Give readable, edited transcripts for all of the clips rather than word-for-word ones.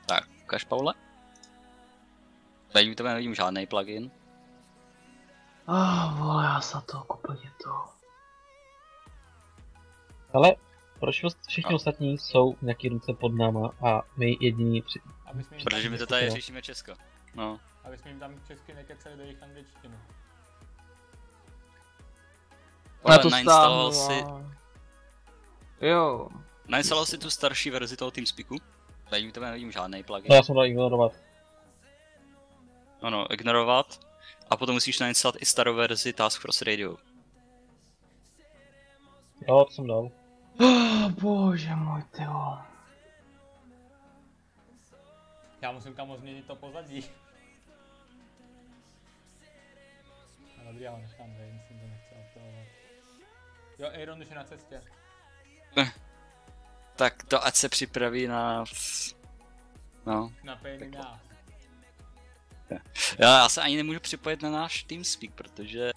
Tak, ukaž, Paule. Tady to nevidím žádný plugin. Vole, já se to kupuji to. Ale proč všichni ostatní jsou v nějaký ruce pod náma a my jediní Protože my to tady řešíme Česko. No. Aby jsme jim tam česky nekecali do jejich angličtiny. Ale nainstaloval si... Jo. Nainstaloval si tu starší verzi toho TeamSpeaku? Tady to nevidím žádný plugin. No, já jsem dal ignorovat. Ano, ignorovat. A potom musíš nainstalovat i starou verzi Task Force Radio. Jo, to jsem dal. Bože můj, tyjo. Já musím kamo změnit to pozadí. No dobrý, já ho nechám vejít, myslím, že nechci apelovat. Jo, Aaron už je na cestě. Tak to ať se připraví na... No. Na pejný nás. Já se ani nemůžu připojit na náš TeamSpeak, protože...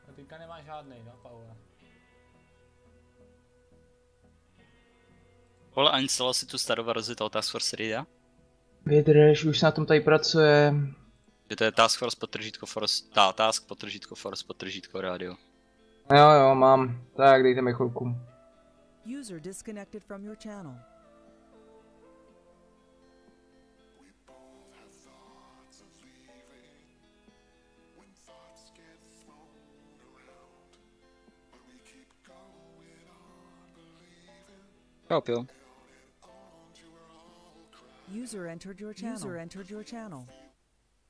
No teďka nemá žádnej, no, Paula. Vole, a instaloval si tu starou verzi toho Task Force Radio? Vydrž, už se na tom tady pracuje. Že to je Task Force potržítko Force... Task potržítko Force potržítko Radio. Jo, mám. Tak, dejte mi chvilku. User disconnected from your channel. Jo. User entered your channel. User entered your channel.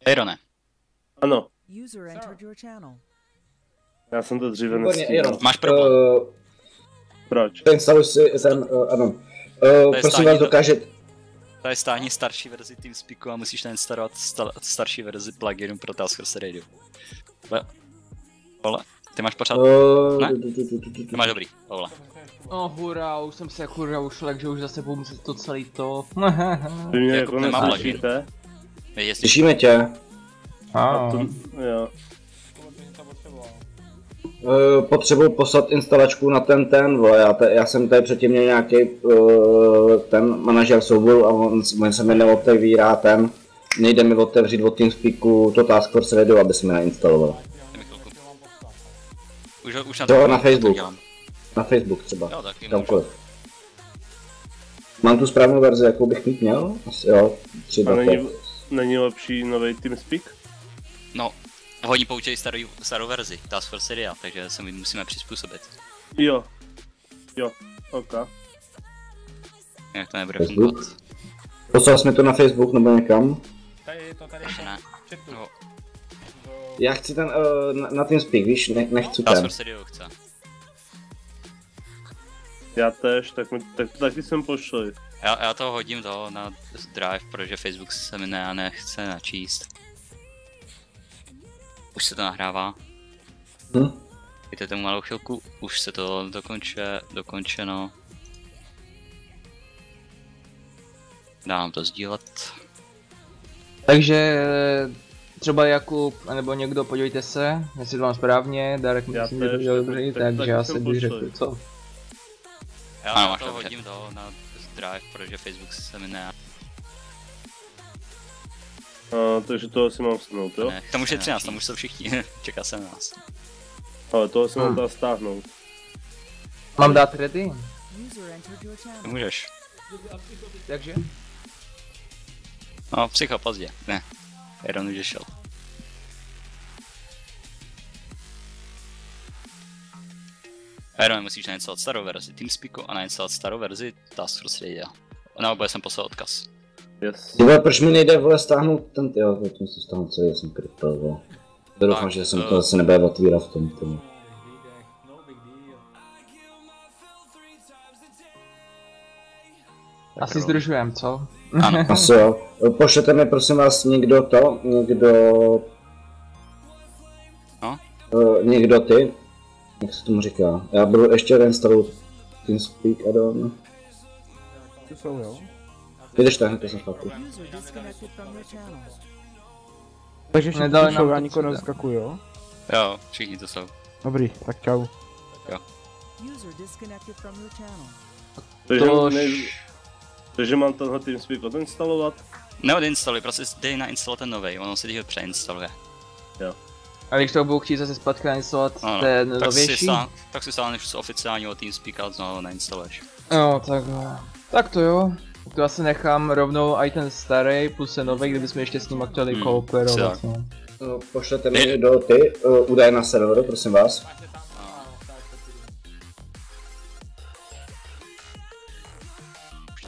Aerone. Ano. User entered your channel. Já jsem to dříve nestihl. Máš problém. Proč? Instaluj si ten, ano. Prosím vás, dokážete... Tady stáhni starší verzi TeamSpeaku a musíš nainstalovat starší verzi pluginu pro Task Force Radio. Vole, ty máš pořád... Ne? Ty máš dobrý, Vole. Hurá, už jsem se ušel, takže už zase budu muset to celý to. Vy mě jako neslyšíte? Slyšíme tě. Jo. Potřebuji poslat instalačku na ten, vole, já jsem tady předtím měl nějaký ten manažer souboru a on se mi neotevírá ten, nejde mi otevřít od TeamSpeaku to Task Force Radio, aby se mi nainstaloval. Už na to na Facebook. Na Facebook třeba, jo, taky kamkoliv. Mám tu správnou verzi, jakou bych mít měl? Asi jo, 3 a není lepší nový TeamSpeak? No, oni poučejí starou verzi, Task Force Radio, takže se my musíme přizpůsobit. Jo, ok. Jak to nebude fungovat? Poslal jsi mi to na Facebook nebo někam? Tady ještě ne. No. Já chci ten na TeamSpeak, víš, nechci ten. Task Force Radio chce. Já tež, tak taky jsem pošli. Já to hodím na Drive, protože Facebook se mi nechce načíst. Už se to nahrává. Dejte tomu malou chvilku, už se to dokončeno. Dám to sdílet. Takže třeba Jakub, nebo někdo, podívejte se, jestli to mám správně, Darek myslím, že to dělal dobře, takže já se bych řekl, co? Já to hodím na Drive, protože Facebook se mi takže toho si mám stnout, jo? Ne, tam už je 13, tam už jsou všichni, čeká se na nás. Ale toho si mám teda stáhnout. Mám dát ready? Můžeš. Takže? No, psycho, pozdě, ne. Aaron už šel. Aaron, musíš nainstalovat starou verzi TeamSpeaku a nainstalovat starou verzi Task Force Radio. Na oboje jsem poslal odkaz. Yes. Tyhle, proč mi nejde, vole, stáhnout ten, jo, to si stáhnout celý, já jsem kryptel, vole. Doufám, že jsem to asi nebude otvírat v tom, tomu. Asi zdržujem, co? Ano. Asi jo. Pošlete mi prosím vás někdo No? Někdo ty, jak se tomu říká. Já budu ještě reinstalovat TeamSpeak add-on. To jsou, jo? Vydržte, to jsem zpátky. Takže všichni Nedali jsou, nám já to nikoho předat. nezaskakuju, jo? Jo, všichni to jsou. Dobrý, tak čau. User disconnected from your channel. Takže mám tenhle TeamSpeak odinstalovat? Neodinstaluj, prostě dej nainstalovat ten novej, ono si ho přeinstaluje. Jo. A když to budu chtít zase zpátky nainstalovat ten novější? Tak si stáhneš z oficiálního TeamSpeaka a znovu nainstaluješ. No, tak to jo. To asi nechám rovnou i ten starý plus ten nový, kdybychom ještě s ním chtěli kooperovat. No. Pošlete mi do údaje na serveru, prosím vás.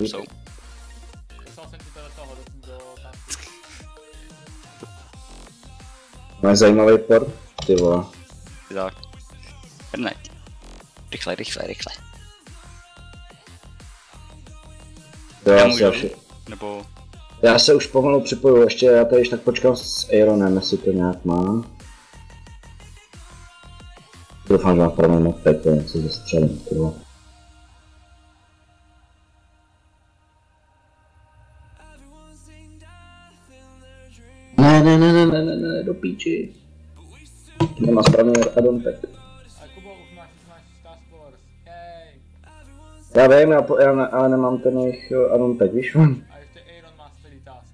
Už jsou. Poslal jsem ti to do toho, do Máš zajímavý port? Ty vole. Tak. Ne. Rychle. Nebo... Já se už pomalu připoju, ještě já tady tak počkám s Aaronem, jestli to nějak má. Doufám, že mám pravý mod, teď to něco zastřelím, ty vole. Ne, do píči. Nemá správně addon pack. A Kubo, už máš Task Force. Jej. Já vím, ale nemám ten jejich addon pack, víš? A ještě Aaron má skvělý task.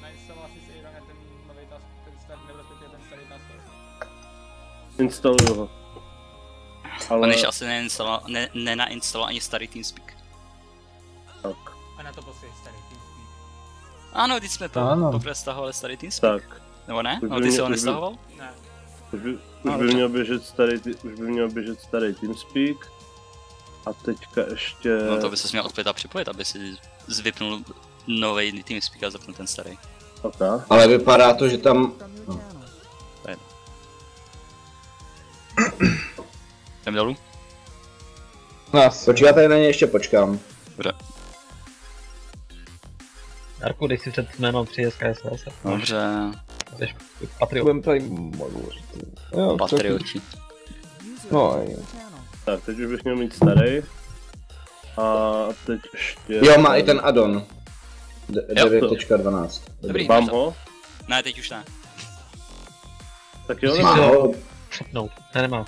Nainstaloval jsi s Aaronem ten nový task, nebo respektive ten starý Task Force. Instaluju ho. On ještě asi nenainstaloval ani starý TeamSpeak. Tak. A na to potřebuješ starý TeamSpeak. Ano, když jsme poprvé stahovali starý TeamSpeak. Tak. Nebo ne? No ty jsi ho nestahoval? Ne. Už by měl běžet starý TeamSpeak. A teďka ještě... No to by se měl opět připojit, aby si zvypnul nový TeamSpeak a zapnul ten starý. Okay. Ale vypadá to, že tam... No. Jdem dolů? Počkej, já tady na ně ještě počkám. Dobře. Darku, dej si před jménem 3 SKS. Dobře. Jsi patriot. Budem tady modul. Patrioti. No, jo. Tak, teď už bych měl mít starý. A teď ještě... Jo, má i ten addon. 9.12. Dobrý. Mám ho? Ne, teď už ne. Tak jo, Má ho. Přepnout. Ne, nemá.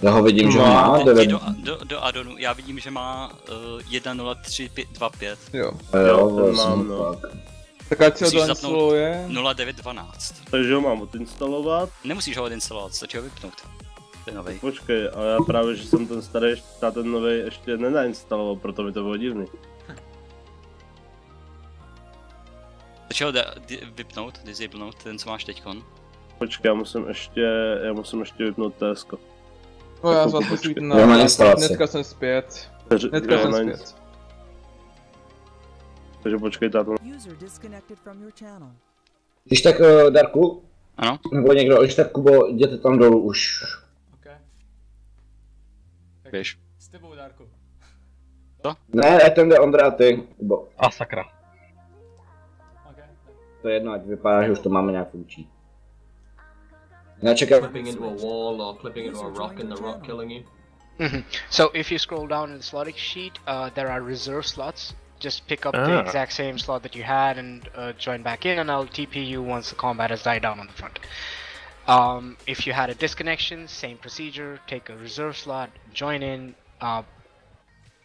Já ho vidím, že má. Do addonu, já vidím, že má 1.03.25. Jo. Jo, mám, no. Tak ať si ho Musíš doinstaluje. 0.9.12. Takže ho mám odinstalovat. Nemusíš ho odinstalovat, stačí ho vypnout. To je novej. Počkej, ale já právě, že jsem ten starý a ten nový ještě nenainstaloval, proto mi to bylo divný. Stačí ho vypnout, disablenout, ten co máš teďkon. Počkej, já musím ještě vypnout TSko. No já vás posílit na... Dneska jsem zpět. Takže počkej, táto. Když tak, Darku? Ano? Nebo někdo, když tak, Kubo, jděte tam dolů už. Ok. Běž. S tebou, Darku. Co? Ne, ten jde Ondra a ty, Kubo. A sakra. Ok. To je jedno, ať vypadá, že už to máme nějak učí. Clipping into a wall or clipping into a rock and the rock killing you. So if you scroll down in the slotting sheet, there are reserve slots. Just pick up the exact same slot that you had and join back in, and I'll TP you once the combat has died down on the front. If you had a disconnection, same procedure, take a reserve slot, join in,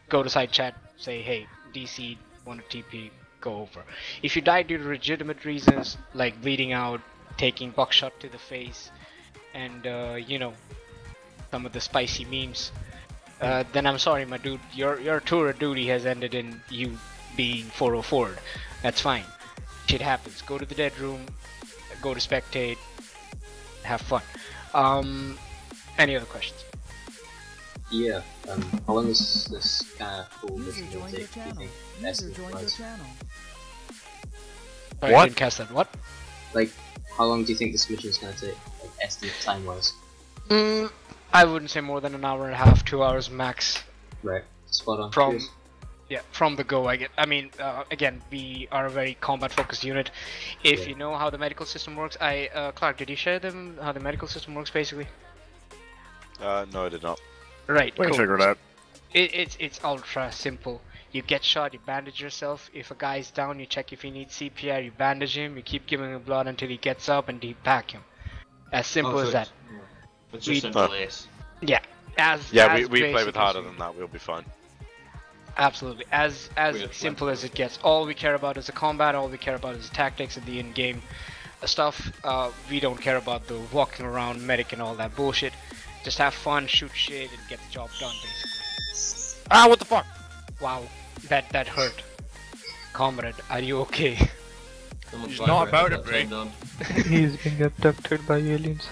go to side chat, say hey, DC, want to TP, go over. If you died due to legitimate reasons, like bleeding out, taking buckshot to the face, and you know, some of the spicy memes, then I'm sorry my dude, your tour of duty has ended in you being 404'd. That's fine. Shit happens. Go to the dead room, go to spectate, have fun. Any other questions? Yeah, how long is this kind of full mission going to take, do you think? Estimate-wise? Sorry, I didn't catch that. What? Like, how long do you think this mission is going to take, like, estimate time-wise? I wouldn't say more than an hour and a half, 2 hours max. Right, spot on. From Cheers. yeah, from the go. I mean, again, we are a very combat-focused unit. If you know how the medical system works, Clark, did you share them how the medical system works, basically? No, I did not. Right. We can cool. figure it out. It's ultra simple. You get shot, you bandage yourself. If a guy's down, you check if he needs CPR, you bandage him, you keep giving him blood until he gets up and depack him. As simple as that. It's just a place. Yeah. We play with harder than that, we'll be fine. Absolutely. As simple as it gets. All we care about is the combat, all we care about is the tactics and the in-game stuff. We don't care about the walking around, medic and all that bullshit. Just have fun, shoot shit, and get the job done, basically. Ah, what the fuck? Wow, that hurt. Comrade, are you okay? He's not about it, Bray. He's being abducted by aliens.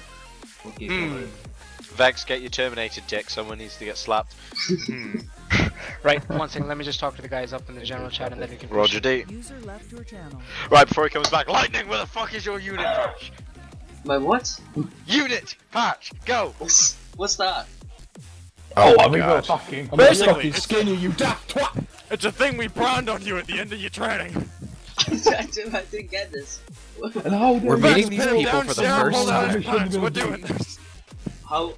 Vex, get your Terminator dick, someone needs to get slapped. Right, one second, let me just talk to the guys up in the general chat and then we can... Roger D. User left your channel. Right, before he comes back, Lightning, where the fuck is your unit patch? My what? Unit patch, go! What's that? Oh my my god. god. Basically, skinny, you daft twat! It's a thing we brand on you at the end of your training. I didn't get this. We're meeting these people for the first time. We're doing this. How?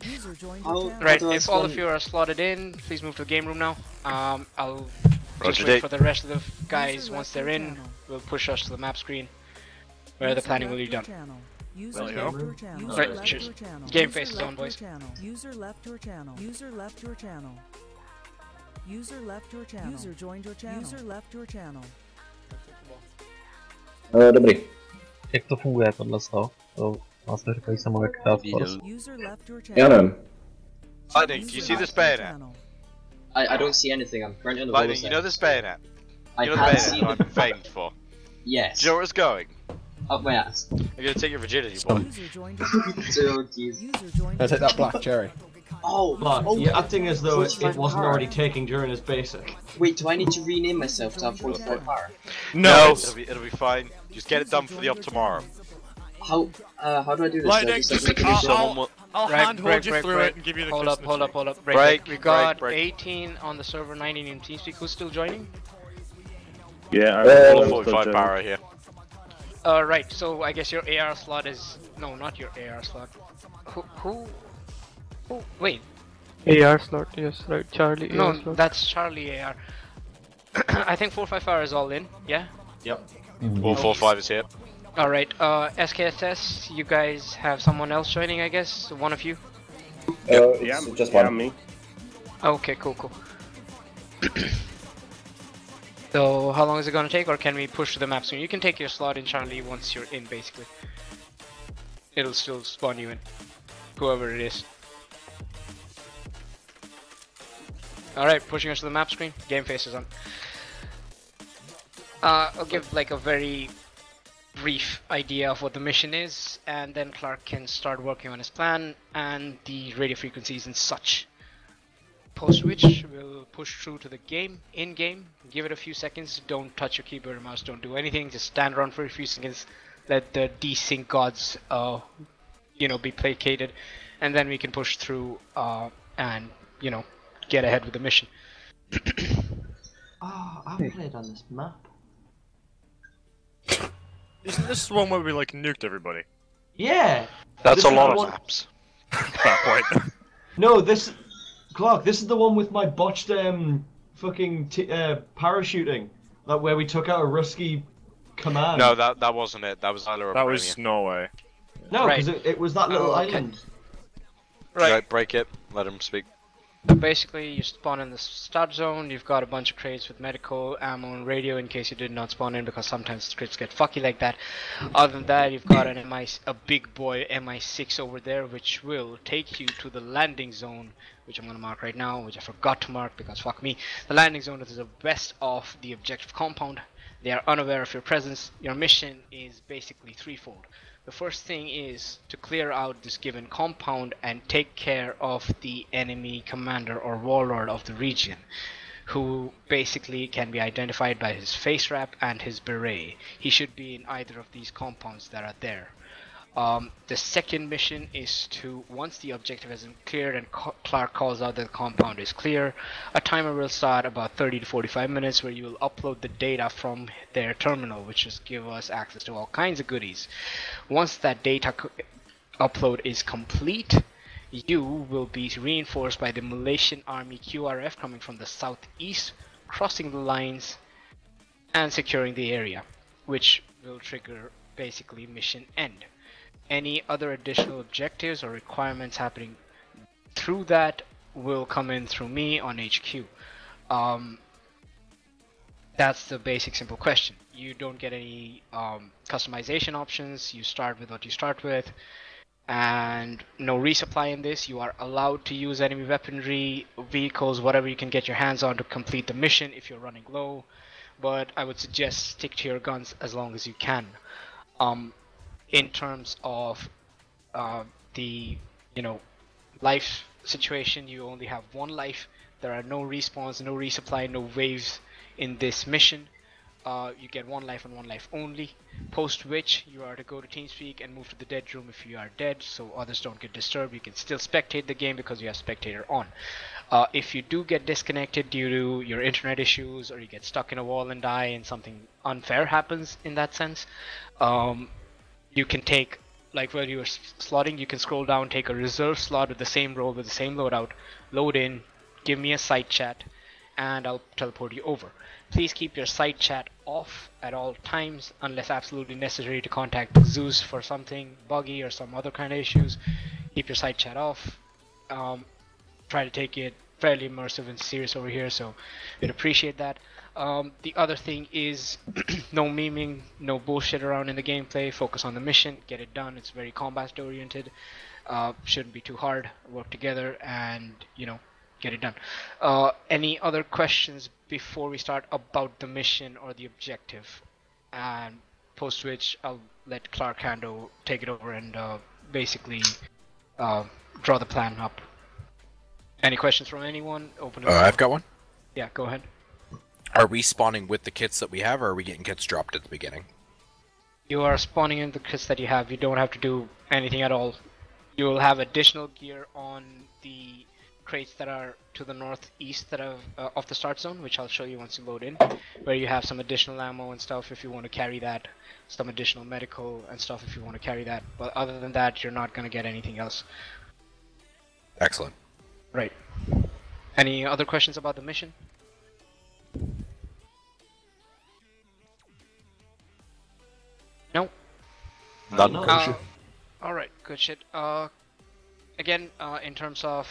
Right, if all of you are slotted in, please move to the game room now. I'll just Roger wait D. for the rest of the guys. Once they're in, we'll push us to the map screen where the planning will be done. User Well, left your channel. Right, User cheers. left your channel. Game User face is left on, boys. your channel. User left your channel. User left your channel. User left your channel. User joined your channel. User left your channel. Dobrý. Jak to funguje tohle to? To vlastně říkají samo jak dát force. User left your Já channel. nevím. Lightning, do you see this bayonet? I don't see anything. I'm currently on the Lightning, you know this bayonet? I You know the can't see bayonet the... I'm famed for? Yes. Do you know where it's going? Up my ass. I'm gonna take your virginity, boy. User joined your channel. So, jeez. User joined Let's your take that channel. black cherry. Oh, But okay. you're acting as though it 45 wasn't power. already taken during his basic. Wait, do I need to rename myself to have 45 power? No, it'll be fine. Just get it done for the up tomorrow. How do I do this? Lightning, Do I just, like, someone will... I'll handhold you through it and give you the hold up. Break. We got 18 on the server, 19 in TeamSpeak. Who's still joining? Yeah, All 45 power right here. Right, so I guess your AR slot is... No, not your AR slot. Who? Wait. AR slot, yes, right, Charlie AR No, slot. that's Charlie AR. I think 455 is all in, yeah? Yep. All 4-5 is here. Alright, SKSS, you guys have someone else joining, I guess? One of you? Just one. Me. Okay, cool. So, how long is it gonna take, or can we push to the map soon? You can take your slot in, Charlie, once you're in, basically. It'll still spawn you in. Whoever it is. Alright, pushing us to the map screen. Game face is on. I'll give like a very brief idea of what the mission is, and then Clark can start working on his plan and the radio frequencies and such. Post which we'll push through to the game, in-game, give it a few seconds, don't touch your keyboard or mouse, don't do anything, just stand around for a few seconds, let the desync gods, be placated, and then we can push through and, get ahead with the mission. Oh, I've played on this map. Isn't this the one where we like nuked everybody? Yeah! That's This a is lot the of one- maps. Fair point. No, Clark, this is the one with my botched fucking parachuting. Like where we took out a Rusky command. No, that wasn't it. That was either That was Norway. No, Right. because it was that little Okay. island. Right, break it. Let him speak. So basically, you spawn in the start zone, you've got a bunch of crates with medical, ammo, and radio in case you did not spawn in, because sometimes the crates get fucky like that. Other than that, you've got a big boy MI6 over there, which will take you to the landing zone, which I'm going to mark right now, which I forgot to mark because fuck me. The landing zone is the west of the objective compound. They are unaware of your presence. Your mission is basically threefold. The first thing is to clear out this given compound and take care of the enemy commander or warlord of the region, who basically can be identified by his face wrap and his beret. He should be in either of these compounds that are there. The second mission is to, once the objective has been cleared and Clark calls out that the compound is clear, a timer will start about 30 to 45 minutes where you will upload the data from their terminal, which is give us access to all kinds of goodies. Once that data upload is complete, you will be reinforced by the Malaysian Army QRF coming from the southeast, crossing the lines and securing the area, which will trigger basically mission end. Any other additional objectives or requirements happening through that will come in through me on HQ. That's the basic simple question. You don't get any customization options. You start with what you start with, and no resupply in this. You are allowed to use enemy weaponry, vehicles, whatever you can get your hands on to complete the mission if you're running low, but I would suggest stick to your guns as long as you can. In terms of the life situation, you only have one life. There are no respawns, no resupply, no waves in this mission. You get one life and one life only, post which you are to go to TeamSpeak and move to the dead room if you are dead, so others don't get disturbed. You can still spectate the game because you have spectator on. If you do get disconnected due to your internet issues, or you get stuck in a wall and die and something unfair happens in that sense, you can take, like while you are slotting, you can scroll down, take a reserve slot with the same role, with the same loadout, load in, give me a side chat, and I'll teleport you over. Please keep your side chat off at all times unless absolutely necessary to contact Zeus for something buggy or some other kind of issues. Keep your side chat off. Try to take it fairly immersive and serious over here, so we'd appreciate that. The other thing is no memeing, no bullshit around in the gameplay. Focus on the mission, get it done. It's very combat oriented. Shouldn't be too hard. Work together and get it done. Any other questions before we start about the mission or the objective? And post which I'll let Clark Hando take it over and basically draw the plan up. Any questions from anyone? Open it up. I've got one. Yeah, go ahead. Are we spawning with the kits that we have, or are we getting kits dropped at the beginning? You are spawning in the kits that you have. You don't have to do anything at all. You will have additional gear on the crates that are to the northeast that of the start zone, which I'll show you once you load in, where you have some additional ammo and stuff if you want to carry that, some additional medical and stuff if you want to carry that. But other than that, you're not going to get anything else. Excellent. Right. Any other questions about the mission? No? None. Alright, good shit. Again, in terms of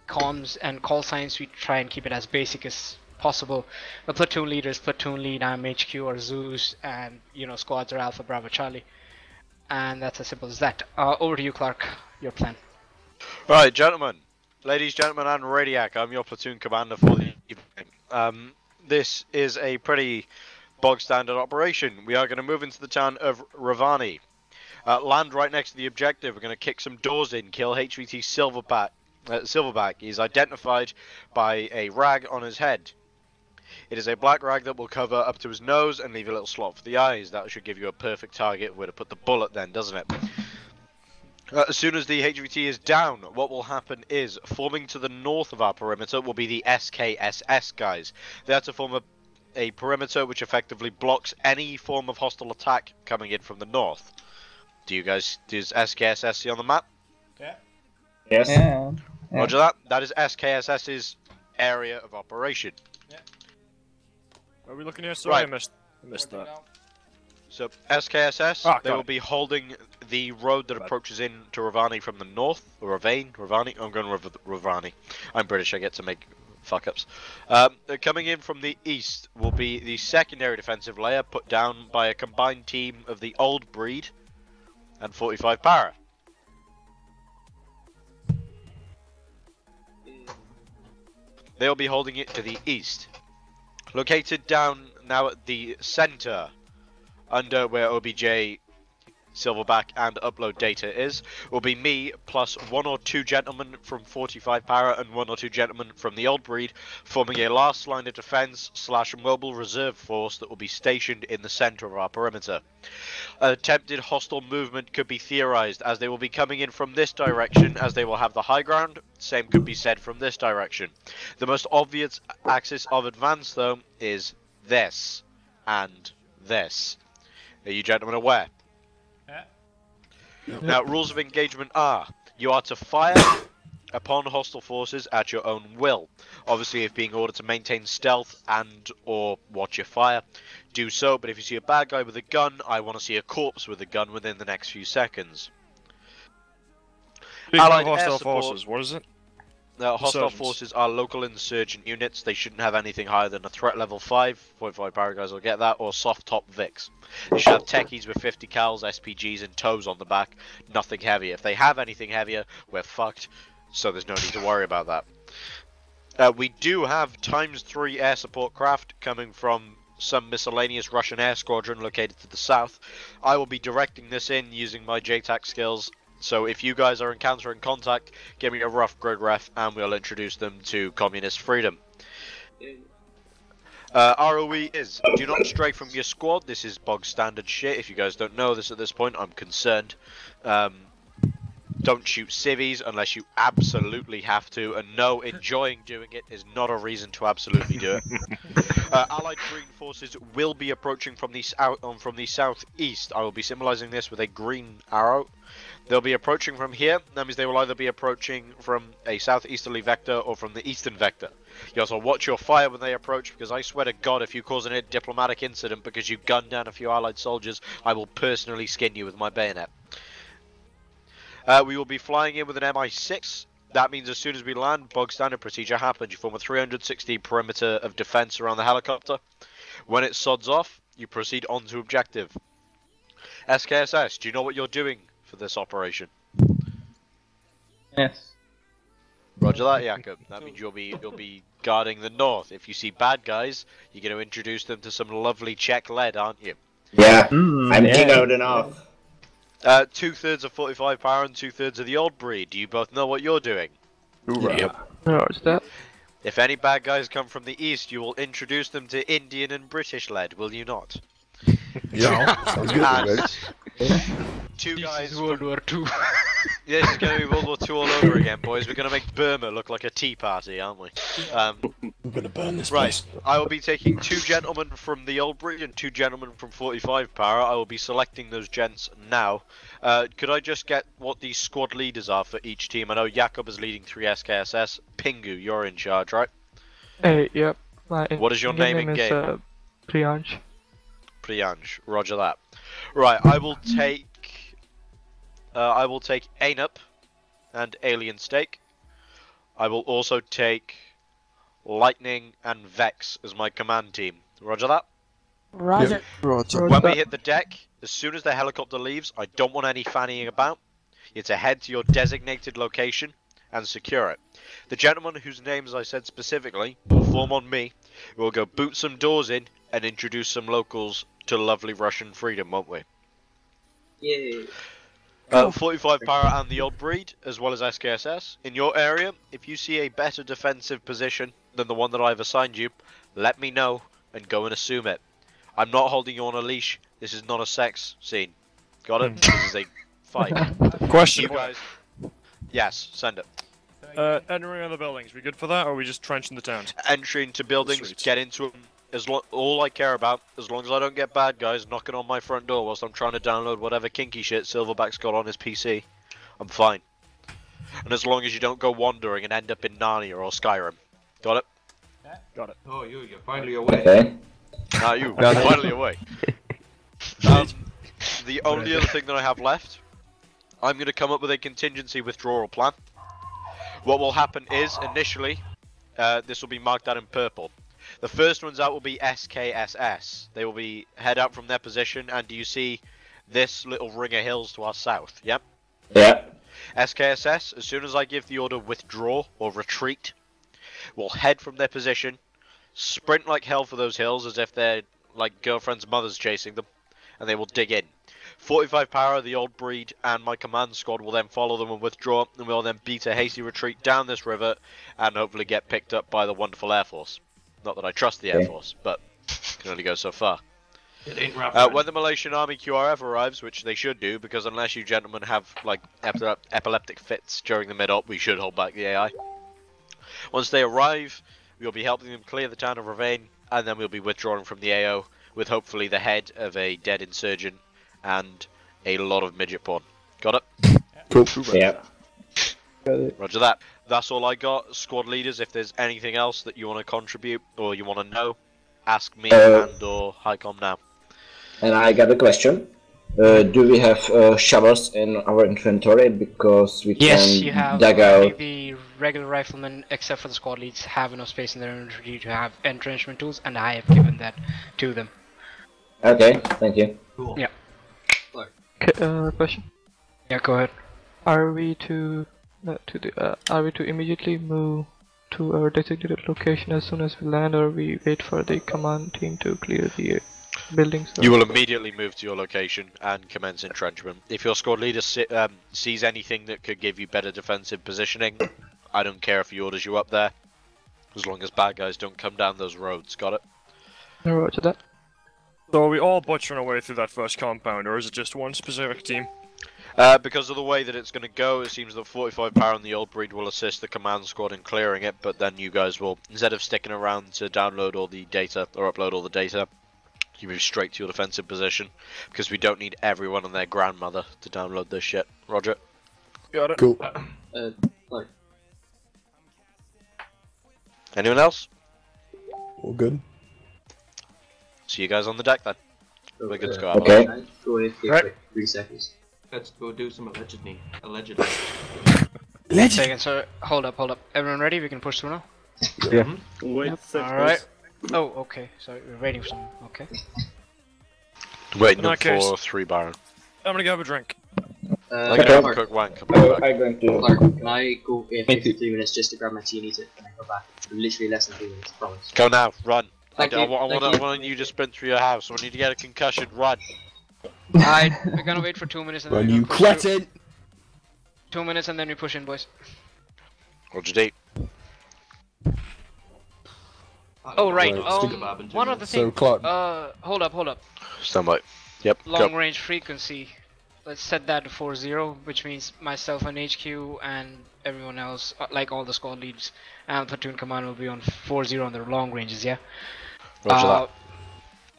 comms and call signs, we try and keep it as basic as possible. The platoon leader is platoon lead, I'm HQ or Zeus, and squads are Alpha, Bravo, Charlie. And that's as simple as that. Over to you, Clark, your plan. Right, gentlemen, ladies, gentlemen, and Radiac, I'm your platoon commander for the evening. This is a pretty bog standard operation. We are going to move into the town of Ravani. Land right next to the objective. We're going to kick some doors in, kill HVT Silverback. Silverback. He's identified by a rag on his head. It is a black rag that will cover up to his nose and leave a little slot for the eyes. That should give you a perfect target where to put the bullet then, doesn't it? As soon as the HVT is down, what will happen is, forming to the north of our perimeter will be the SKSS guys. They are to form a perimeter which effectively blocks any form of hostile attack coming in from the north. Does SKSS see on the map? Yeah. Yes. Yeah. Roger that. That is SKSS's area of operation. Yeah. Are we looking here? Sorry, Right. I missed that. So SKSS, Ah, they got will it. be holding the road that approaches in to Ravani from the north. Or Ravani? I'm going Ravani. I'm British, I get to make fuck-ups. Coming in from the east will be the secondary defensive layer put down by a combined team of the Old Breed and 45 Para. They'll be holding it to the east. Located down now at the center, under where OBJ, Silverback and upload data is, will be me plus 1 or 2 gentlemen from 45 Para and 1 or 2 gentlemen from the Old Breed, forming a last line of defense / mobile reserve force that will be stationed in the center of our perimeter. Attempted hostile movement could be theorized as they will be coming in from this direction as they will have the high ground. Same could be said from this direction. The most obvious axis of advance though is this and this. Are you gentlemen aware? Yeah. Now, rules of engagement are: you are to fire upon hostile forces at your own will. Obviously, if being ordered to maintain stealth and or watch your fire, do so. But if you see a bad guy with a gun, I want to see a corpse with a gun within the next few seconds. Allied hostile forces, what is it? Hostile forces are local insurgent units. They shouldn't have anything higher than a threat level 5. 45 power guys will get that, or soft top Vics. They should have techies with 50 cals, SPGs, and TOBs on the back. Nothing heavier. If they have anything heavier, we're fucked. So there's no need to worry about that. We do have ×3 air support craft coming from some miscellaneous Russian air squadron located to the south. I will be directing this in using my JTAC skills. So if you guys are encountering contact, give me a rough grid ref and we'll introduce them to communist freedom. ROE is, do not stray from your squad. This is bog standard shit. If you guys don't know this at this point, I'm concerned. Don't shoot civvies unless you absolutely have to, and no, enjoying doing it is not a reason to absolutely do it. Allied green forces will be approaching from the southeast. I will be symbolizing this with a green arrow. They'll be approaching from here. That means they will either be approaching from a southeasterly vector or from the eastern vector. You also watch your fire when they approach, because I swear to God, if you cause a diplomatic incident because you gunned down a few Allied soldiers, I will personally skin you with my bayonet. We will be flying in with an Mi-6. That means as soon as we land, bog standard procedure happens. You form a 360 perimeter of defense around the helicopter. When it sods off, you proceed on to objective. SKSS, do you know what you're doing for this operation? Yes. Roger that, Jakob. That means you'll be guarding the north. If you see bad guys, you're going to introduce them to some lovely Czech lead, aren't you? Yeah, I'm Tino'd enough. 2/3 of 45 power and 2/3 of the old breed. Do you both know what you're doing? Yep. No, it's that. If any bad guys come from the east, you will introduce them to Indian and British lead, will you not? Yeah, sounds good. Two guys. World War II. Yeah, this is going to be World War II all over again, boys. We're going to make Burma look like a tea party, aren't we? We're going to burn this right. place. I will be taking 2 gentlemen from the old breed and 2 gentlemen from 45 power. I will be selecting those gents now. Could I just get what the squad leaders are for each team? I know Jakob is leading 3 SKSS. Pingu, you're in charge, right? Hey, yep. What is your name in game? Priyansh. Priyansh, roger that. Right, I will take Ainup and Alien Steak. I will also take Lightning and Vex as my command team. Roger that? Roger. Roger. When we hit the deck, as soon as the helicopter leaves, I don't want any fannying about. You're to head to your designated location and secure it. The gentleman whose names I said specifically will form on me. We'll go boot some doors in and introduce some locals to lovely Russian freedom, won't we? Yay. 45 power and the old breed, as well as SKSS. In your area, if you see a better defensive position than the one that I've assigned you, let me know and go and assume it. I'm not holding you on a leash. This is not a sex scene. Got it? This is a fight. Question. You guys... Yes, send it. Entering other buildings, we good for that, or are we just trenching the towns? Entry into buildings, Sweet. get into them. All I care about, as long as I don't get bad guys knocking on my front door whilst I'm trying to download whatever kinky shit Silverback's got on his PC, I'm fine. And as long as you don't go wandering and end up in Narnia or Skyrim. Got it? Yeah. Got it. Oh, you're finally away. Okay. Nah, you're finally away. The only other thing that I have left, I'm going to come up with a contingency withdrawal plan. What will happen is, initially, this will be marked out in purple. The first ones out will be SKSS. They will be head out from their position, and do you see this little ring of hills to our south? Yep. Yeah. SKSS, as soon as I give the order withdraw or retreat, will head from their position, sprint like hell for those hills as if they're like girlfriend's mothers chasing them, and they will dig in. 45 power, the old breed, and my command squad will then follow them and withdraw, and we'll then beat a hasty retreat down this river, and hopefully get picked up by the wonderful Air Force. Not that I trust the Air Force, but can only go so far. It ain't rapid. When the Malaysian Army QRF arrives, which they should do, because unless you gentlemen have like epileptic fits during the mid-op, we should hold back the AI. Once they arrive, we'll be helping them clear the town of Ravane, and then we'll be withdrawing from the AO, with hopefully the head of a dead insurgent and a lot of midget porn. Got it? Cool. Yeah. Roger that. That's all I got. Squad leaders, if there's anything else that you want to contribute or you want to know, ask me and or HiCom now. And I got a question. Do we have shovels in our inventory, because we Yes, can you have. dig Only out? the regular riflemen, except for the squad leads, have enough space in their inventory to have entrenchment tools, and I have given that to them. Okay, thank you. Cool. Yeah. Question. Yeah, go ahead. Are we to immediately move to our designated location as soon as we land, or we wait for the command team to clear the buildings? You will immediately move to your location and commence entrenchment. If your squad leader sees anything that could give you better defensive positioning, I don't care if he orders you up there, as long as bad guys don't come down those roads. Got it? Roger that. So are we all butchering our way through that first compound, or is it just one specific team? Because of the way that it's going to go, it seems that 45 power on the old breed will assist the command squad in clearing it, but then you guys will, instead of sticking around to download all the data, or upload all the data, you move straight to your defensive position, because we don't need everyone and their grandmother to download this shit. Roger. Got it. Cool. Like, Anyone else? All good. See you guys on the deck then. We're good to go. Okay. go in here Right. quick, 3 seconds. Let's go do some allegedly. Second, so hold up. Everyone ready? We can push through now? Yeah. Wait, Alright. Oh, okay. So we're waiting for someone. Okay. Waiting In that up case- for 3 Baron. I'm gonna go have a drink. I'm gonna have a quick wank. Come back. I'm going to. Clark, can I go in for 3 minutes just to grab my tea and eat it, and then go back? Literally less than 3 minutes, I promise. Go now, run. Thank I you, want you to sprint through your house. I want you to get a concussion, run. Alright, we're gonna wait for 2 minutes and then Run, we're you gonna push through. cretin! 2 minutes and then we push in, boys. Roger D. Oh, right. Right, One other So, thing. Clark. Hold up. Stand by. Yep, Long go. range frequency. Let's set that to 40, which means myself and HQ and everyone else, like all the squad leads and platoon command, will be on 40 on their long ranges, yeah? Roger that.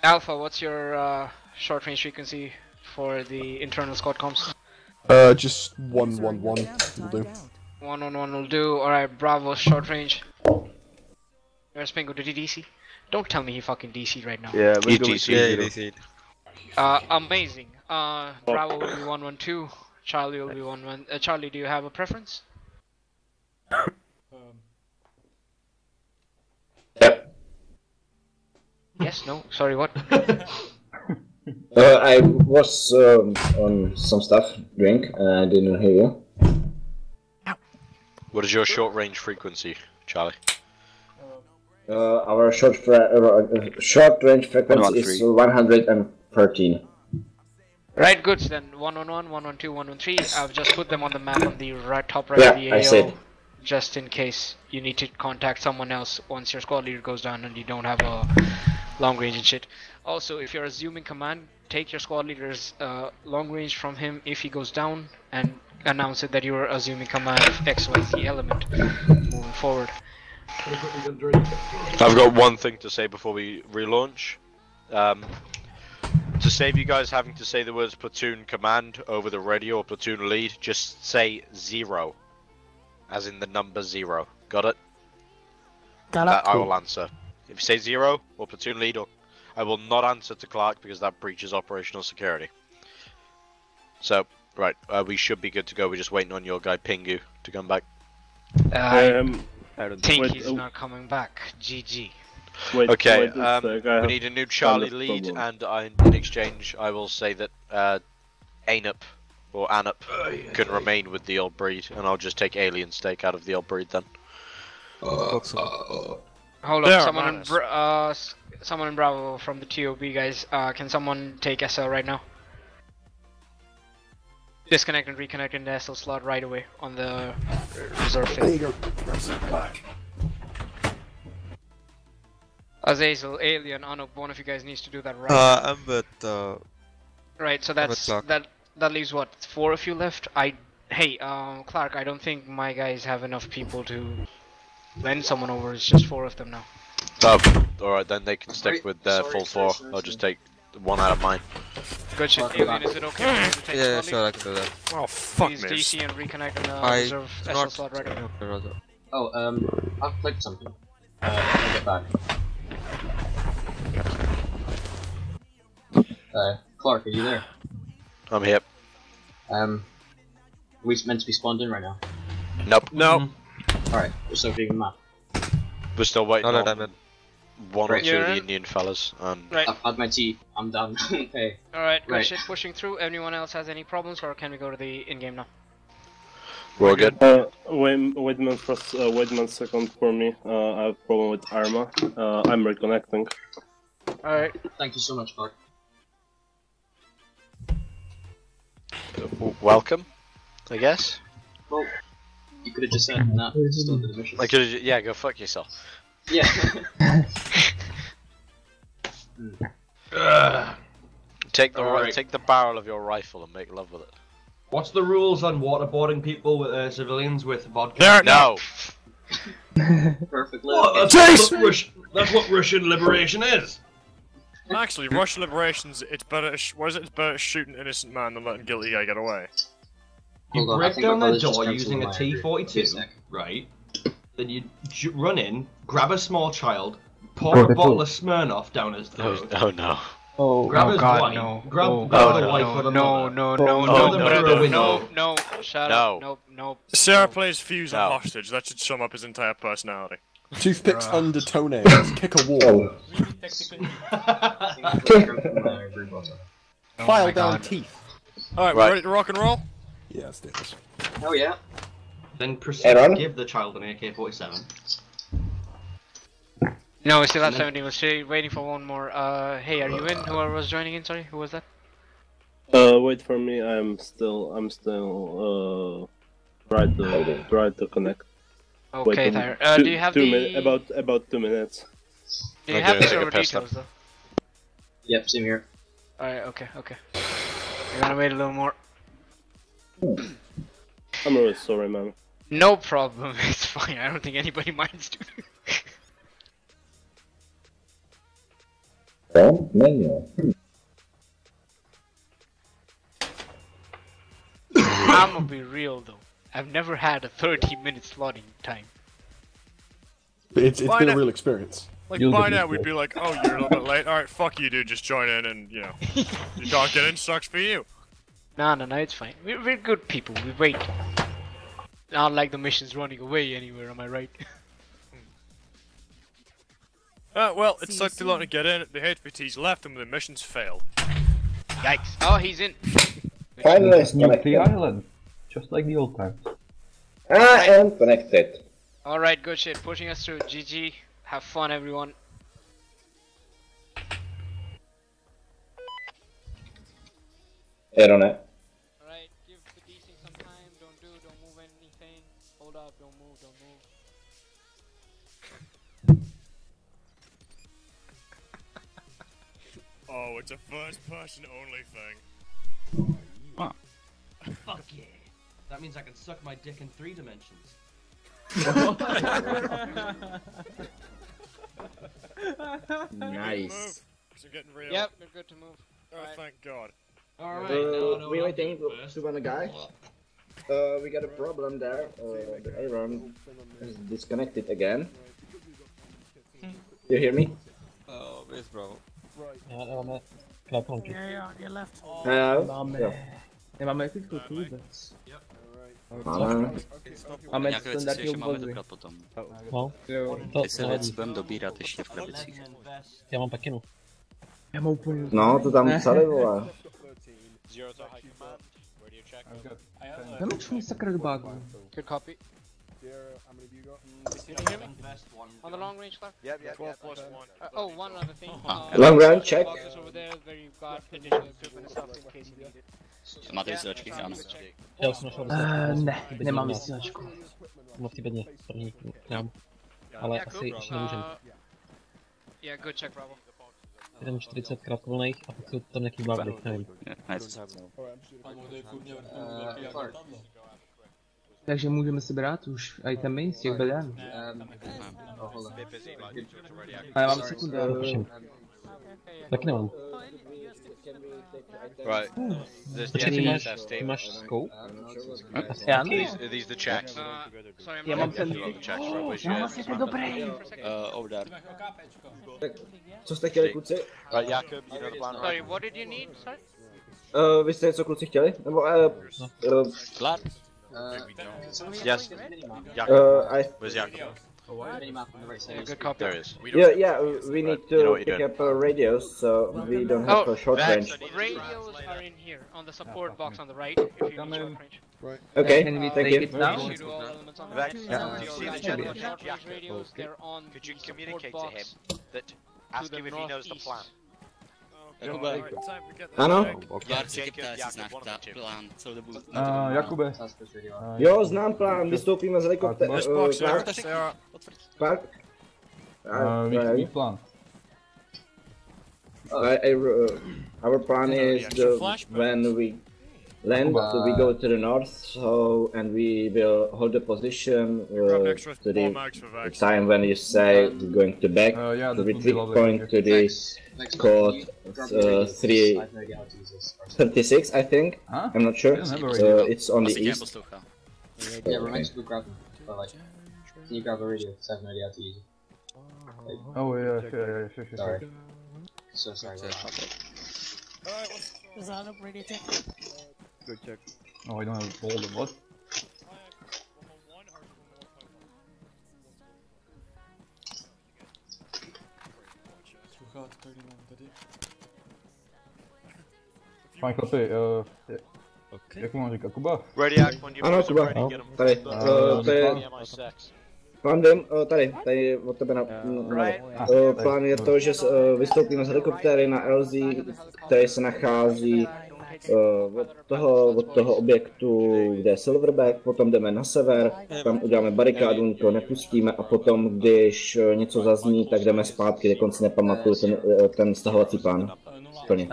Alpha, what's your short range frequency for the internal squad comms? Just 111 will do. 111 will do. Alright, Bravo, short range. Where's Pingo? Did he DC? Don't tell me he fucking DC'd right now. Yeah, He's we're going DC. Amazing. Bravo will be 112. Charlie will be 11. Charlie, do you have a preference? Yep. Yes, no, sorry, what? I was on some stuff, drink, I didn't hear you. What is your short range frequency, Charlie? Our short range frequency is 113. Right, good. Then 111, 112, 113. I've just put them on the map on the top right of the I see. AO, just in case you need to contact someone else once your squad leader goes down and you don't have a long range and shit. Also, if you're assuming command, take your squad leader's long range from him if he goes down and announce it that you are assuming command of XYZ element moving forward. I've got one thing to say before we relaunch. To save you guys having to say the words platoon command over the radio or platoon lead, just say 0. As in the number 0. Got it? Got That I will answer. If you say 0 or platoon lead, or I will not answer to Clark because that breaches operational security. So, right, we should be good to go. We're just waiting on your guy Pingu to come back. I think he's not coming back. GG. Okay, we need a new Charlie lead, and in exchange, I will say that Anup or Anup can remain with the old breed, and I'll just take Alien Steak out of the old breed then. Hold up, someone in Bravo from the TOB guys. Can someone take SL right now? Disconnect and reconnect in the SL slot right away on the reserve field. Azazel, Alien, Anup, one of you guys needs to do that right now. I'm with Right, so that's that leaves what, 4 of you left? Hey, Clark, I don't think my guys have enough people to lend someone over. It's just 4 of them now. Alright, then they can stick with their full 4. I'll just take 1 out of mine. Good shit, Alien, is it okay for you to take Yeah, the sure, I can do that. Oh, fuck Please me. DC and reconnect on the I reserve SL slot right now. Oh, I've clicked something. I'll get back. Clark, are you there? I'm here. Are we meant to be spawned in right now? Nope. No. Alright, we're still reading the map. We're still waiting No, on one or two of the Indian fellas. And Right. I've had my tea. I'm done. Hey. Alright, good Right. shit, pushing through. Anyone else has any problems, or can we go to the in-game now? we're good. Wait a minute first, wait a minute second for me. I have a problem with Arma. I'm reconnecting. Alright. Thank you so much, Clark. Welcome, I guess. Well, you could have just said, nah, still did the mission. Like, yeah, go fuck yourself. Yeah. Take the Alright. take the barrel of your rifle and make love with it. What's the rules on waterboarding people with civilians with vodka? There, no. Perfect. What? That's what Russian liberation is. Actually, Russian liberations, it's better. What is it? It's better to shoot an innocent man than letting guilty guy get away. You Hold on, I break think down my their brother's just door cancelled using a my T-42, right? Then you run in, grab a small child, pour a bottle of Smirnoff down his throat. Oh no. Oh, Grab his God, wife. no. Grab Oh, the no, wife with a no, mother. no, Throw no, them no, through a window. no, shut No. up, nope, nope. Sarah plays Fuse and hostage. That should sum up his entire personality. Toothpicks under toenails, kick a wall. File down teeth. Alright, we're ready to rock and roll? Yeah, let's do this. Oh yeah. Then proceed to give the child an AK-47. No, we still have 17. We're still waiting for one more. Hey, are you in? Whoever was joining in, sorry, who was that? Wait for me. I'm still try to connect. Okay, wait there. two, Do you have 2 the... about 2 minutes. Do you have the server details, though? Yep, same here. Alright, okay, okay. We're gonna wait a little more. I'm really sorry, man. No problem, it's fine. I don't think anybody minds, dude. Menu. I'm gonna be real though. I've never had a 30-minute slotting time. It's Why been a not? real experience. Like, by now we'd be like, oh, you're a little bit late. Alright, fuck you, dude. Just join in and, you know. You don't get in, sucks for you. No, it's fine. We're good people. We wait. Not like the mission's running away anywhere, am I right? Well, it took too long to get in. The HPT's left and the mission's failed. Yikes. Oh, he's in. Finally, Nuke the island, just like the old times. I am connected. Alright, good shit. Pushing us through. GG. Have fun, everyone. Är det? Alright, give the DC some time. Don't move anything. Hold up, don't move. Oh, it's a first-person only thing. Fuck yeah. That means I can suck my dick in 3 dimensions. Nice. So getting real. Yep, we're good to move. Oh, thank God. Alright, we're waiting to one guy. We got a problem there. The Aaron is disconnected again. You hear me? Oh, yes, bro. Yeah, on your left. Nemáme jakýchkou tu vůbec. Máme nějaké věci si ještě máme dobrat potom. No. Teď se věc budeme dobírat ještě v krabicích. Já mám pakinu. Já mám úplně... No, to tam psali, vole. Nemáš mi sakra do bágu. Good copy. On the long range left? Yep. 12 plus 1. Oh, one other thing. Long range, check. Boxes over there where you've got additional equipment and stuff in case you need it. Máte vysílačky? Ano. Já jsem našel ne, nemám vysílačku. No v Tibetě, první nemám. Ale asi ještě nemůžem. Yeah, good check, Bravo. Jdem 40 krátkovlných a pak jsou tam nějaký blábly, nevím. Takže můžeme si brát už itemy z těch beden. Ale mám sekundu. Tak nemám. Right. Ty máš scope? Já ne. Are these the checks? Já mám ten... Já vlastně ten dobrý. Over Tak, co jste chtěli, kluci? Right, Jakub, you know the plan, Sorry, right? what did you need, sorry? Vy jste něco, kluci, chtěli? Nebo, Glad? Yes. Jakub. Where's Jakub? Good copy. There he is. Yeah, we need to pick up radios, so we don't have a short range. Radios are in here, on the support box on the right, if you need short range. Right. Okay, Can we thank take you. it now? Shoot all elements on the Vex, right. do you see the gentleman named Jakub? Could you communicate to him that ask him if he knows the plan? Ano? Já si ptá, jestli znáš plán celou dobu. Jakube. Jo, znám plán, vystoupíme z helikoptéry. Park? Víš plán. Our plan is when we land, we go to the north, so and we will hold the position to the time when you say we're going to back. The retreat point to the code 336, I think. I'm not sure. It's on the east. Yeah, remind you to grab them. But like, can you grab a radio? Because I have no idea how to use it. Like, Oh yeah, sure. sorry. So sorry. Design radio check. Good check. Oh, I don't have all of what? Fajn chlapi, jak mám říkat, Kuba? Ano, Kuba, tady, to je... Plán vím, tady od tebe plán je to, že vystoupíme z helikoptéry na LZ, který se nachází od toho objektu, kde je Silverback, potom jdeme na sever, tam uděláme barikádu, nikoho nepustíme a potom, když něco zazní, tak jdeme zpátky, dokonce si nepamatuju ten stahovací plán. Plně.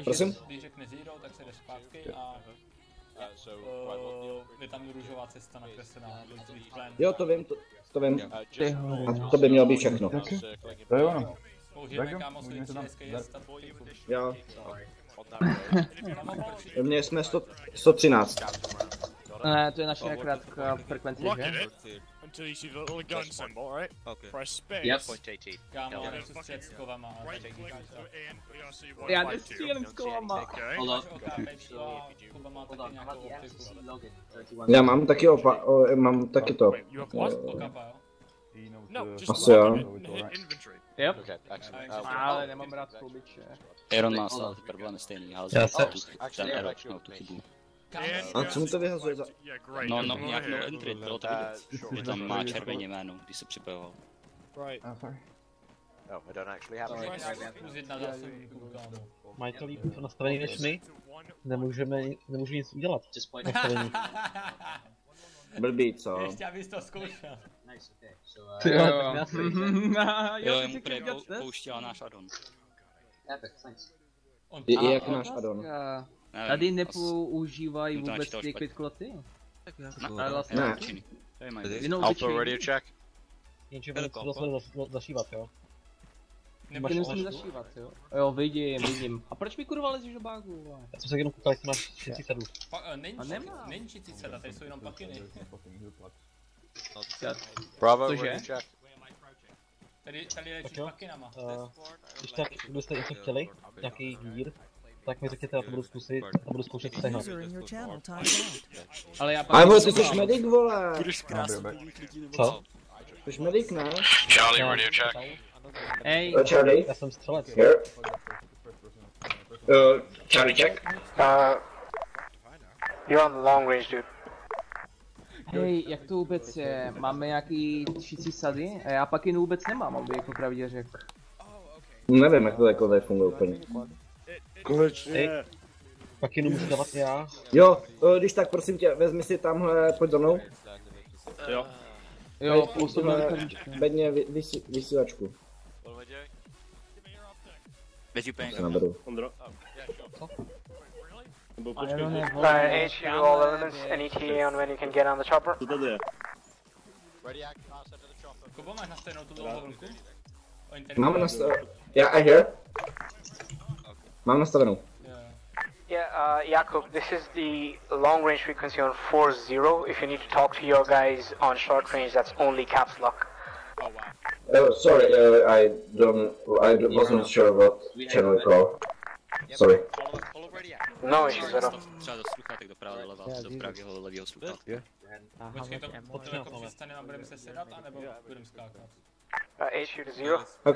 Prosím? Když řekne zero, tak se jde zpátky a je tam růžová cesta nakreslená. Jo, to vím. A to by mělo být všechno. To je ono. Použijeme kámo svůj SKS. Jo. Mně jsme 113. Ne, to je naše krátká frekvence, že? Until you see the little gun symbol, right? Okay. Press space. Yep. Point AT. Kámo, já nechci střet s kovama. Já nestřílím s kovama. Já mám taky mám taky to. Asi jo. Yep. Ale nemám rád koubiče. Aaron má stále ty problémy stejný, ale ten Aaron měl tu chybu. A co mu to vyhazuje za... No, nějak no entry, bylo to vidět, že tam má červeně jméno, když se připojoval. No, I don't actually have Mají to líp nastavení než my? Nemůžu nic udělat. Nastavení. Blbý, co? Ještě abys to zkoušel. Jo, jemu pouštěl náš addon. Jak náš addon? Tady nepoužívají vůbec ty klitkloty? Ne. Alpha radio check. Jenže oni to museli zašívat, jo? Ty nemusím zašívat, jo? Jo, vidím. A proč mi kurva lezíš do bágu? Já jsem se jenom koukal, jestli máš 37. Není 37, tady jsou jenom pakiny. Bravo, radio check. Tady léčíš pakinama. Když tak, kdybyste něco chtěli, nějaký dír, tak mi řekněte, já to budu zkusit a budu zkoušet sehnat. Ale ty jsi medic, vole! Co? Jsi medic, ne? Charlie, radio check. Hej. Charlie? Já jsem střelec. Here. Charlie check. You're on the long range, dude. Hej, jak to vůbec je? Máme nějaký třící sady? A já pak jen vůbec nemám, aby jako pravdě řekl. Nevím, jak to jako tady funguje úplně. Konečně. Pak jenom musím dávat já. Jo, když tak prosím tě, vezmi si tamhle, pojď za mnou. Jo, bedně vysílačku. Naberu. Ondro. HQ all elements, an ETA on when you can get on the chopper. Co tady je? Kubo, máš nastavenou tu dlouhou vlku? Mám nastavenou. Yeah, I hear. Mám nastavenou. Yeah, Jakub, this is the long range frequency on 40. If you need to talk to your guys on short range, that's only caps lock. Oh wow. Sorry, I wasn't sure what channel you call. Sorry. No issues at all. Třeba do sluchátek doprava, doleva, do pravého, levého sluchátka. Počkej, to jako přestane a budeme se sedat, anebo budeme skákat? HQ to 0. OK,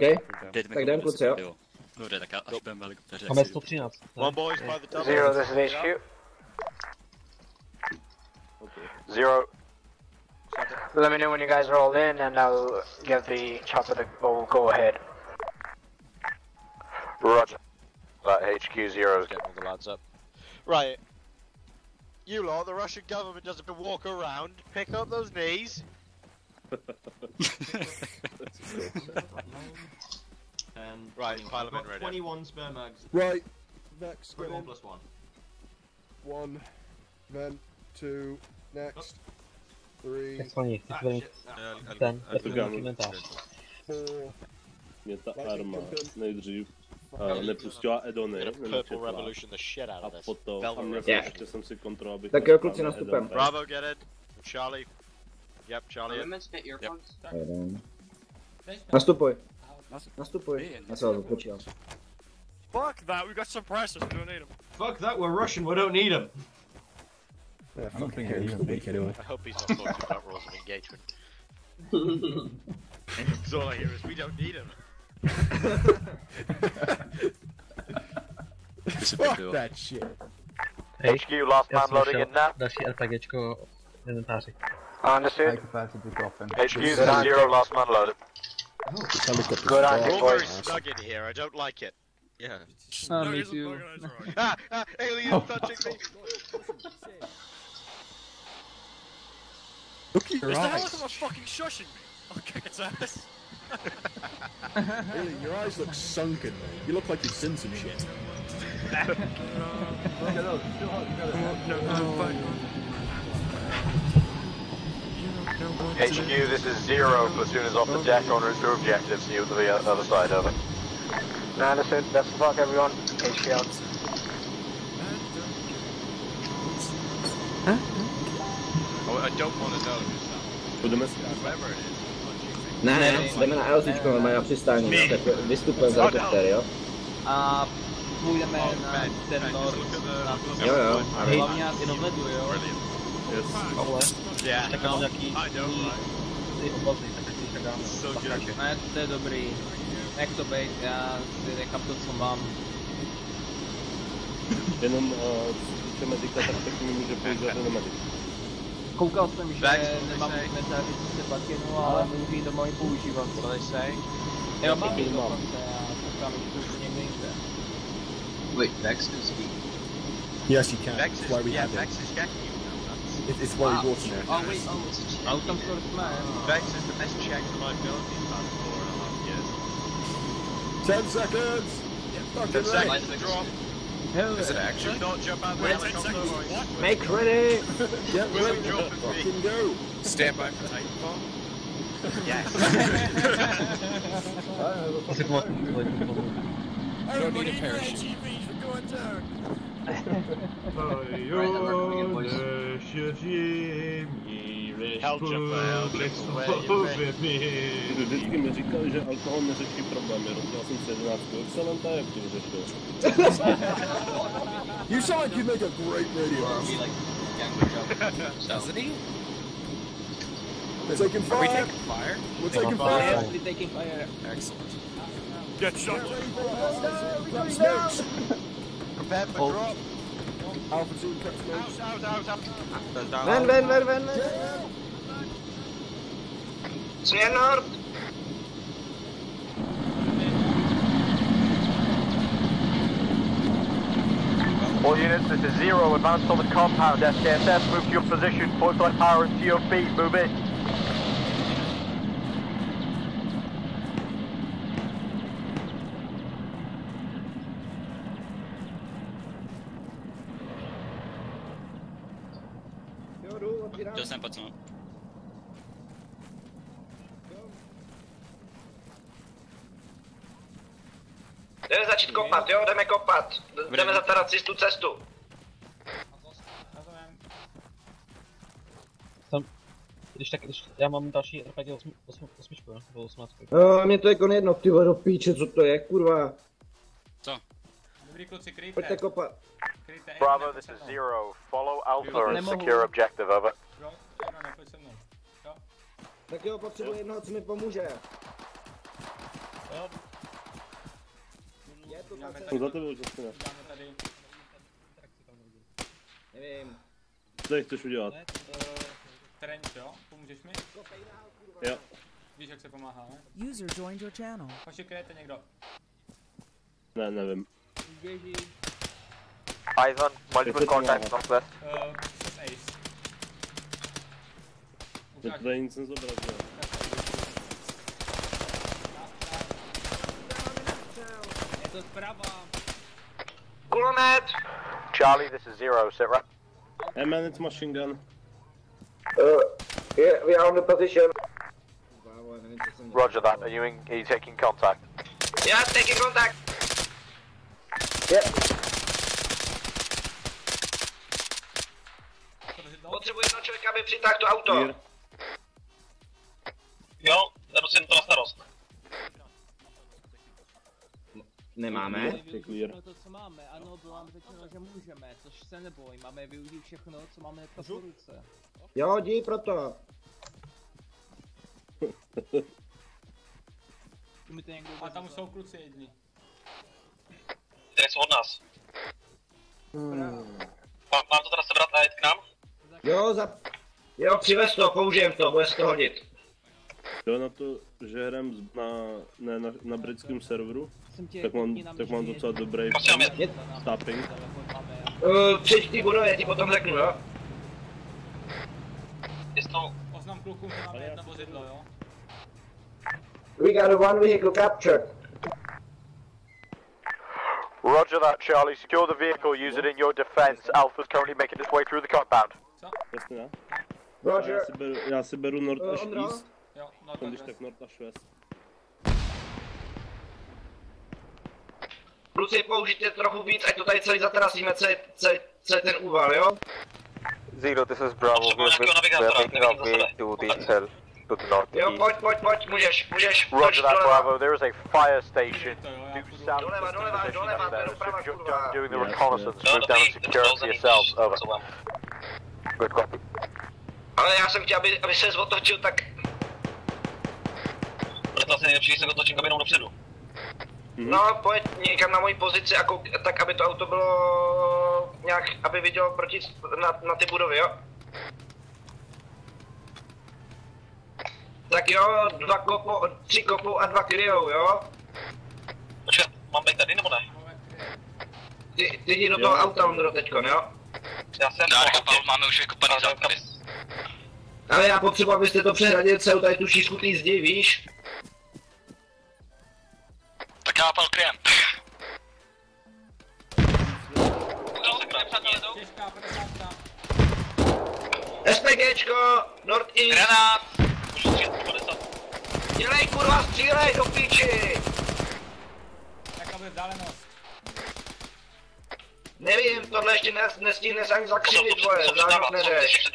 tak jdem kluci, jo. Dobře, tak až budeme helikopteře. Máme 113. One boys by the top. 0, this is HQ. 0. Let me know when you guys are all in and I'll get the chopper to go ahead. Roger. That HQ 0 is getting all the lads up. Right. You lot, the Russian government doesn't walk around, pick up those knees. Right, Parliament ready. 21 spare mags. Right, next. 1 plus 1. 1, then 2, next. 3. Tak schválně, teď budeme ten, komentář. 4. Mě ta arma nejdřív nepustila Edony, a potom ještě jsem si kontroloval, abych... Tak jo, kluci, nastupem. Bravo, get it. Charlie. Yep, Charlie. Yep. Nastupuj. Nastupuj. Já se ho počítám. Fuck that, we got suppressors, we don't need them. Fuck that, we're Russian, we don't need them. Yeah, I don't think I even make anyway. I hope he's not talking about rules of engagement. That's all I hear is we don't need him. Fuck that shit. HQ, last man loading in now. Další RPGčko v inventáři. Understood. HQ 0, last man loaded. Good on you, We're all very boys. snug in here, I don't like it. Yeah. Me too. Aliens touching me! Look at your Is the eyes. helicopter fucking shushing me? I'll kick its ass. Really, your eyes look sunken, man. You look like you've seen some shit. HQ, this is 0, platoon is off the deck on route to objective, see you to the other side, over. Understood, best of luck everyone. HQ out. Oh, I don't want to know whoever it is. Ne, jdeme na LCčko, normálně na přistání, tak vystupujeme z helikoptéry, jo? A půjdeme na ten nord. Jo, jo. Hlavně jenom vledu, jo? Tohle. Tak mám nějaký ty obazy, tak si čekáme. Ne, to je dobrý. Jak to být, já si nechám to, co mám. Jenom co medika, tak taky mi může používat jenom medic. Koukal jsem, že nemám inventáři sice bakinu, ale můžu ji doma i používat. Jo, mám ji dokonce, já koukám, že to už někde jinde. Wait, Vex can speak. Yes, you can. Vex That's is, why we yeah, have Vex it. is jacking you. It's why we brought him there. Oh wait, oh, it's a check. Autom source man. Vex is the best check I've built in about 4.5 years. 10 seconds! Fucking 10 seconds, drop. Is it actually? Do not jump out the helicopter. Make ready! Get Will ready! we drop and Fucking go! Stand by for Titanfall. Yes. Don't need a parachute. We're going down. Vždycky mi říkali, že alkohol neřeší problémy, rozdělal jsem se 11 excelenta, jak to vyřešil? You sound like you'd make a great radio host. Doesn't he? We're taking fire! Are we taking fire? We're taking fire! We're taking fire. Excellent. Get shot. Grab smokes! Prepare for drop. Alpha 2, cut smokes. Out. Ven! Směr nord! All units, this is 0, advance on the compound, SKSS, move to your position, fortified power and TOB, move in. Chtěl jsem pojď, no. Jdeme začít kopat, jo? Jdeme kopat. Jdeme zatarat si tu cestu. Když já mám další RPG 8, jo? Nebo 18. Mě to jako jedno, ty vole, do píče, co to je, kurva. Co? Dobrý kluci, kryjte. Pojďte kopat. Bravo, this is Zero. Follow Alpha and secure objective, over. Jo, pojď se mnou. Jo. Tak jo, potřebuji jednoho, co mi pomůže. Jo. Je to za tebou, Justina. Dáme tady. Nevím. Co chceš udělat? Terénní, jo? Pomůžeš mi? Jo. Víš, jak se pomáhá, ne? User joined your channel. Paši, kryjete někdo. Ne, nevím. Ivan, multiple contacts northwest. Přes Ace. To tady nic nezobrazil. Je to zprava. Kulomet! Charlie, this is Zero, sit right. Hey man, it's machine gun. Yeah, we are on the position. Roger that. Are you taking contact? Yeah, taking contact. Yeah. Potřebuji jednoho člověka, aby přitáhl to auto. Jo, beru si to na starost. Nemáme? To, co máme, ano, bylo nám řečeno, že můžeme, což se neboj, máme využít všechno, co máme v ruce. Jo, jdi proto. A tam už jsou kluci jedni. Které jsou od nás. Mám to teda sebrat a jít k nám? Jo, přivez to, použijem to, bude se to hodit. Jo, na to, že hrám na britském serveru, tak mám docela dobrý tapping. Přijď ty budově, ti potom řeknu, jo? Oznam klukům, že máme jedno vozidlo, jo? We got a one vehicle captured. Roger that, Charlie. Secure the vehicle, use it in your defense. Alpha's currently making its way through the compound. Jasně, Roger. Já si beru north až Ondro? east. Jo, Když tak north až west. Kluci, použijte trochu víc, ať to tady celý zatrasíme, celý ten úval, jo? Zero, this is Bravo. We are making our way to the cell to the north. Jo, pojď, můžeš. Roger that, Bravo. There is a fire station due south Doleva, to je doprava, kurva. doing the reconnaissance. Move down and secure it for yourselves. Over. Good copy. Ale já jsem chtěl, aby se otočil, tak... Bude to asi nejlepší, že se otočím kabinou dopředu. No, pojď někam na moji pozici, tak aby to auto bylo nějak, aby vidělo na ty budovy, jo? Tak jo, 3 kopou a 2 kryjou, jo? Počkat, mám být tady nebo ne? Ty jdi do toho auta, Ondro, teďkon, jo? Já jsem máme už vykopaný základy. Ale já potřebuji, abyste to přehradili celou tady tu šířku té zdi, víš? Tak já pal kryjem. SPGčko, Northeast. Granát. Dělej, kurva, střílej do píči. Jaká bude vzdálenost? Nevím, tohle ještě nestihneš ani zakřivit, dvoje, zážok neřeš.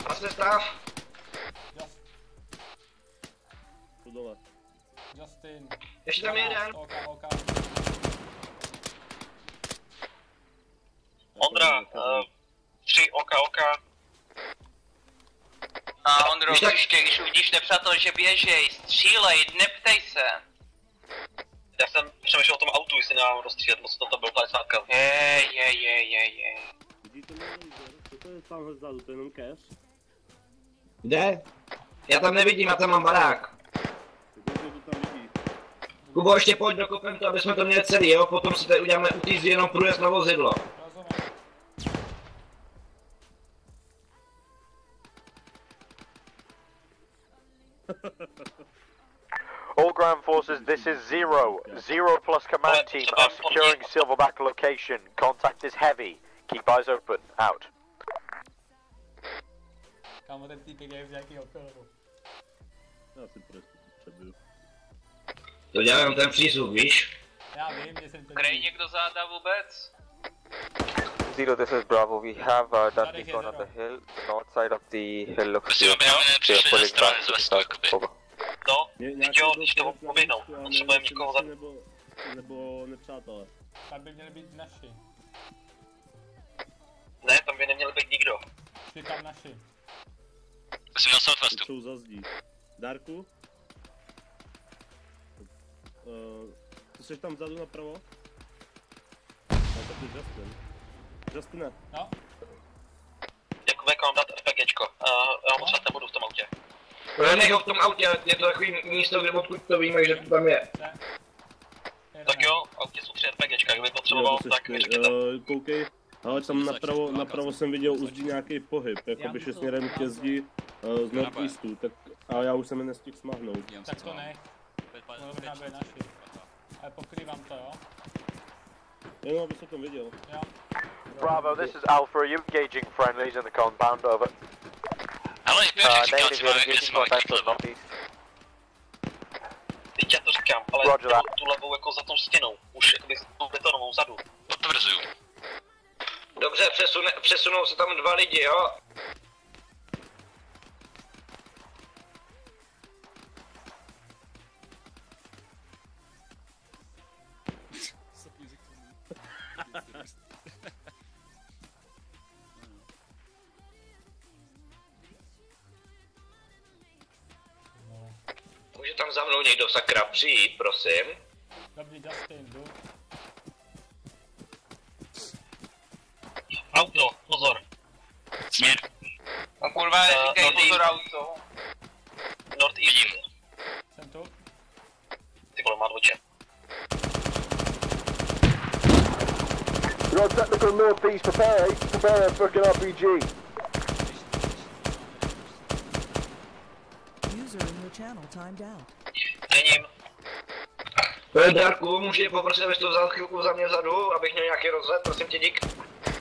A se stav? Justin. Ještě tam jeden. OK. Ondra, 3 OK. A Ondro, příště, když uvidíš nepřátel, že běžej, střílej, neptej se. Já jsem přemýšlel o tom autu, jestli nám rozstřílet, moc to byl 50. Je. Vidíte mě laser? Co to je tamhle vzadu, to je jenom cash? Kde? Já tam nevidím, já tam mám barák. Kubo, ještě pojď dokopem to, aby jsme to měli celý, jo? Potom si tady uděláme u týzdy jenom průjezd na vozidlo. All ground forces, this is Zero. Zero plus command team are securing Silverback location. Contact is heavy. Keep eyes open. Out. Kámo, ten týpek je v nějakýho filmu. Já si prostě přebuju. To dělám ten přízvuk, víš? Já vím, že jsem to... Kryj někdo záda vůbec? Zero, this is Bravo. We have done recon on the hill. The north side of the hill looks clear. We are pulling back to the south. Over. No, teď jo, když to objednou. Potřebujeme někoho za... Nebo nepřátelé. Tam by měli být naši. Ne, tam by neměl být nikdo. Šli tam naši. Jsem na southwestu. Jsou za zdí. Darku? Ty jsi tam vzadu napravo? No, tak je Justin. Justine. No. Jakube, kam dát RPGčko. Já moc nebudu v tom autě. Nech ho v tom autě, je to takový místo, kde odkud to víme, že to tam je. Tak jo, v autě jsou 3 RPGčka, kdyby potřeboval, tak mi řekněte. Koukej, ale tam napravo jsem viděl u zdí nějaký pohyb, jakoby šel směrem ke zdi z northeastu, tak a já už jsem je nestihl smahnout. Tak to nech. To možná bude naši. Ale pokrývám to, jo? Jenom abys o tom viděl. Jo. Bravo, this is Alpha. Are you engaging friendlies in the compound? Over. Ale Negative, you're engaging contact to the northeast. Teď já to říkám, ale tu levou jako za tou stěnou, už jakoby s tou betonovou vzadu. Potvrzuju. Dobře, přesunou se tam 2 lidi, jo? Může tam za mnou někdo sakra přijít, prosím. Dobrý, Justin, jdu. Auto, pozor. Směr. A kurva, říkej pozor auto. Northeast. Jsem tu. Ty vole, má dvoče. You're on technical northeast, prepare a fucking RPG. User in your channel timed out. Cením. Darku, můžeš poprosit, abys to vzal chvilku za mě vzadu, abych měl nějaký rozhled, prosím tě, dík.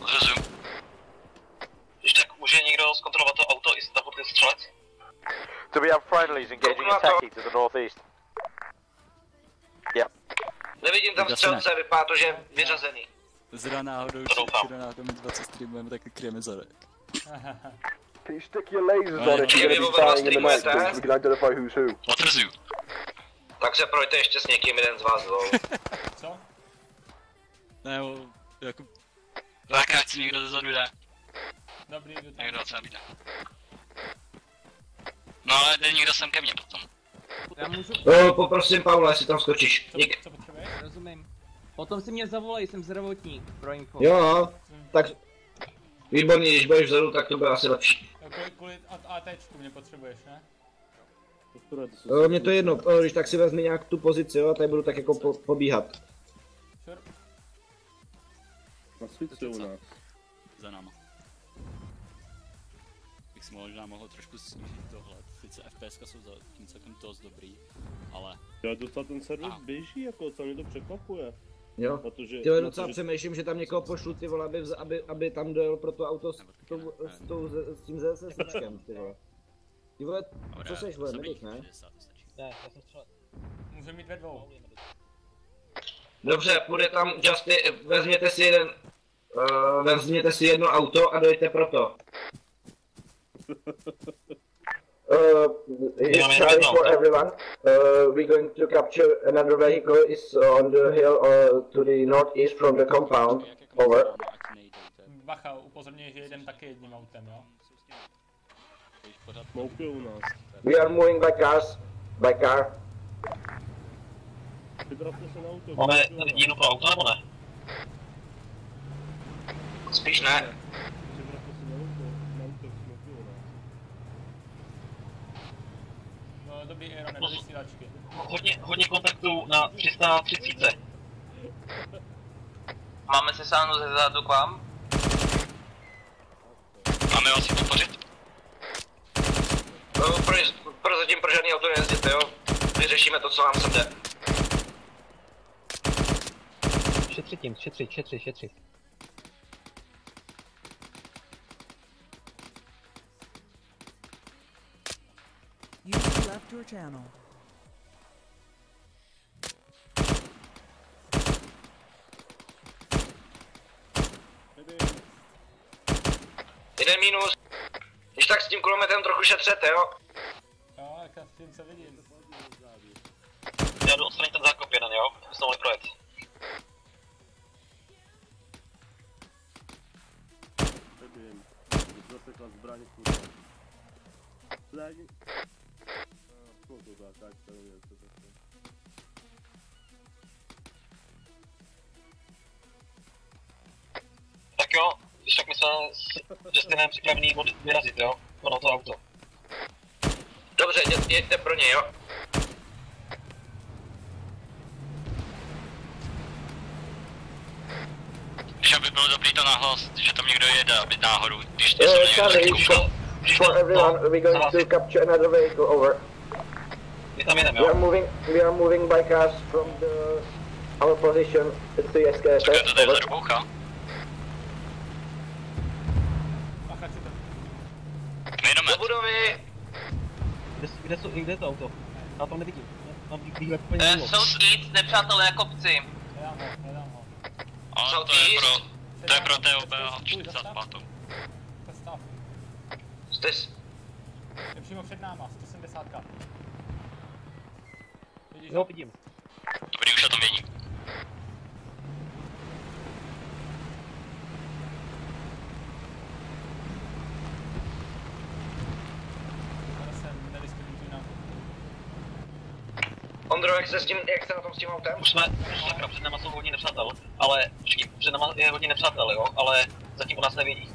Rozumím. Když tak může někdo zkontrolovat to auto i stavu ty střelec? Do we have friendlies engaging a techie to the northeast? Yep. Nevidím tam střelce, vypadá to, že je vyřazený. Zra náhodou, my 20 streamujeme, tak kryjeme zadek. Can you stick your lasers on it? You're gonna be firing in the night, so we can identify who's who. Potvrzuju. Tak se projďte ještě s někým, jeden z vás dvou. Co? Ne, jako... Dvakrát si někdo zezadu jde. Dobrý, jdu tam. Někdo docela jde. No ale jde někdo sem ke mně potom. Já můžu... Poprosím Paula, jestli tam skočíš. Dík. Co potřebuješ? Rozumím. Potom si mě zavolej, jsem zdravotník, pro info. Jo, tak... Výborný, když budeš vzadu, tak to bude asi lepší. Kvůli ATčku mě potřebuješ, ne? Mně to je jedno, když tak si vezmi nějak tu pozici, jo, a tady budu tak jako pobíhat. Sure. Na svíci u nás. Za náma. Bych si možná mohl trošku snížit dohled. Sice FPSka jsou zatím celkem dost dobrý, ale... Já docela ten server běží, jako co mě to překvapuje. Jo, protože, tyhle docela přemýšlím, že tam někoho pošlu, ty vole, aby tam dojel pro to auto s tím ZSSčkem, ty vole. Ty vole, co seš, vole, medic, ne? Ne, já jsem střelec. Můžeme mít ve dvou. Dobře, půjde tam Justy, vezměte si jedno auto a dojďte pro to. He's Charlie for everyone. We're going to capture another vehicle is on the hill to the northeast from the compound. Over. Bacha, upozorňuji, že jedem taky jedním autem, jo? Smoky u nás. We are moving by cars. By car. Připravte se na auto. Máme jídlo pro auto, nebo ne? Spíš ne. Připravte se na auto, smoky u nás. No dobrý, Aero, nevysílačky. Hodně kontaktů na 330. Máme se sáhnout ze zádu k vám? Máme vás si podpořit? Prozatím pro žádný auto nejezděte, jo? Vyřešíme to, co vám sem jde. Šetři tím, šetři. left your channel. Jeden minus. Když tak s tím kulometem trochu šetřete, jo? Jo, jak já s tím se vidím. Já jdu odstranit ten zákop jeden, jo? Jsme mohli projet. Nevím. Zasekla zbraň Zbraň. Tak to nevím, co to je. Tak jo, když tak my jsme s Justinem připravený vyrazit, jo? Ono to auto. Dobře, jeďte pro ně, jo? Když by bylo dobrý to nahlas, že tam někdo jede, aby náhodou, když to For everyone, we're going to capture another vehicle, over. We are moving by cars from our position to SKS, over. Do budovy! Kde je to auto? Já tam nevidím. Southeast, nepřátelé na kopci. Hledám ho. Ale to je pro TOB a 45. Představ. Jste Je přímo před náma, 170. Vidíš? Jo, vidím. Dobrý, už o tom vědí. Ondro, jak jste na tom s tím autem? Už jsme, sakra, před náma jsou hodně nepřátel, ale, před náma je hodně nepřátel, jo, ale zatím o nás nevědí.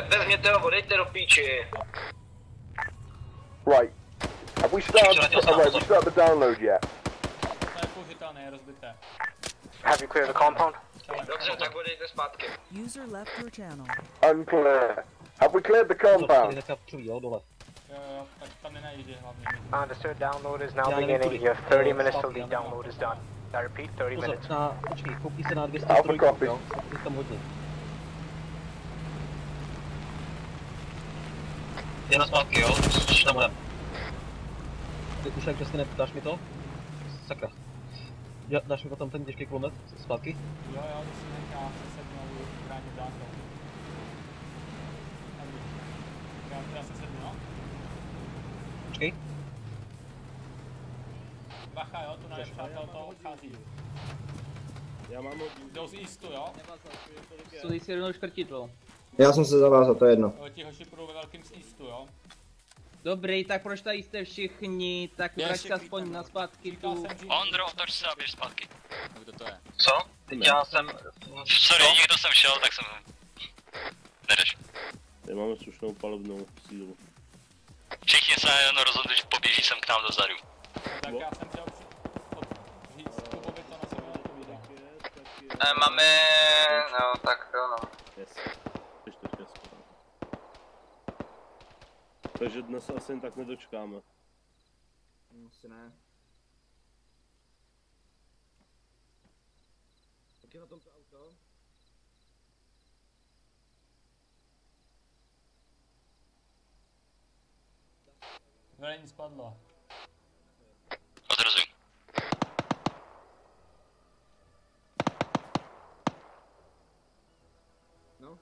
Vezměte ho, odejďte do píči. Right. Have we started the download yet? To je použitelné, je rozbité. Have you cleared the compound? Dobře, tak odejďte zpátky. User left your channel. Unclear. Have we cleared the compound? Jo, tak tam nenajde hlavně. Understood, download is now beginning. You have 30 minutes till the download is done. I repeat, 30 minutes. Počkej, koupí se na 203, jo? Je tam hodně. Jenom zpátky, jo? Už tam budem. Už jak přesně dáš mi to? Sakra. Dáš mi potom ten těžký kulomet zpátky? Jo, když si nechá se sednou bránit dálkou. Já se sednu, no? Počkej. Bacha, jo, tu na nepřátel to odchází. Já mám ho... Jdou z eastu, jo? Sudí si jednou škrtidlo. Já jsem se zavázal, to je jedno. Ti hoši půjdou ve velkým z eastu, jo? Dobrý, tak proč tady jste všichni, tak vraťte aspoň na zpátky tu... Ondro, otoč se a běž zpátky. Kdo to je? Co? Já jsem... Sorry, někdo jsem šel, tak jsem... Nedeš. Tady máme slušnou palubnou sílu. Všichni se jen rozhodli, že poběží sem k nám dozadu. Tak já jsem chtěl říct Kubovi to na sebe, to vyjde. Máme... no, tak jo, no. Yes. Takže dnes asi jen tak nedočkáme. Asi ne. Jak je na tomto auto? Velení spadlo. Odrozuj. No?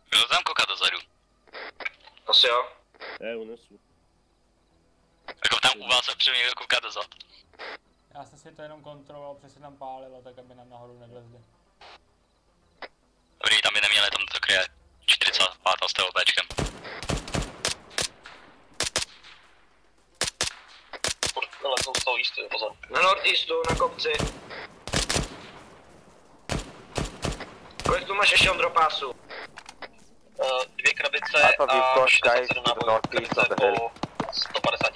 Byl tam koukat dozadu. Asi jo. Já unesu. Jako tam u vás se přijde někdo koukat dozad. Já jsem si to jenom kontroloval, protože se tam pálilo, tak aby nám nahoru nevlezli. Dobrý, tam by neměli, tam to kryje 45 s TOBčkem. Lezou z toho eastu, pozor. Na northeastu, na kopci. Kolik tu máš ještě, Ondro, pásu? 2 krabice a 47 nábojů, krabice po 150.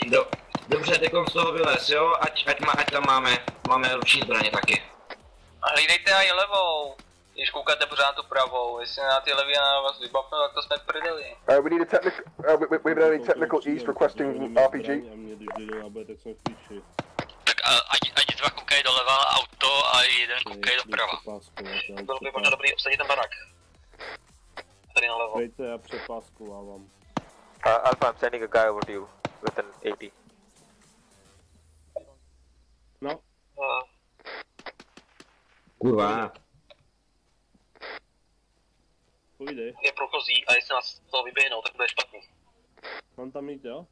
Dobře, teďkom z toho vylez, jo? Ať tam máme ruční zbraně taky. A hlídejte aj levou, když koukáte pořád tu pravou, jestli na ty levý na vás vybavnou, tak to jsme prdeli. We need a technical, we have any technical east requesting RPG. Tak ať dva koukají doleva auto a jeden koukají doprava. Bylo by možná dobrý obsadit ten barák. Tady nalevo. Dejte, já přepáskovávám. Alpha, I'm sending a guy over to you with an 80. No. Kurva. Povídej. Je prochozí a jestli nás z toho vyběhnou, tak to je špatný. Mám tam jít, jo?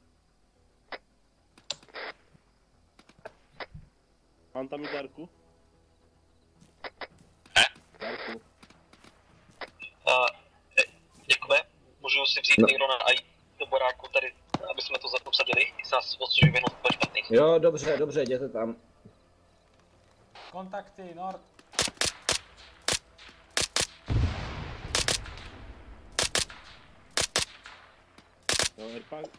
Mám tam jít Darku? Ne. Darku. Jakube, můžu si vzít Irona a jít do baráku tady, aby jsme to obsadili, jestli nás odsud vyběhnou, to je špatný. Jo, dobře, jděte tam. Kontakty, Nord.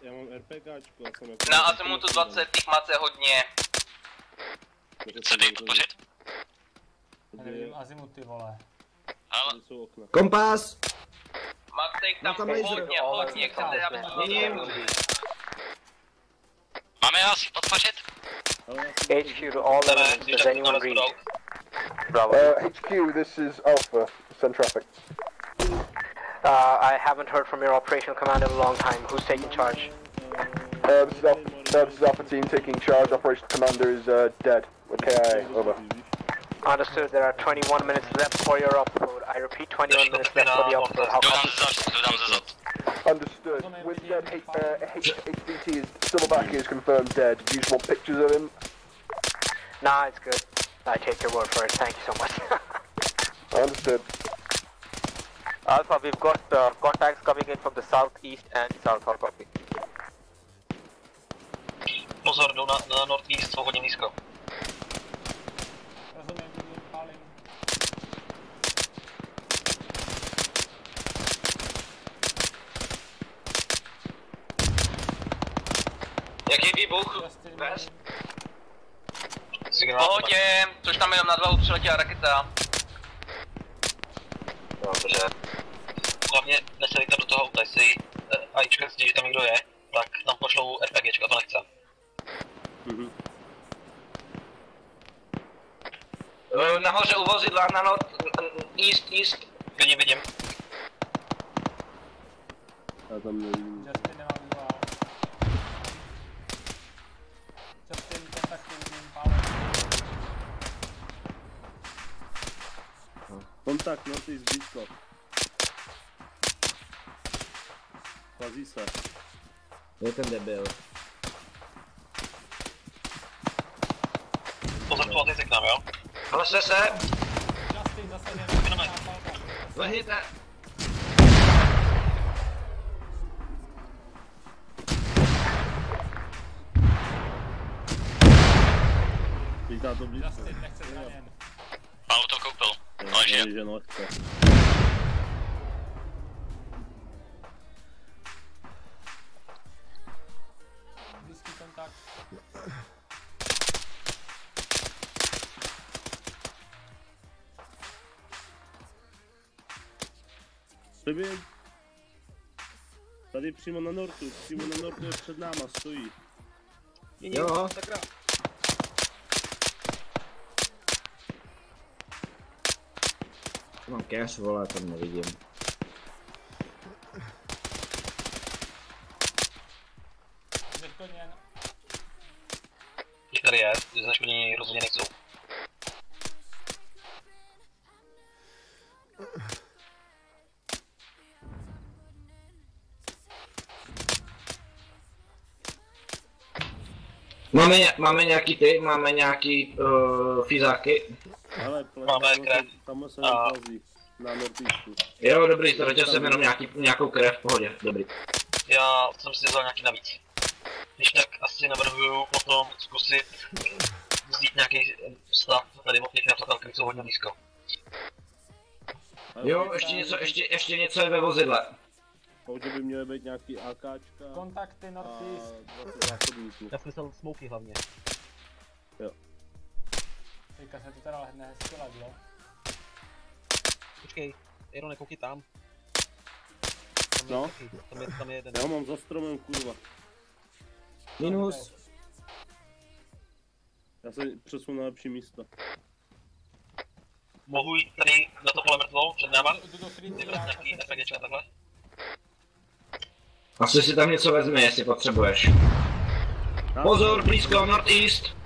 Já mám RPGčko, já jsem jako... Na azimutu 20 těch máte hodně. Chcete jim podpořit? Já nevidím azimuty, vole. Ale... Kompas! Máte jich tam hodně, chcete, aby to měli. Máme vás podpořit? HQ to all levels, does anyone read? Bravo. HQ, this is Alpha. Send traffic. I haven't heard from your operational commander in a long time. Who's taking charge? This is Alpha team taking charge. Operational commander is dead. With KIA, over. Understood. There are 21 minutes left for your upload. I repeat, 21 minutes left for the upload. How copy? Understood. With dead HVT is Silverback is confirmed dead. Do you just want pictures of him? Nah, it's good. I take your word for it. Thank you so much. Understood. Alpha, we've got contacts coming in from the southeast and south. How copy? Pozor, jdou na northeast, jsou hodně nízko. Rozumím, pálím. Jaký výbuch? Vest? V pohodě, což tam jenom na 2 přiletěla raketa. Dobře. Hlavně nesedejte do toho auta, jestli AIčka cítí, že tam někdo je, tak nám pošlou RPGčka, to nechce. Nahoře u vozidla, na east. Vidím. Já tam nevím. Justin nemá vizuál. Justin, kontakty, vidím, pálím. Kontakt, northeast blízko. Plazí se. To je ten debil. Pozor, tu atyci k nám, jo? Ale se! Justin, zase jdeme. Lehněte! Vítá to blízko. Justin, nechce zraněn. Auto koupil, ale žije. Že nechce. Blízký kontakt. Tady přímo na nortu je před náma, stojí. Jo. Sakra. Mám cash, vole, tam nevidím. Zneškodněn. Když tady je, zneškodnění rozhodně nejsou. Máme nějaký fízáky. Hele, máme krev. Tam se neplazí, na nortíčku. Jo, dobrý, ztratil jsem jenom nějakou krev, v pohodě, dobrý. Já jsem si vzal nějaký navíc. Když tak asi navrhuju potom zkusit vzít nějaký stav tady od těch autokal, který jsou hodně blízko. Jo, ještě něco je ve vozidle. Pouze by měly být nějaký AKčka. Kontakty northeast. 20 zásobníků. Já jsem myslel smoky hlavně. Jo. Teďka se to teda nehezky ladilo. Počkej, Ero, nekoukej tam. No. Tam je jeden. Já mám za stromem, kurva. Minus. Já se přesunu na lepší místo. Mohu jít tady na to pole mrtvou před náma? Vybrat nějaký RPGčka takhle? Asi si tam něco vezme, jestli potřebuješ. Pozor, blízko, northeast.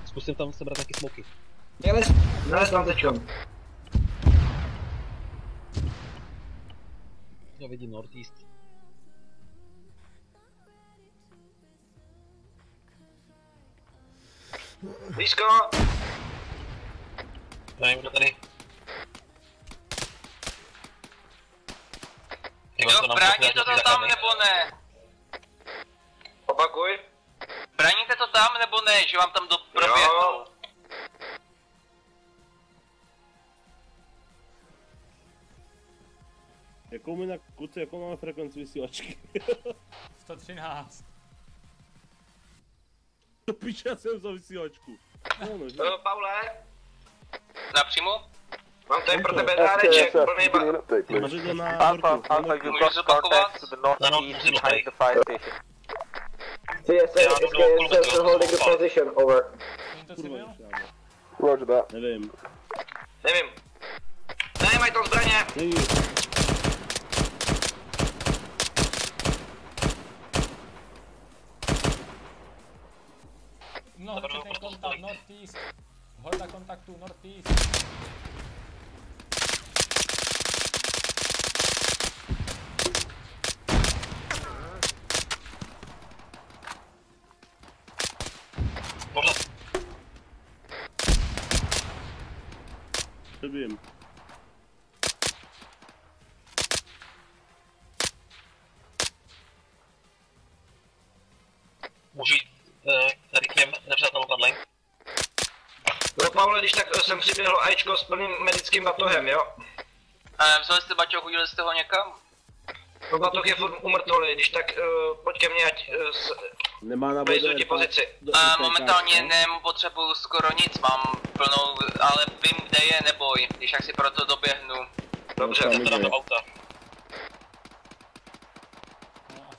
Zkusím tam sebrat taky smoky. Nalez tam teďkom. Já vidím northeast. Blízko. Nevím, kdo tady. Jo, bráníte to tam nebo ne? Opakuj. Bráníte to tam nebo ne, že vám tam proběhnou? Jakou my na kuce, jakou máme frekvenci vysílačky? 113. To píče, já jsem za vysílačku. Paule? Napřímo? Mám tady pro tebe dáreček, plný Můžete na Alpha, you got contact to the northeast behind the fire station. CSA holding the position, over. Roger that. Nevím. Ne, mají tam zbraně. No, ten kontakt northeast. Horda kontaktu northeast. Přebijím. Můžu jít tady k těm nepřátelům padlým? Pro Pavle, když tak jsem přiběhl Ačko s plným medickým batohem, jo? Vzali jste baťoch, hodili jste ho někam? To batoh je furt umrtvolý, když tak pojď ke mně, ať nemá na ti pozici. Momentálně nepotřebuju skoro nic, mám plnou, ale vím kde je, neboj, když tak si proto doběhnu. Dobře, já to dám do auta. No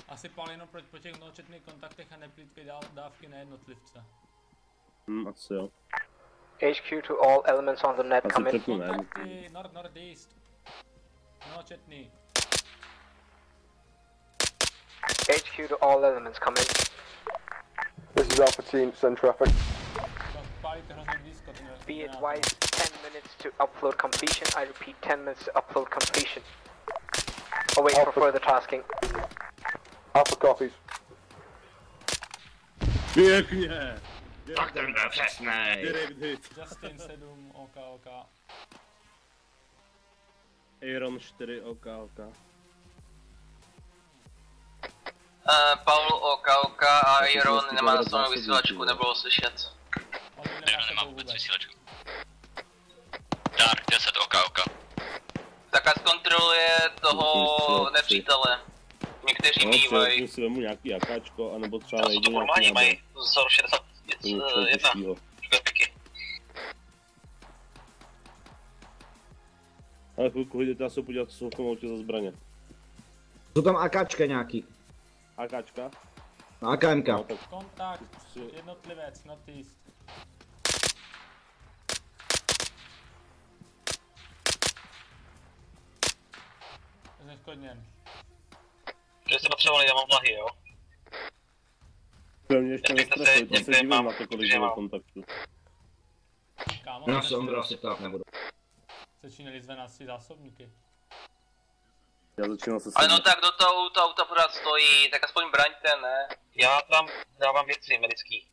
asi Paulino, proč po těch mnohočetných kontaktech a neplýtvej dávky na jednotlivce. Asi jo. HQ to all elements on the net, come in. Kontakty northeast. Mnohočetný. HQ to all elements, come in. This is Alpha Team, send traffic. Be advised, 10 minutes to upload completion. I repeat, 10 minutes to upload completion. Await for further tasking. Alpha copies. Pěkně! Tak ten byl přesnej. Justin 7, OK. Iron 4, OK. Paul OK a Iron nemá na svou vysílačku, nebylo slyšet. Iron nemá vůbec vysílačku. Dark 10 OK. Tak ať zkontroluje toho nepřítele. Někteří mývají. No, si vemu nějaký AKčko, anebo třeba najdu nějaký náboj. Mají za 61. Ale chvilku vidíte, já se podívat, co jsou v tom autě za zbraně. Jsou tam AKčka nějaký. AKčka? No, AKMK. No, tak... Kontakt, jednotlivec, northeast. Zneškodněn. Že jste potřebovali, já mám vlahy, jo? To mě ještě nestresuj, to se dívám na to, kolik bylo kontaktu. No, se Ondro asi ptát nebudu. Začínali zvedat si zásobníky. Já začínal se... Ale no tak do toho auta pořád stojí, tak aspoň braňte, ne? Já tam dávám věci medický.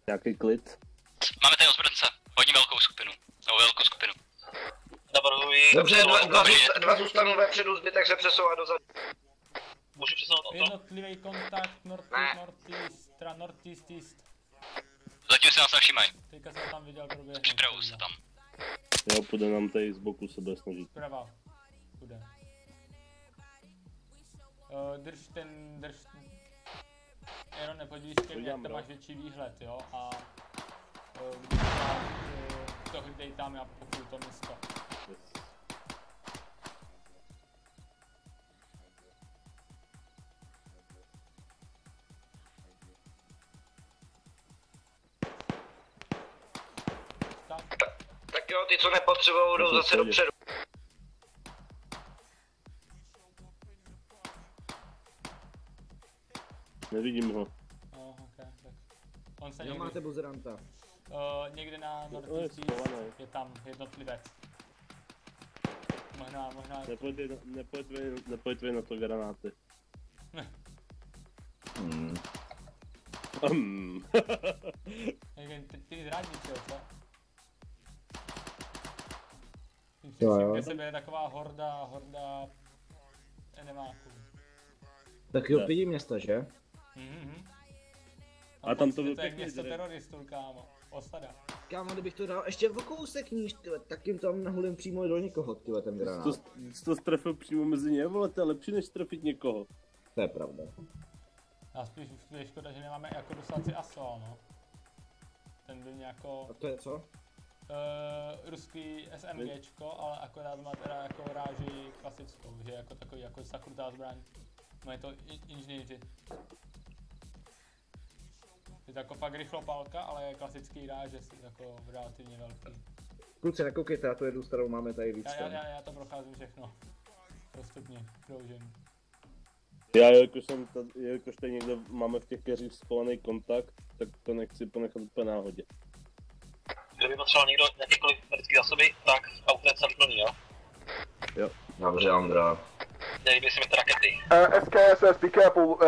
Nějaký klid? Máme tady ozbrojence, hodně velkou skupinu. Nebo velkou skupinu. Navrhuji... Dobře, dva zůstanou vepředu, zbytek se přesouvá dozadu. Můžu přesunout auto? Jednotlivý kontakt, northeast, teda northeast east. Zatím se nás nevšímají. Teďka jsem tam viděl proběhnout. Připravuju se tam. Jo, půjde nám tady z boku se bude snažit. Zprava. Půjde. Drž. Jenom nepodívej ke mně, jak to máš větší výhled, jo? A... to hlídej tam, já pokryju to místo. ty, co nepotřebují, jdou zase dopředu. Nevidím ho. Okay, tak. On se někdy... máte buzeranta? Někde na northeast je tam jednotlivec. Možná... Nepojďte na to granáty. Ty zrádníci, co? Jo. Kde je taková horda enemáků. Tak jo, vidí města, že? A tam to je město teroristů, kámo. Osada. Kámo, kdybych to dal ještě o kousek níž, tyhle, tak jim tam nahulím přímo do někoho, tyhle, ten granát. Jsi to strefil přímo mezi ně, vole, to je lepší než trefit někoho. To je pravda. A spíš je škoda, že nemáme jako dosáci asol, no. Ten byl nějako... A to je co? Ruský SMGčko, ale akorát má teda jako ráži klasickou, že jako takový jako sakrutá zbraň. Mají to inženýři. Je to jako fakt rychlopálka, ale je klasický ráž, je jako relativně velký. Kluci, nekoukejte, já tu jednu starou máme tady víc. Já to procházím všechno. Postupně, kroužím. Já, jelikož tady někde máme v těch keřích schovaný kontakt, tak to nechci ponechat úplně náhodě. Kdyby potřeboval někdo jakýkoliv britský zásoby, tak auto je celý plný, jo? Jo. Dobře, Andra. Dejme si mi ty rakety. SKSS, be careful,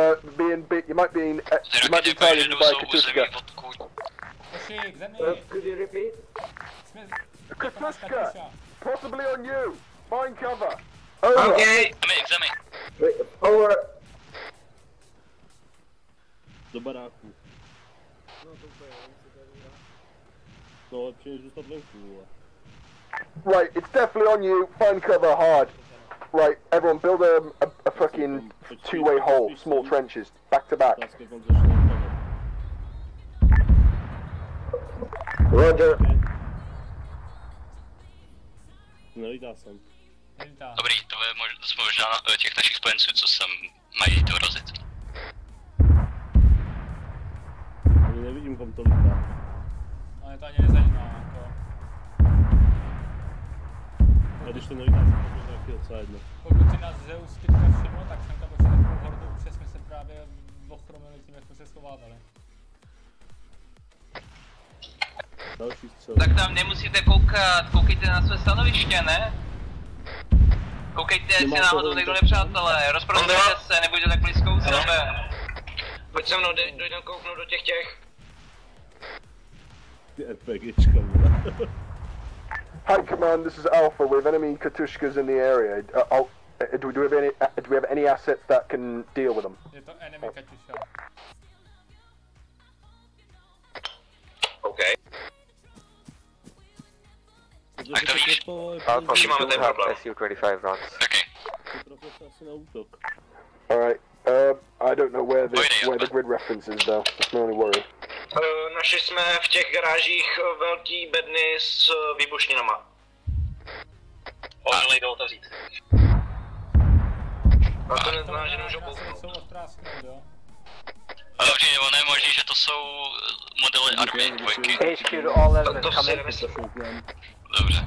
you might be targeted by Katushka. Košík, zemi! Could you repeat? Katushka! Possibly on you! Find cover! Over! Okay! Zemi! Wait, over! Do baráku. No, lepší než zůstat venku, vole. Right, it's definitely on you, find cover hard. Right, everyone build a fucking two-way hole, small trenches, back to back. Roger. Nelítá jsem. Dobrý, to je možná těch našich spojenců, co sem mají dorazit. Ani nevidím, kam to lítá. Ale to ani nezajímá, jako. A když to nelítá, tak to je taky docela jedno. Pokud si nás Zeus teďka všiml, tak jsem tam pošel takovou hordu, protože jsme se právě ochromili tím, jak jsme se schovávali. Další střel. Tak tam nemusíte koukat, koukejte na své stanoviště, ne? Koukejte, jestli náhodou někdo nepřátelé, rozprostřete se, nebuďte tak blízko u sebe. Pojď se mnou, dojdem kouknout do těch. Ty RPGčka, vole. Hi command, this is Alpha, we have enemy Katushkas in the area. Do we have any assets that can deal with them? Je to enemy Katyusha. Okay. Jak to víš? Alpha, Už máme ten problém. SU-25 rounds. Okay. Alright, I don't know where the grid reference is though, that's my only worry. Našli jsme v těch garážích velký bedny s výbušninama. Hodně jdou otevřít. A to neznamená, že nemůžu kouknout. Dobře, ono je možný, že to jsou modely army dvojky. HQ to all elements, To come si in. nemyslím. Dobře.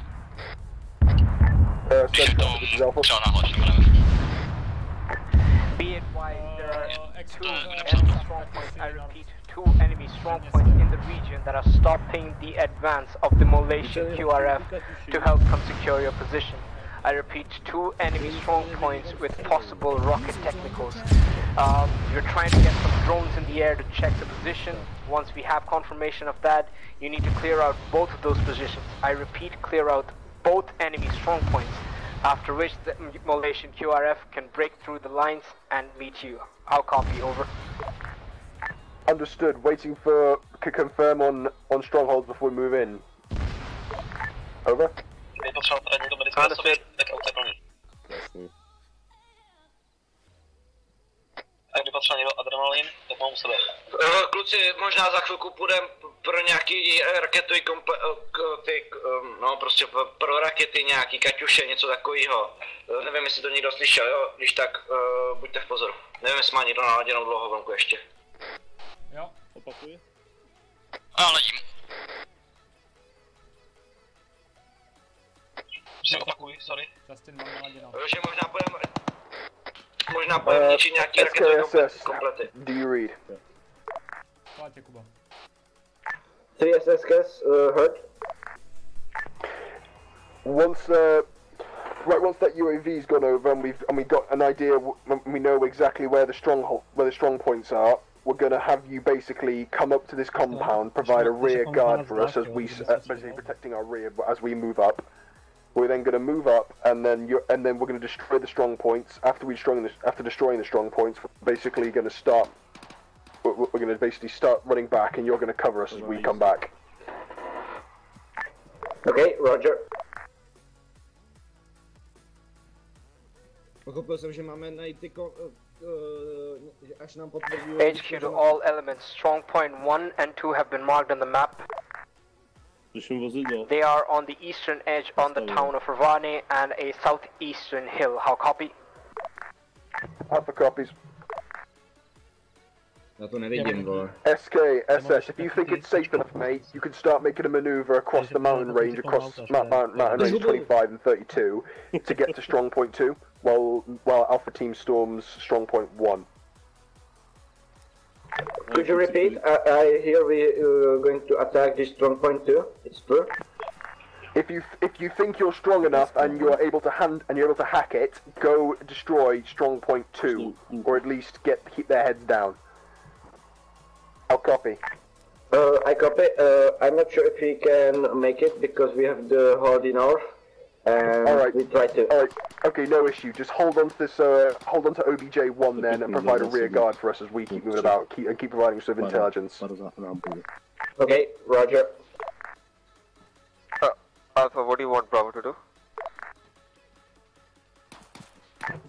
Když je to třeba nahlaš, nebudeme. Be advised, there are two enemy strong points, I repeat, two enemy strong points in the region that are stopping the advance of the Malaysian QRF to help them secure your position. I repeat, two enemy strong points with possible rocket technicals. You're trying to get some drones in the air to check the position. Once we have confirmation of that, you need to clear out both of those positions. I repeat, clear out both enemy strong points, after which the Malaysian QRF can break through the lines and meet you. I'll copy, over. Understood, waiting for to confirm on strongholds before we move in. Over. Je potřeba teda někdo medické zásoby, tak auto je plný. A kdyby potřeba někdo adrenalin, tak mám u sebe. Kluci, možná za chvilku půjdem pro nějaký raketový no prostě pro rakety nějaký Kaťuše, něco takového. Nevím, jestli to někdo slyšel, jo? Když tak buďte v pozoru. Nevím, jestli má někdo naladěnou dlouhovlnku ještě. Jo. Opakuji? A ledím. Si opakuj, sorry. Justin mám naladěno. Že možná pojem něčí nějaký raketové komplety. Do you read? Pojď, Kuba. 3 SSKs heard. Once that UAV's gone over and we got an idea, we know exactly where the strong points are. We're gonna have you basically come up to this compound, provide a rear guard for us as we, basically protecting our rear as we move up. We're then gonna move up, and then we're gonna destroy the strong points. After destroying the strong points, we're basically gonna start. We're gonna basically start running back, and you're gonna cover us as we come back. Okay, Roger. Pochopil jsem, že máme najít ty až nám potvrdí. HQ to all elements. Strong point 1 and 2 have been marked on the map. They are on the eastern edge on the town of Ravani and a southeastern hill. How copy? Alpha copies. Já to nevidím, vole. SK, SS, if you think it's safe enough, mate, you can start making a maneuver across the mountain range, across mountain range 25 and 32 to get to strong point 2, while Alpha Team storms strong point 1. Could you repeat? I hear we're going to attack this strong point 2. It's true. If you think you're strong enough and you're able to hack it, go destroy strong point 2, or at least keep their heads down. I'll copy. I copy. I'm not sure if we can make it because we have the horde north, and alright, we try to. Alright, okay, no issue. Just hold on to this. Hold on to OBJ1 then, and provide a rear guard for us as we keep moving about. Keep providing us with intelligence. Okay, Roger. Alpha, what do you want Bravo to do?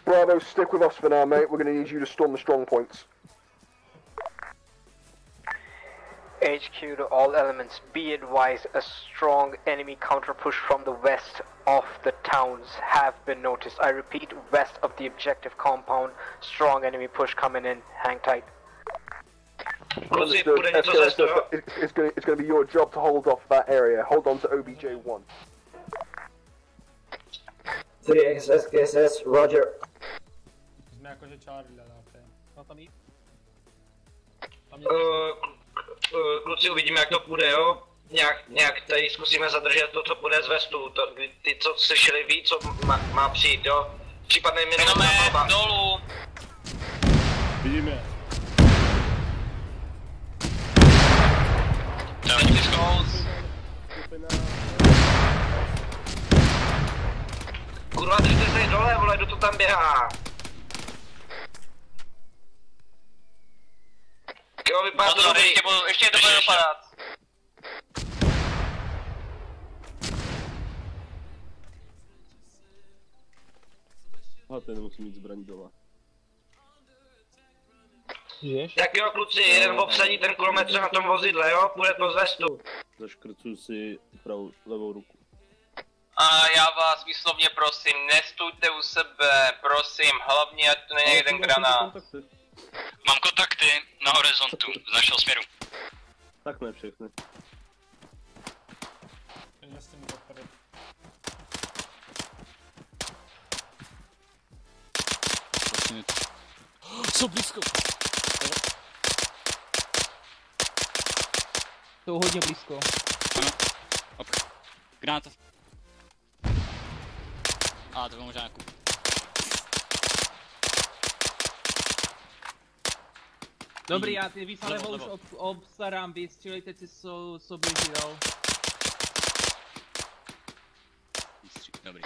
Bravo, stick with us for now, mate. We're going to need you to storm the strong points. HQ to all elements, be advised, a strong enemy counter push from the west of the towns have been noticed. I repeat, west of the objective compound, strong enemy push coming in, hang tight. Understood. It's going to be your job to hold off that area. Hold on to OBJ1. 3 SSS, Roger. Jsme jakože Charlie dáte. No tam jít. Kluci, uvidíme, jak to půjde, jo? Nějak tady zkusíme zadržet to, co půjde z vestu. Ty, co slyšeli, ví, co má přijít, jo? Případně minulé dolů. Vidíme. Kurva, držte se dole, vole, kdo to tam běhá? Jo, vypadá to dobrý. Ještě to bude dopadat. Ten nemusí mít zbraň dole. Tak jo, kluci, jeden obsadí ten kulomet na tom vozidle, jo? Půjde to z vestu. Zaškrcuju si levou ruku. A já vás výslovně prosím, nestůjte u sebe, prosím, hlavně ať to není jeden granát. Mám kontakty na horizontu, z našeho směru. Tak ne všechny. Jsou blízko. Jsou hodně blízko. Ano. Ok. Granát. A to bylo možná nějakou. Dobrý, já ty víc levo už obstarám, vystřílejte si, co běží, jo. Dobrý.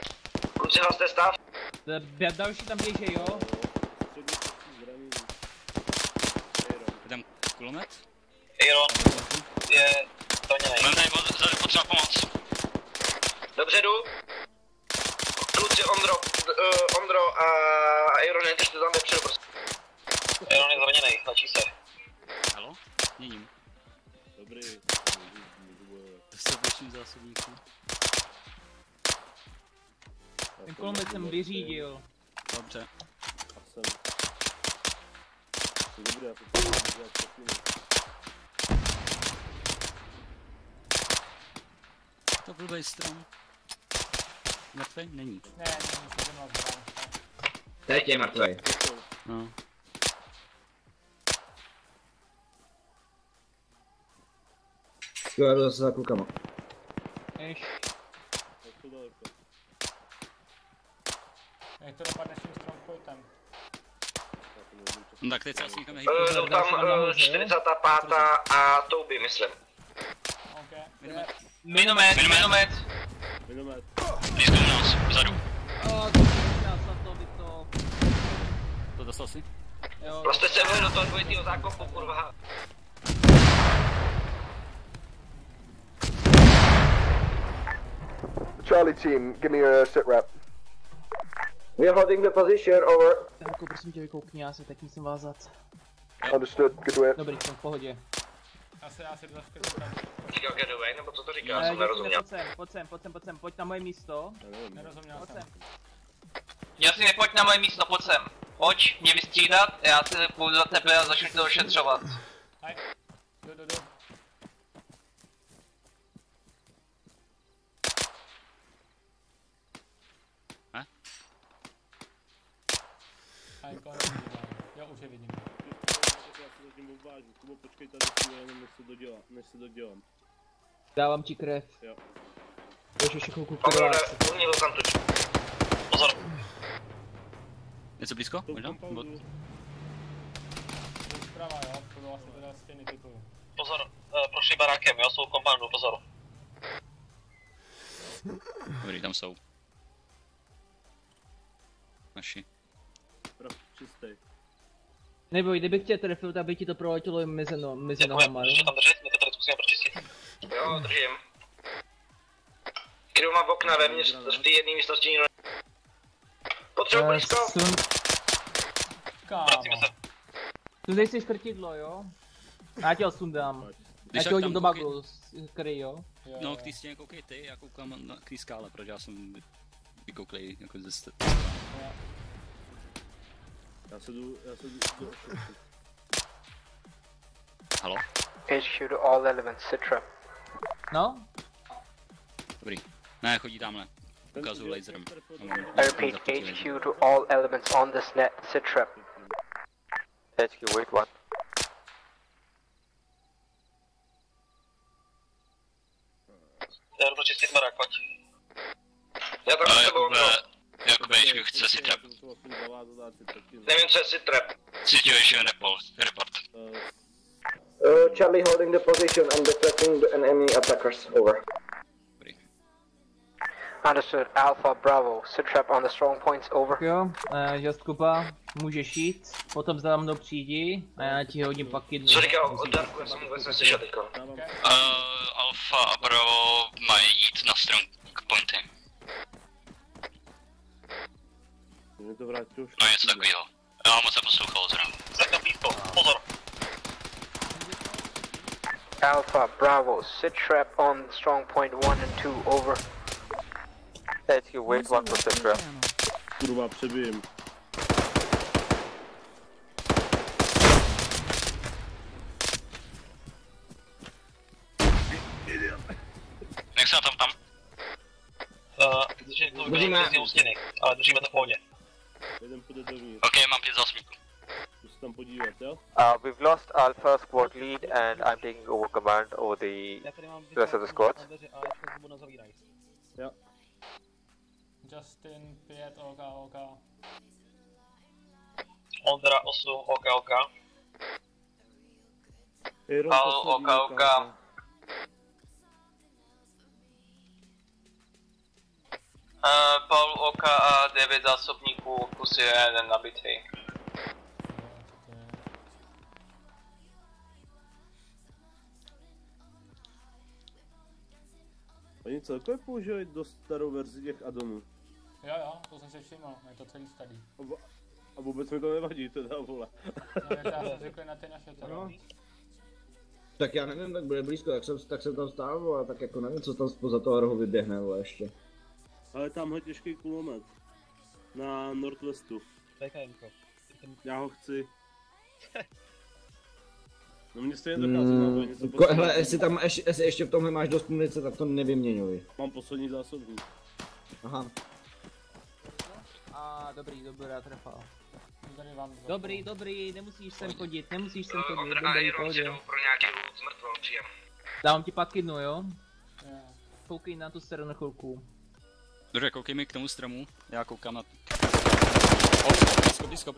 Kluci, hlaste stav. Další tam běží, jo. Jdem kulomet? Jo, je to něj. Mám tady potřeba pomoc. Dobře, jdu. Kluci, Ondro a Iron, držte tam vepředu, prosím. Iron je zraněnej, tlačí se. Halo? Měním. Dobrý. To se bočím zásobníků. Ten kulomet jsem vyřídil. Dobře. Dobrý, já to dělat všechny. To blbej stran. mrtvý? Není. Ne, jsem vás. Teď je mrtvý. No. Jo, já jdu zase za klukama. Jak to dopadne s tím strongpointem? No tak teď se asi někam nehybu. Jsou tam 45. a TOB, myslím. OK. Minomet. Blízko u nás, vzadu. To dostal si? Prostě se vlil do toho dvojitýho zákopu, kurva. Charlie team, give me a sit rep. We are holding the position, over. Jako prosím tě vykoukni, já se teď musím vázat. Understood, good to it. Dobrý, jsem v pohodě. Já si dlažka Říkal get away, nebo co to říká, jsem nerozuměl. Pojď sem, pojď na moje místo. Nerozuměl jsem. Já si nepojď na moje místo, pojď sem. Pojď mě vystřídat, já si půjdu za tebe a začnu to ošetřovat. Hej, jdu. Jo, už je vidím. Počkej tady, než se dodělám. Dávám ti krev. Jo. Ještě chvilku Pozor. Něco blízko? Možná? Zprava, jo, to bylo asi teda stejný titul. Pozor, prošli barákem, jo, jsou kompandu, pozor. Dobrý, tam jsou. Naši. Čistý. Neboj, kdybych tě trefil, tak by ti to proletělo mezi nohama, jo? Tam držet, my to tady zkusíme pročistit. Jo, držím. Kdo má okna vevnitř, v té jedné místnosti nikdo potřebuji blízko. Vracíme se. Sundej si škrtidlo, jo? Já tě ho sundám. Já tě hodím do baglu, který, jo? No, k té stěně koukej ty, já koukám k té skále, protože já jsem vykouklej jako ze stěny. Já se jdu Halo? HQ to all elements, sit trap. No? Dobrý. Ne, chodí tamhle. Ukazuju laserem. I repeat, HQ to all elements on this net, sit trap. HQ, wait one. Já jdu čistit barák, pojď. Já tam s tebou, Jakube, chce si trap. Nevím, co je si trap. Situation report. Charlie holding the position and deflecting the enemy attackers, over. Understood, Alpha, Bravo, sit trap on the strong points, over. Jo, JustAKuba, můžeš jít, potom za mnou přijdi a já ti hodím pak jednu. Co říkal od Darku, já jsem vůbec neslyšel teďko. Alpha a Bravo mají jít na strong pointy. No něco takovýho. Já moc neposlouchal zrovna. Zakna blízko, pozor. Alpha, Bravo, sit trap on strong point 1 and 2, over. HQ, wait one for sit trap. Kurva, přebijem. Jak se tam? Držíme u stěny, ale držíme to v pohodě. Jeden půjde dovnitř. Ok, mám 5 zásmíků. Jdu se tam podívat, jo? We've lost Alpha squad lead and I'm taking over command over the rest of the squad. Jo. Justin 5, OK. Ondra 8, OK. Paul, OK. Paul, OK a 9 zásobníků, plus je jeden nabitý. Oni celkově používají dost starou verzi těch addonů. Jo, to jsem si všiml, je to celý starý. A vůbec mi to nevadí, teda vole. No, já jsem řekl na ty naše teda. No. Tak já nevím, tak bude blízko, tak jsem tam stál, vole, tak jako nevím, co tam spoza toho rohu vyběhne, vole, ještě. Ale tamhle těžký kulomet. Na Northwestu. Já ho chci. No mě stejně dokázal něco hele, jestli ještě v tomhle máš dost munice, tak to nevyměňuj. Mám poslední zásobník. Aha. A dobrý, trefa. Dobrý, nemusíš sem chodit, dobrý, pohodě. Pro nějaký loot zmrtvol příjem. Dávám ti patkydnu, jo? Koukej na tu stranu na chvilku. Dobře, koukej mi k tomu stromu, já koukám na... Blízko.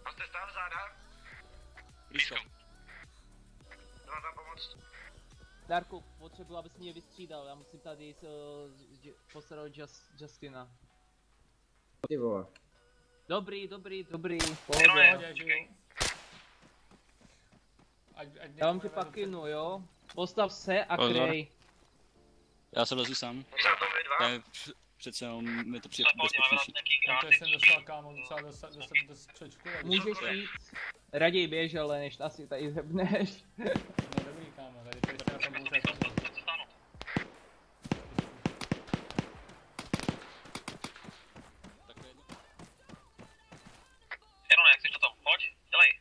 Máte stav záda? Blízko. Mám tam pomoct. Darku, potřebuji, abys mě vystřídal, já musím tady postarat Justina. Ty vole. Dobrý, pohodě. Já vám ti pakynu, jo? Postav se a kryj. Já se vlezu sám. Přece jenom mi to přijde bezpečnější. To jsem dostal, kámo, docela dost přečku. Můžeš jít, raději běž, ale než asi tady zhebneš. No dobrý, kámo, tady to ještě na tom může. Jenom jak jsi to tam, pojď, dělej.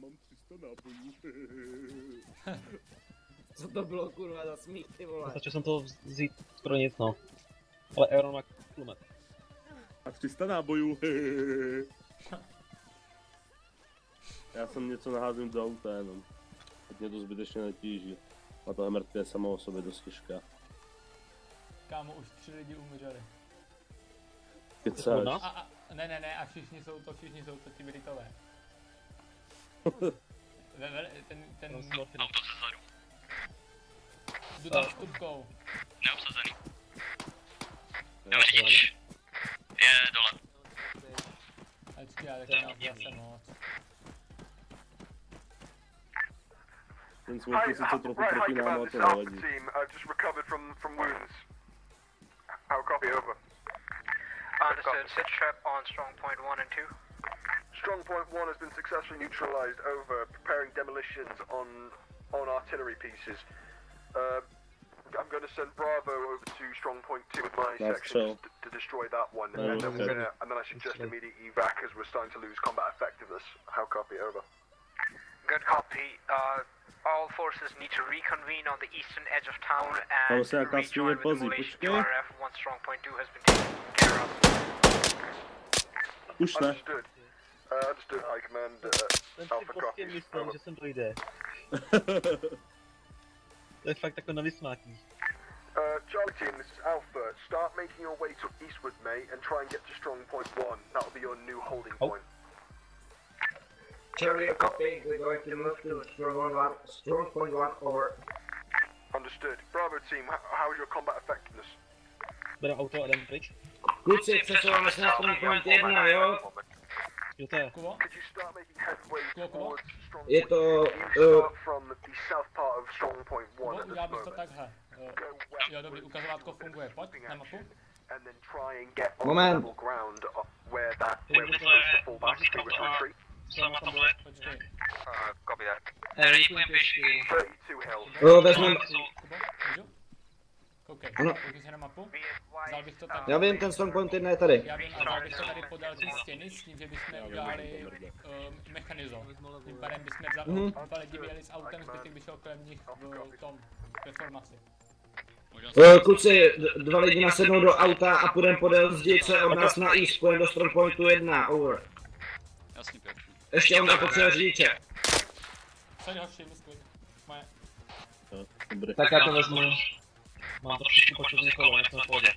Mám 300 nábojů. Co to bylo kurva za smích, ty vole? Stačil jsem to vzít pro nic, no. Ale Aaron má kulomet. A 300 nábojů. Já jsem něco naházím do auta jenom. Teď mě to zbytečně netíží. A to MRT je samo o sobě dost těžká. Kámo, už 3 lidi umřeli. Kecáš? Ne, a všichni jsou to ti Britové. Ten Auto se zadu. Jdu tam s tubkou. Neobsazený. Jdeme řidič. Je dole. Ačkej, já taky nás zase moc. Ten smoke je sice trochu proti nám, a to nevadí. Understood. Sit trap on strong point 1 and 2. Strong point 1 has been successfully neutralized. Over. Preparing demolitions on artillery pieces. I'm going to send Bravo over to strong point 2 with my section to destroy that one, and then I suggest immediate evac as we're starting to lose combat effectiveness. How copy? Over. Good copy. All forces need to reconvene on the eastern edge of town and rejoin with demolition QRF once strong point 2 has been taken care of. Understood. Understood, High Command. Alpha copy. Myslím, že sem dojde. To je fakt jako na vysmátí. Charlie team, this is Alpha. Start making your way to eastward, mate, and try and get to strong point 1. That'll be your new holding point. Charlie, copy. We're going to move to strong point 1, over. Understood. Bravo team, how is your combat effectiveness? Berem auto a jdem pryč. Kluci, přesouváme se na strong point 1, jo? Jo, to je. Je to... Já bych to takhle. Jo, dobrý, ukazovátko funguje. Pojď na mapu. Moment. Počkej. Copy that. Ready, pěšky. Vezmeme... Koukej, ano. koukej se na mapu. Vzal bych to tak... Já vím, ten strong point 1 je tady. Já vím, a vzal bych to tady podél té stěny s tím, že bychom udělali mechanizo. Tím pádem bychom dva lidi vyjeli s autem, zbytek by šel kolem nich v tom, ve formaci. Kluci, 2 lidi nasednou do auta a půjdeme podél zdi, co je od nás na east, půjdeme do strong pointu 1, over. Jasně, pěkně. Ještě on potřebuje řidiče. Saď hoši, misklid. Moje. Tak já to vezmu. Mám to všichni početný kolo, než jsme v pohodě.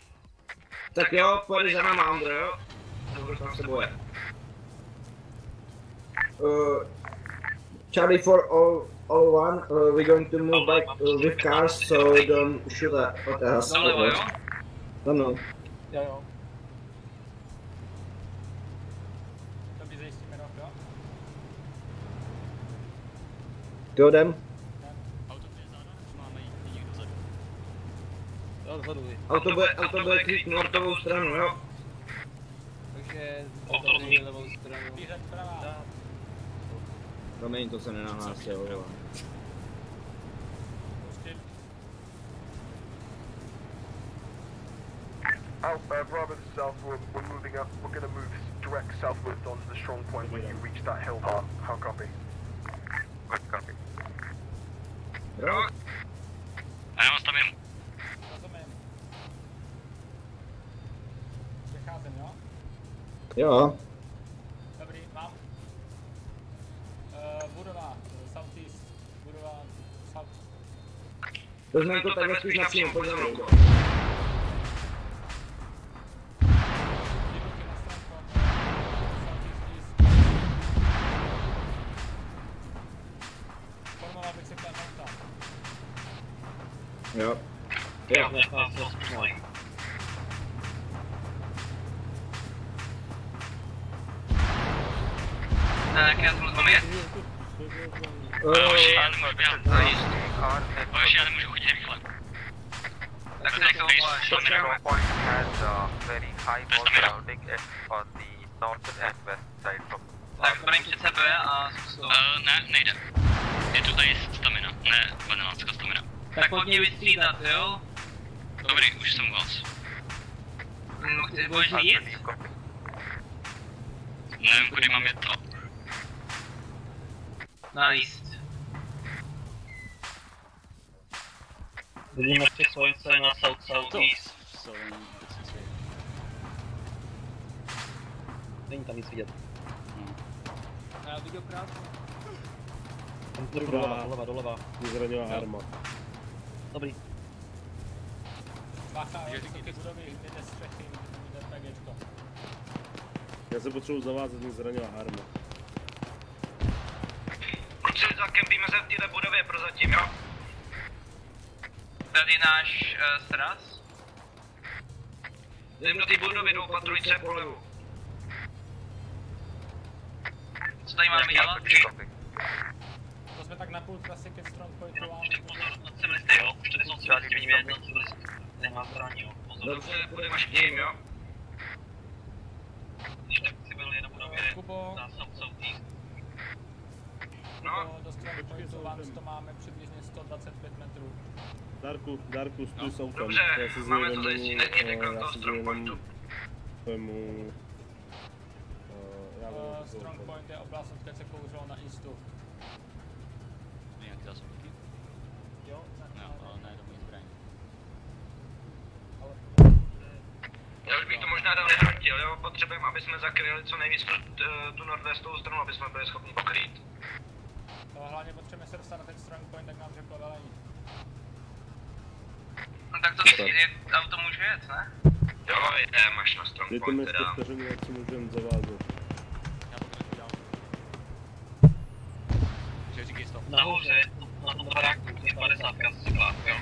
Tak jo, pojď za náma, Andro, jo? Nebo tam se boje. Charlie for all one, we're going to move back with cars, so don't shoot at us. Zalevo, jo? No. Jo. Dobrý, zajistíme rok, jo? Ty jdem? Auto bude klid nortovou stranu, jo? Takže tady levou stranu. Promiň, to se nenahlásil, jo. Bravo, this is Alpha. We're moving up. We're going to move direct southwards onto the strong point when you reach that hill part. How copy? Good copy. A já mám staminu. Rozumím. Přecházím, jo? Jo. Dobrý, mám. Budova, southeast. Budova, south. Vezmeme to takhle spíš na přímo pozemku. Jo. Jo. Tak já jsem tam jet. Já nemůžu běhat za jíst. Já nemůžu chodit rychle. Tak to je to Control point has very high wall surrounding it on the north and west side from. Tak brojím před sebe a zkus to. Ne, nejde. Je tu tady stamina, ne 12 stamina. Tak pojď mě vystřídat, jo? Dobrý, už jsem u vás. Budeš jít? Nevím, kudy mám jet to. Nice. Vidíme ještě spojence na southeast. Není tam nic vidět. Já viděl krásně. Tam doleva. Zraněná arma. Dobrý. Bacha, jo, ty budovy, jde střechy, jde PGčko. Já se potřebuji zavázat, mě zraněná arma. Kluci, zakempíme se v této budově prozatím, jo? Tady náš sraz. Jdem do té budovy, jdou patrujce po levu. Co tady máme dělat? To jsme tak na půl trasy ke strong pointu vám. Na civilisty, jo? Už tady jsou civilisti, vidíme jedno civilisty. Nemá zbraní, jo? Dobře, půjdeme až k ním, jo? Když tak civil je na budově, na southeast. No. Do strong pointu vám to máme přibližně 125 metrů. Darku, stůj s autem. Dobře, máme to zajistit, nejděte kolem toho strong pointu. Strong point je oblast, odkud se kouřilo na eastu. Nějaký zásobníky? Jo, ale ne, do mých zbraní. Já už bych to možná dál nehrotil, jo? Potřebujeme, aby jsme zakryli co nejvíc tu nordwestovou stranu, aby jsme byli schopni pokrýt. Hlavně potřebujeme se dostat na ten strong point, tak nám řeklo velení. No tak to auto může jet, ne? Jo, jdem až na strong point teda. Dejte mi 100 vteřin, jak si můžeme zavázat. Nahoře, na tom baráku, je 50 cyklák, jo?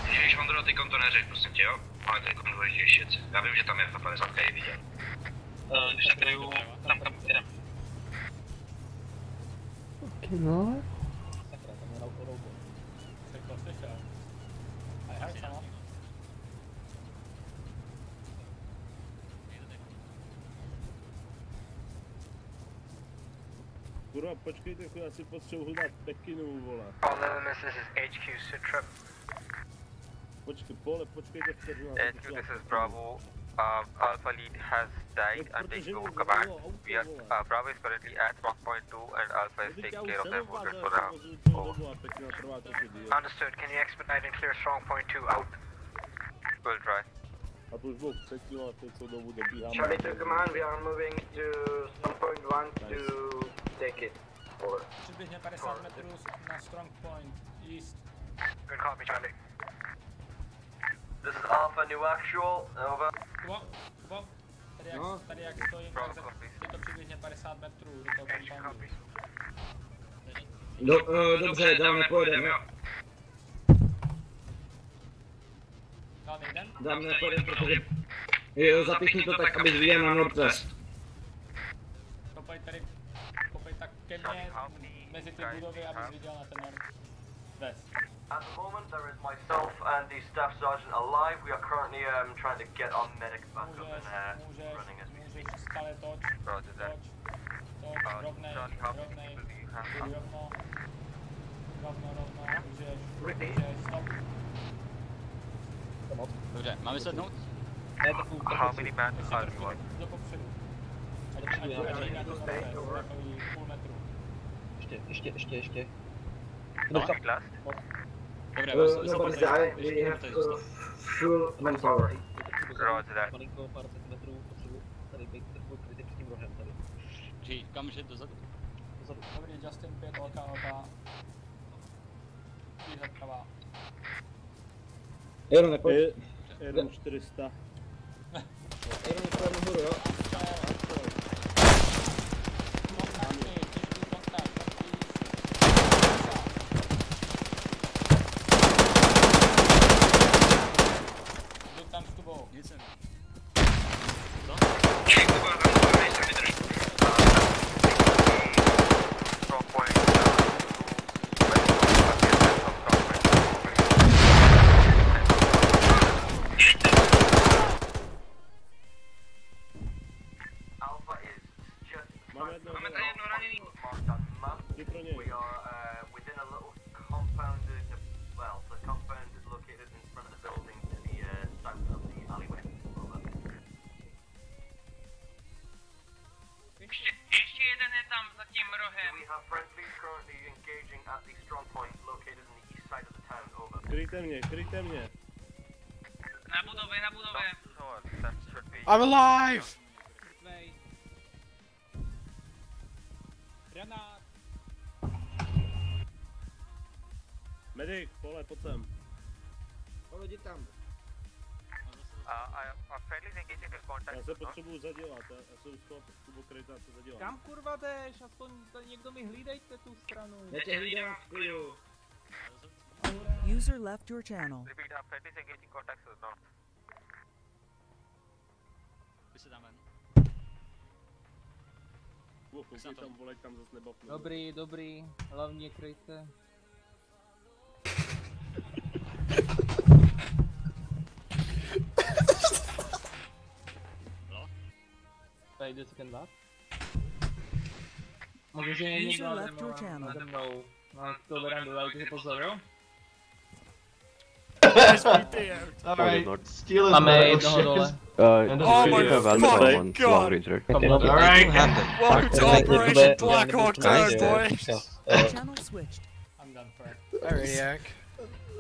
Ježíš, Ondro, ty to neřeš, prosím tě, jo? Ale to je důležitější věc. Já vím, že tam je 50 je vidět. Když tak kryju, tam jdem. No. Sakra, tam je auto roubo. Řekl, slyšel. Hej, samo. Kurva, počkejte, já si potřebuji hledat Pekinu, vole. This is HQ Sutra. Počkejte vteřinu. HQ, this is Bravo. Alpha lead has died and taken over command. We are, Bravo is currently at strong point 2 and Alpha is taking care of their wounded for now. Over. Understood. Can you expedite and clear strong point 2 out? Will try. A to už bylo předtím, a teď co dobu dobíháme. Charlie to command, we are moving to strong point 1 to take it. Over. Přibližně 50 metrů na strong point, east. Good copy, Charlie. This is Alpha, new actual, over. Kubo, tady jak stojím, tak je to přibližně 50 metrů do toho compoundu. Dobře, dál nepojedeme. Dál nejdem? Dál nepojedeme, protože... Jo, zapichni to tak, abys viděl na Northwest. Kopej tak ke mně, mezi ty budovy, abys viděl na ten Northwest. At the moment, there is myself and the staff sergeant alive. We are currently trying to get our medic back up and running as we speak. Můžeš stále toč, rovnej, můžeš, stop. Dobře, máme sednout? How many men are you on? Do popředu. Ať půl metru. Ještě. Nobody's died, we have full manpower. Roger that. Malinko, pár centimetrů, potřebuji tady být krytý před tím rohem tady. G, kam že dozadu? Dozadu. Dobrý, Justin 5, velká oka. Výhled pravá. Jero, nepojď. Jeden 400. Jero, nepojď nahoru, jo? Kryjte mě. Na budově. I'm alive! Granát. Medic, pole, pojď sem. Jdi tam. Já se potřebuju zadělat, já se uskovat Kubo kryjte, já se zadělám. Kam kurva jdeš? Aspoň tady někdo mi hlídejte tu stranu. Já tě hlídám v klidu. User left your channel. Repeat, friendlies engaging contacts to the north. Tam volek, tam zase nebavnu. Dobrý, hlavně kryjte. Tady jde second lap. Můžeš je někdo nade mnou. No, to verandu, dajte si pozor, jo? Alright, steal máme jednoho dole. Oh my fucking god! Alright, welcome to Operation Black Hawk Down, boys! Channel switched. I'm done for it. Alrighty,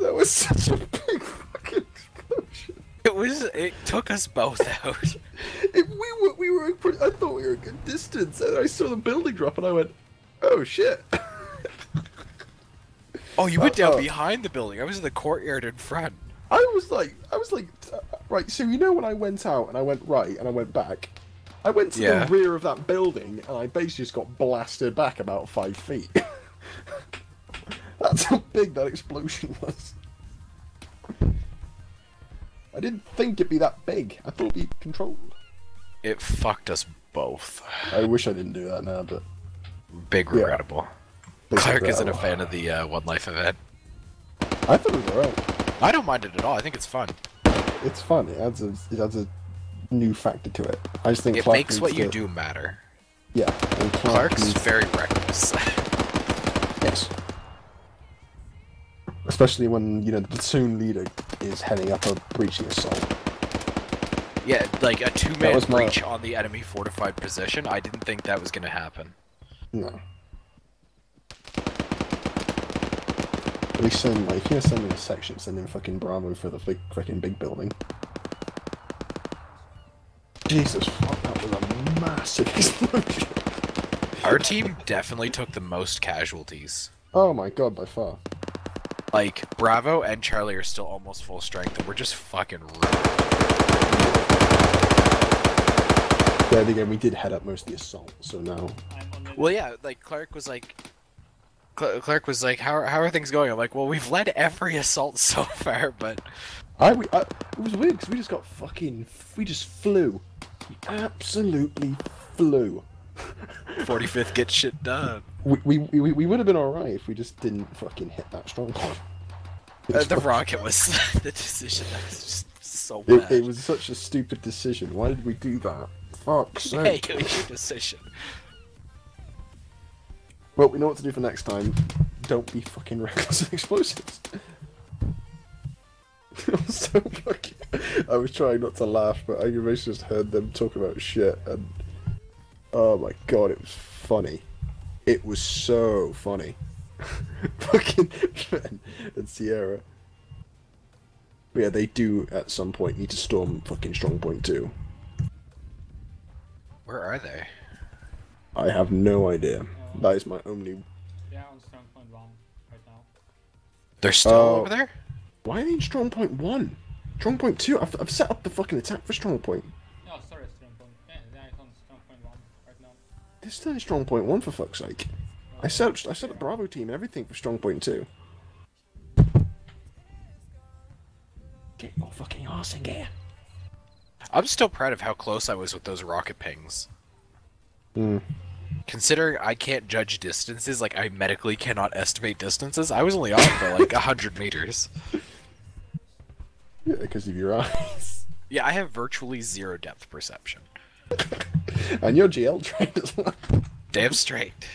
That was such a big fucking explosion. It took us both out. We were I thought we were a good distance, and I saw the building drop, and I went, oh shit. Oh, you went down behind the building. I was in the courtyard in front. I was like, right, so you know when I went out and I went right and I went back, I went to the rear of that building and I basically just got blasted back about 5 feet. That's how big that explosion was. I didn't think it'd be that big. I thought it'd be controlled. It fucked us both. I wish I didn't do that now, but... Big regrettable. Clark isn't a fan of the One Life event. I thought it was alright. I don't mind it at all. I think it's fun. It's fun. It adds a new factor to it. I just think it Clark makes what you do matter. Yeah. Clark's very reckless. Yes. Especially when, you know, the platoon leader is heading up a breaching assault. Yeah, like a two-man breach on the enemy fortified position. I didn't think that was going to happen. No. At least send, like, if you're gonna send in a section, send in fucking Bravo for the freaking big building. Jesus fuck, that was a massive explosion. Our team definitely took the most casualties. Oh my god, by far. Like, Bravo and Charlie are still almost full strength, and we're just fucking ruined. Then again, we did head up most of the assault, so now... Well, yeah, like, Clark was like, how are things going? I'm like, well, we've led every assault so far, but... it was weird, because we just got fucking... We just flew. We absolutely flew. 45th get shit done. We would have been alright if we just didn't fucking hit that stronghold. The rocket was the decision. That was just so bad. It was such a stupid decision. Why did we do that? Fuck's sake. Hey, it was your decision. Well, we know what to do for next time. Don't be fucking reckless with explosives. So fucking... I was trying not to laugh, but I basically just heard them talk about shit, and... Oh my god, it was funny. It was so funny. fucking Ben and Sierra. But yeah, they do at some point need to storm fucking Strong Point 2. Where are they? I have no idea. That is my only... Yeah, on Strong Point 1 right now. They're still over there? Why are they in Strong Point 1? Strong Point 2? I've set up the fucking attack for Strong Point. Oh, sorry, Strong Point. Yeah, it's on Strong Point 1 right now. They're still in Strong Point 1 for fuck's sake. I set up Bravo team and everything for Strong Point 2. Get your fucking arse in gear. I'm still proud of how close I was with those rocket pings. Considering I can't judge distances, like I medically cannot estimate distances, I was only off for like 100 meters. Yeah, because of your eyes. Yeah, I have virtually zero depth perception. And you're GL trained as well. Damn straight.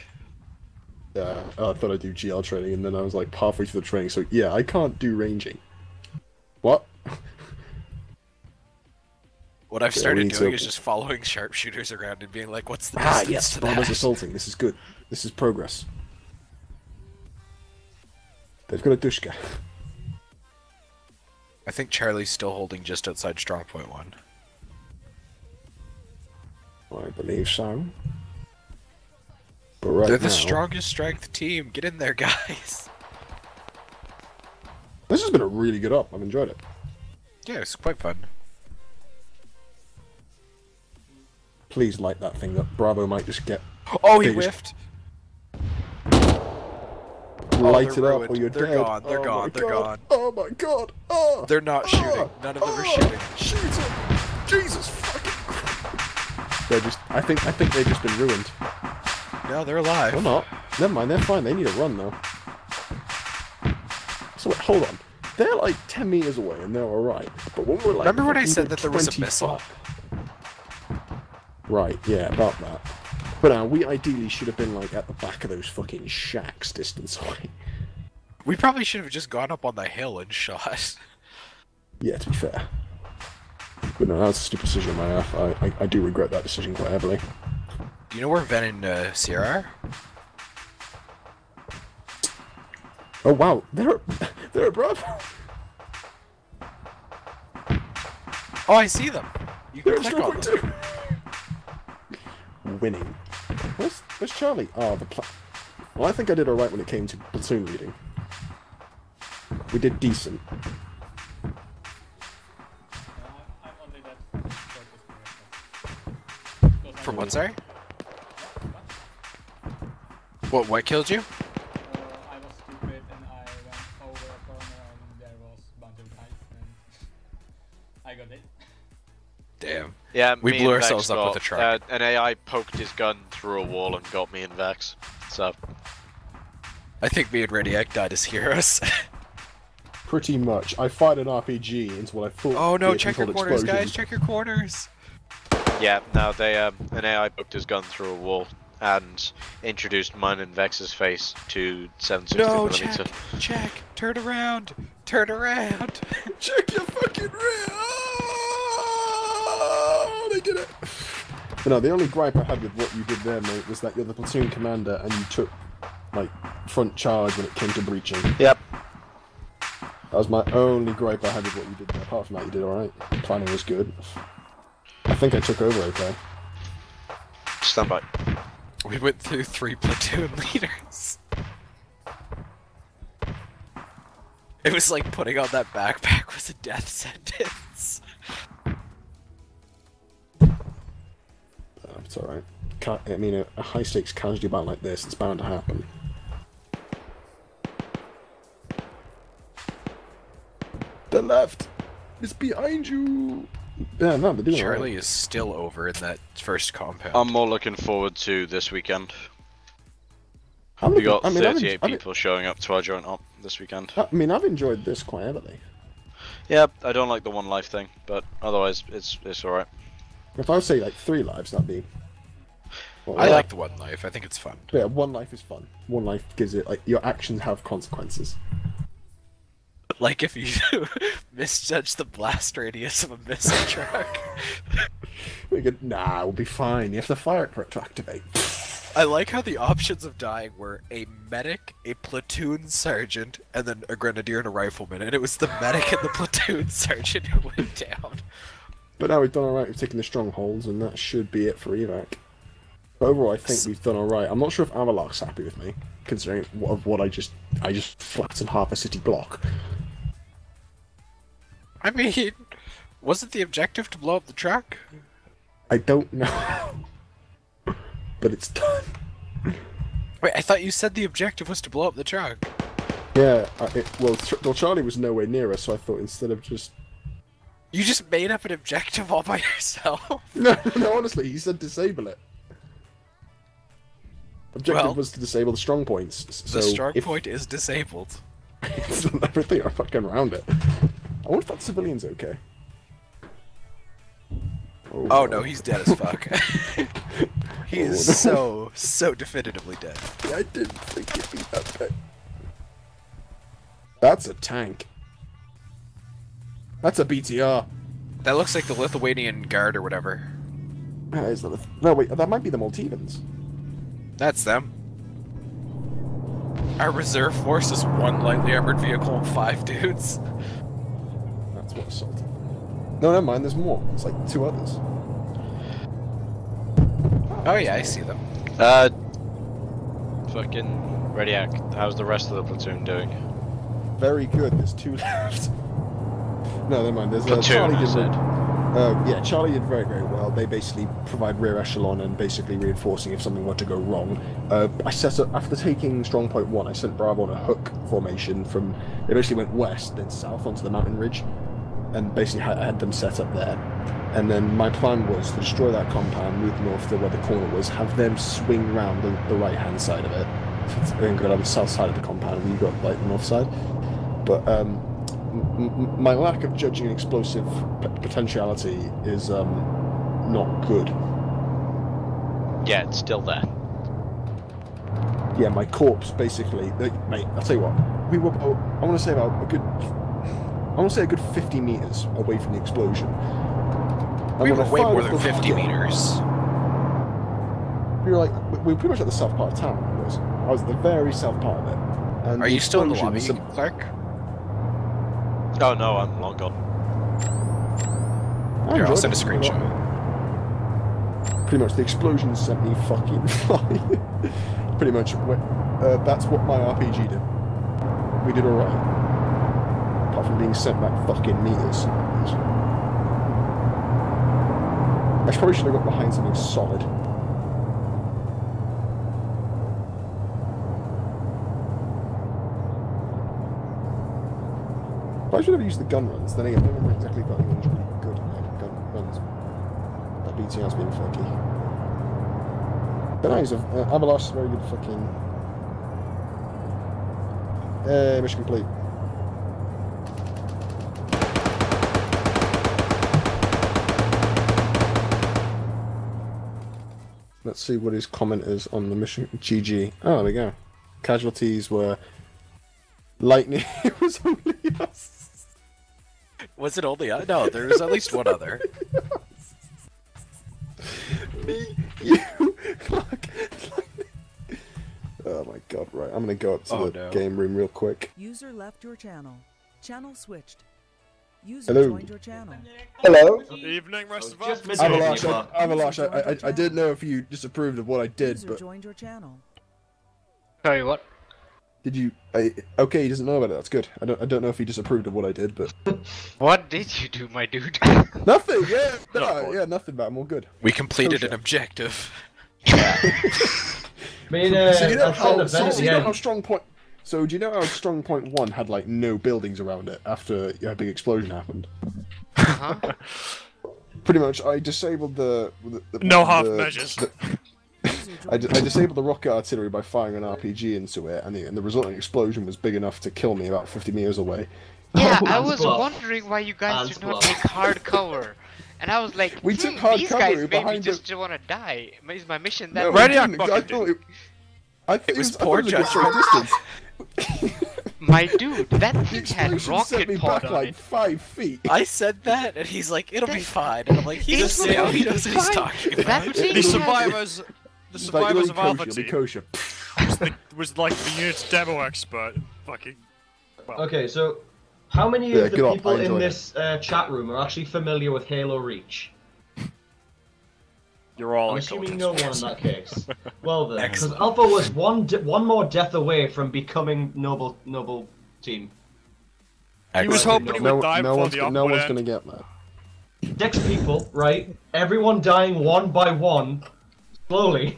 Yeah, I thought I'd do GL training, and then I was like halfway through the training, so yeah, I can't do ranging. What? What I've started doing is just following sharpshooters around and being like, what's the distance yes, to Bravo's that? assaulting, this is good. This is progress. They've got a Dushka. I think Charlie's still holding just outside Strong Point 1. I believe so. But right They're the now, strongest strength team. Get in there, guys. this has been a really good up. I've enjoyed it. Yeah, it's quite fun. Please light that thing up. Bravo might just get... Oh, he whiffed! Light they're it up ruined. or you're They're dead. gone, they're Oh gone, my they're God. gone. Oh my God! Oh! They're not shooting. None of them are shooting. Shoot him! Jesus fucking Christ! They're just... I think they've just been ruined. No, they're alive. They're not. Never mind, they're fine. They need a run though. So wait, hold on. They're like 10 meters away and they're alright. But when we're like... Remember when I fucking said that there was a 25 missile? Right, yeah, about that. But now, we ideally should have been like at the back of those fucking shacks distance away. We probably should have just gone up on the hill and shot. Yeah, to be fair. But no, that was a stupid decision on my half. I do regret that decision quite heavily. Do you know where Ven and Sierra are? Oh wow, they're a Bravo! Oh, I see them! You can They're click in on Strong them. Winning. Where's Charlie? Oh, well, I think I did alright when it came to platoon leading. We did decent. From what, sorry? What killed you? I was stupid and I went over a corner and there was a bunch of guys and I got it. Damn. Yeah, we me blew and Vex ourselves up with a truck. An AI poked his gun through a wall and got me and Vex. So. I think me and Radiac died as heroes. Pretty much. I fired an RPG into what I thought. Oh no, would be a check your controlled corners, explosion. guys, check your corners! Yeah, no, they an AI poked his gun through a wall and introduced mine and Vex's face to 760mm. No, check, turn around, turn around. Check your fucking rear! Oh, they did it! But no, the only gripe I had with what you did there, mate, was that you're the platoon commander and you took, like, front charge when it came to breaching. Yep. That was my only gripe I had with what you did there. Apart from that, you did alright. Planning was good. I think I took over okay. Stand by. We went through 3 platoon leaders. It was like putting on that backpack was a death sentence. It's alright. I mean, a high stakes casualty battle like this, it's bound to happen. The left is behind you. Yeah, no, they're doing Charlie is still over in that first compound. I'm more looking forward to this weekend. We got 38 people showing up to our joint op this weekend. I mean, I've enjoyed this quite heavily. Yeah, I don't like the 1 life thing, but otherwise it's alright. If I would say like 3 lives, that'd be... Well, I like the 1 life, I think it's fun. Yeah, 1 life is fun. 1 life gives it, like, your actions have consequences. Like if you misjudge the blast radius of a missile truck. We could, nah, we'll be fine. You have to fire it for it to activate. I like how the options of dying were a medic, a platoon sergeant, and then a grenadier and a rifleman, and it was the medic and the platoon sergeant who went down. But now we've done alright with taking the strongholds, and that should be it for evac. But overall, I think we've done alright. I'm not sure if Avalok's happy with me, considering what I just flattened half a city block. I mean, wasn't the objective to blow up the truck? I don't know. But it's done. Wait, I thought you said the objective was to blow up the truck. Yeah, well, Charlie was nowhere near us, so I thought instead of just... You just made up an objective all by yourself? No, honestly, he said disable it. Objective was to disable the strong points. So the strong point is disabled. It's everything fucking around it. I wonder if that civilian's okay. Oh no, he's dead as fuck. He is so definitively dead. Yeah, I didn't think he'd be that bad. That's a tank. That's a BTR. That looks like the Lithuanian Guard or whatever. No, wait, that might be the Maltevans. That's them. Our reserve force is 1 lightly armored vehicle and 5 dudes. That's what assaulted. No, never mind, there's more. It's like 2 others. Oh yeah, I see them. Fucking Rediac, how's the rest of the platoon doing? Very good, there's 2 left. No, never mind, there's platoon, yeah, Charlie did very, very well. They basically provide rear echelon and basically reinforcing if something were to go wrong. I set up, after taking strong point 1, I sent Bravo on a hook formation from, they basically went west, then south onto the mountain ridge, and basically I had them set up there. And then my plan was to destroy that compound, move north to where the corner was, have them swing round the right-hand side of it, and go down the south side of the compound, and you got like the north side. But my lack of judging explosive potentiality is not good. Yeah, it's still there. Yeah, my corpse basically. Mate, I'll tell you what. We were. I want to say about a good. I want to say a good 50 meters away from the explosion. We were way more than 50 meters. We were pretty much at the south part of town. I was at the very south part of it. And are you still in the lobby, Clark? Oh no, I'm long gone. Here, I'll send a screenshot. Pretty much the explosion sent me fucking flying. Pretty much, that's what my RPG did. We did alright. Apart from being sent back fucking meters. I probably should have got behind something solid. I should have used the gun runs, then again, I haven't exactly got anyone really good at gun runs. That BTR's been fucky. But nice, Avalosh is very good fucking... mission complete. Let's see what his comment is on the mission. GG. Oh, there we go. Casualties were... Lightning. It was only us. Was it only us? No, there was at least one other. Me, you, Clark. Oh my god, right. I'm gonna go up to the game room real quick. User left your channel. Channel switched. User Hello. joined your channel. Hello. Good evening, rest of us. Avalosh, I didn't know if you disapproved of what I did, User but... joined your channel. Sorry, what? Did you... okay, he doesn't know about it, that's good. I don't know if he disapproved of what I did, but... What did you do, my dude? Nothing, yeah! No, yeah, nothing, but I'm all good. We completed an objective. I mean, so you know how strong point... So do you know how strong point 1 had, like, no buildings around it after a big explosion happened? Pretty much, I disabled the no half measures. I disabled the rocket artillery by firing an RPG into it, and the resulting explosion was big enough to kill me about 50 meters away. Yeah, I was wondering why you guys did not take hard cover. And I was like, we took hard these cover guys made me behind just want to die. Is my mission that No, ready? I thought it was poor judgment. My dude, that thing had sent rocket me pod back on like it. 5 feet. I said that, and he's like, it'll be fine. And I'm like, he knows what he's talking about. That thing The survivors the survivors of Alpha You'll be Team kosher. was like the unit's demo expert. Fucking. Well. Okay, so how many Yeah, of the good on, people I in enjoyed this chat room are actually familiar with Halo Reach? You're all I'm assuming no one in that case. Well then, because Alpha was one more death away from becoming noble team. He was hoping he would die before the no one's gonna get that. 6 people, right? Everyone dying one by one, slowly.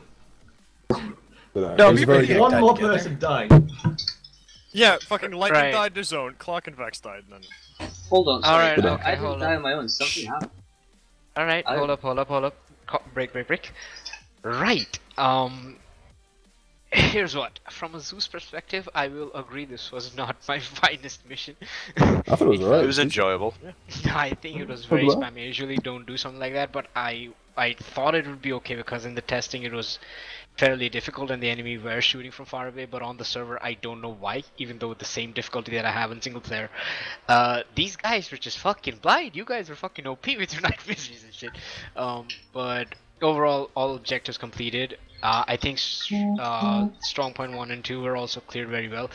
One more person died. Yeah, fucking Lightning Right. died in his own, Clark and Vex died, and then... Hold on, sorry. Alright, okay, I hold didn't die on. on my own, something happened. Alright, hold up. Break. Right, here's what. From a Zeus perspective, I will agree this was not my finest mission. I thought it was alright. It was enjoyable. I think it was very spammy. I usually don't do something like that, but I thought it would be okay because in the testing it was fairly difficult and the enemy were shooting from far away, but on the server I don't know why, even though with the same difficulty that I have in single player. These guys were just fucking blind. You guys were fucking OP with your night visions and shit. But overall, all objectives completed. I think strong point 1 and 2 were also cleared very well.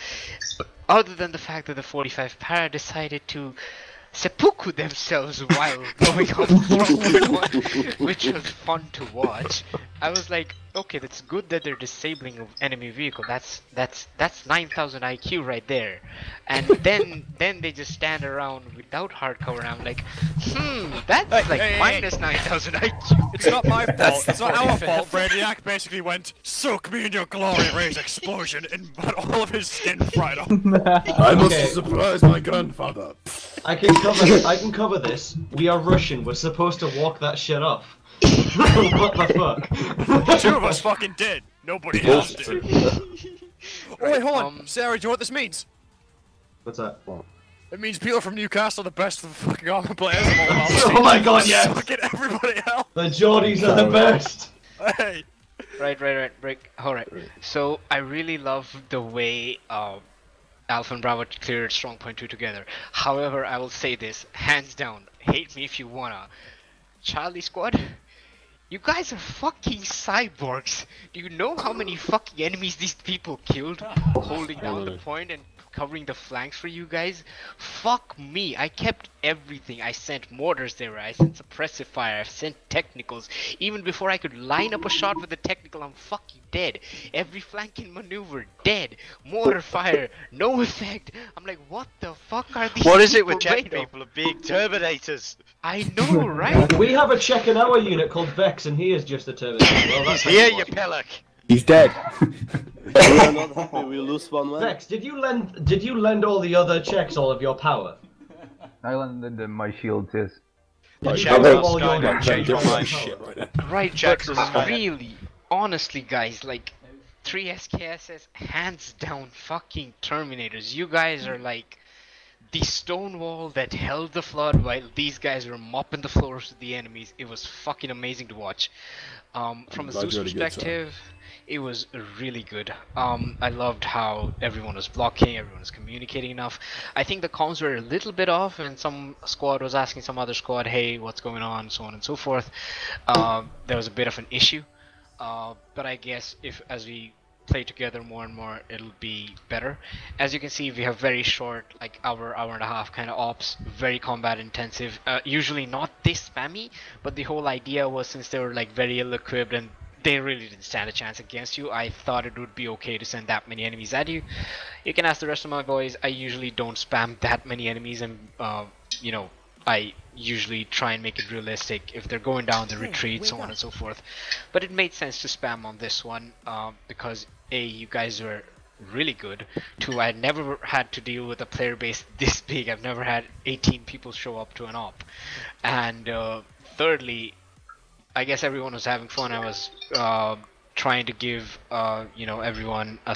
Other than the fact that the 45 para decided to seppuku themselves while going up strong point 1, which was fun to watch. I was like, okay, that's good that they're disabling an enemy vehicle. That's 9,000 IQ right there. And then they just stand around without hard cover. And I'm like, that's minus 9,000 IQ. It's not my fault. It's not our fault. Brainiac basically went, "Soak me in your glory rays explosion," and got all of his skin fried off. I must surprise my grandfather. I can cover this. We are Russian. We're supposed to walk that shit off. What the fuck? 2 of us fucking did. Nobody else did. Oh wait, hold on. Sarah, do you know what this means? What's that? It means people from Newcastle are the best fucking armor players of all time. Oh my god, yes! Fucking everybody else. The Geordies are the best. Hey. Right. Break. Alright. So I really love the way Alpha and Bravo cleared strong point 2 together. However, I will say this, hands down, hate me if you wanna. Charlie Squad, you guys are fucking cyborgs. Do you know how many fucking enemies these people killed holding down the point and covering the flanks for you guys? Fuck me, I kept everything. I sent mortars there, I sent suppressive fire, I sent technicals. Even before I could line up a shot with the technical, I'm fucking dead. Every flanking maneuver, dead. Mortar fire, no effect. I'm like, what the fuck are these? What is it with people Czech people of being Terminators? I know, right? We have a Czech in our unit called Vex, and he is just a Terminator. Well, that's Here, you pillock. He's dead. We are not happy. We lose one man. Vex, did you lend all the other Czechs all of your power? I lended my shields, yes. Right, Jack, really, honestly, guys, like, 3 SKSs, hands down, fucking Terminators. You guys are like the stone wall that held the flood while these guys were mopping the floors with the enemies. It was fucking amazing to watch. From a Zeus perspective, it was really good. I loved how everyone was blocking, everyone was communicating enough. I think the comms were a little bit off, and some squad was asking some other squad, hey, what's going on, so on and so forth. There was a bit of an issue, but I guess as we play together more and more, it'll be better. As you can see, we have very short, like hour and a half kind of ops, very combat intensive. Usually not this spammy, but the whole idea was, since they were like very ill equipped and they really didn't stand a chance against you, I thought it would be okay to send that many enemies at you. You can ask the rest of my boys, I usually don't spam that many enemies, and you know, I usually try and make it realistic. If they're going down, they retreat, so on and so forth. But it made sense to spam on this one, because A, you guys were really good. 2, I never had to deal with a player base this big. I've never had 18 people show up to an op. And thirdly, I guess everyone was having fun. I was trying to give you know, everyone a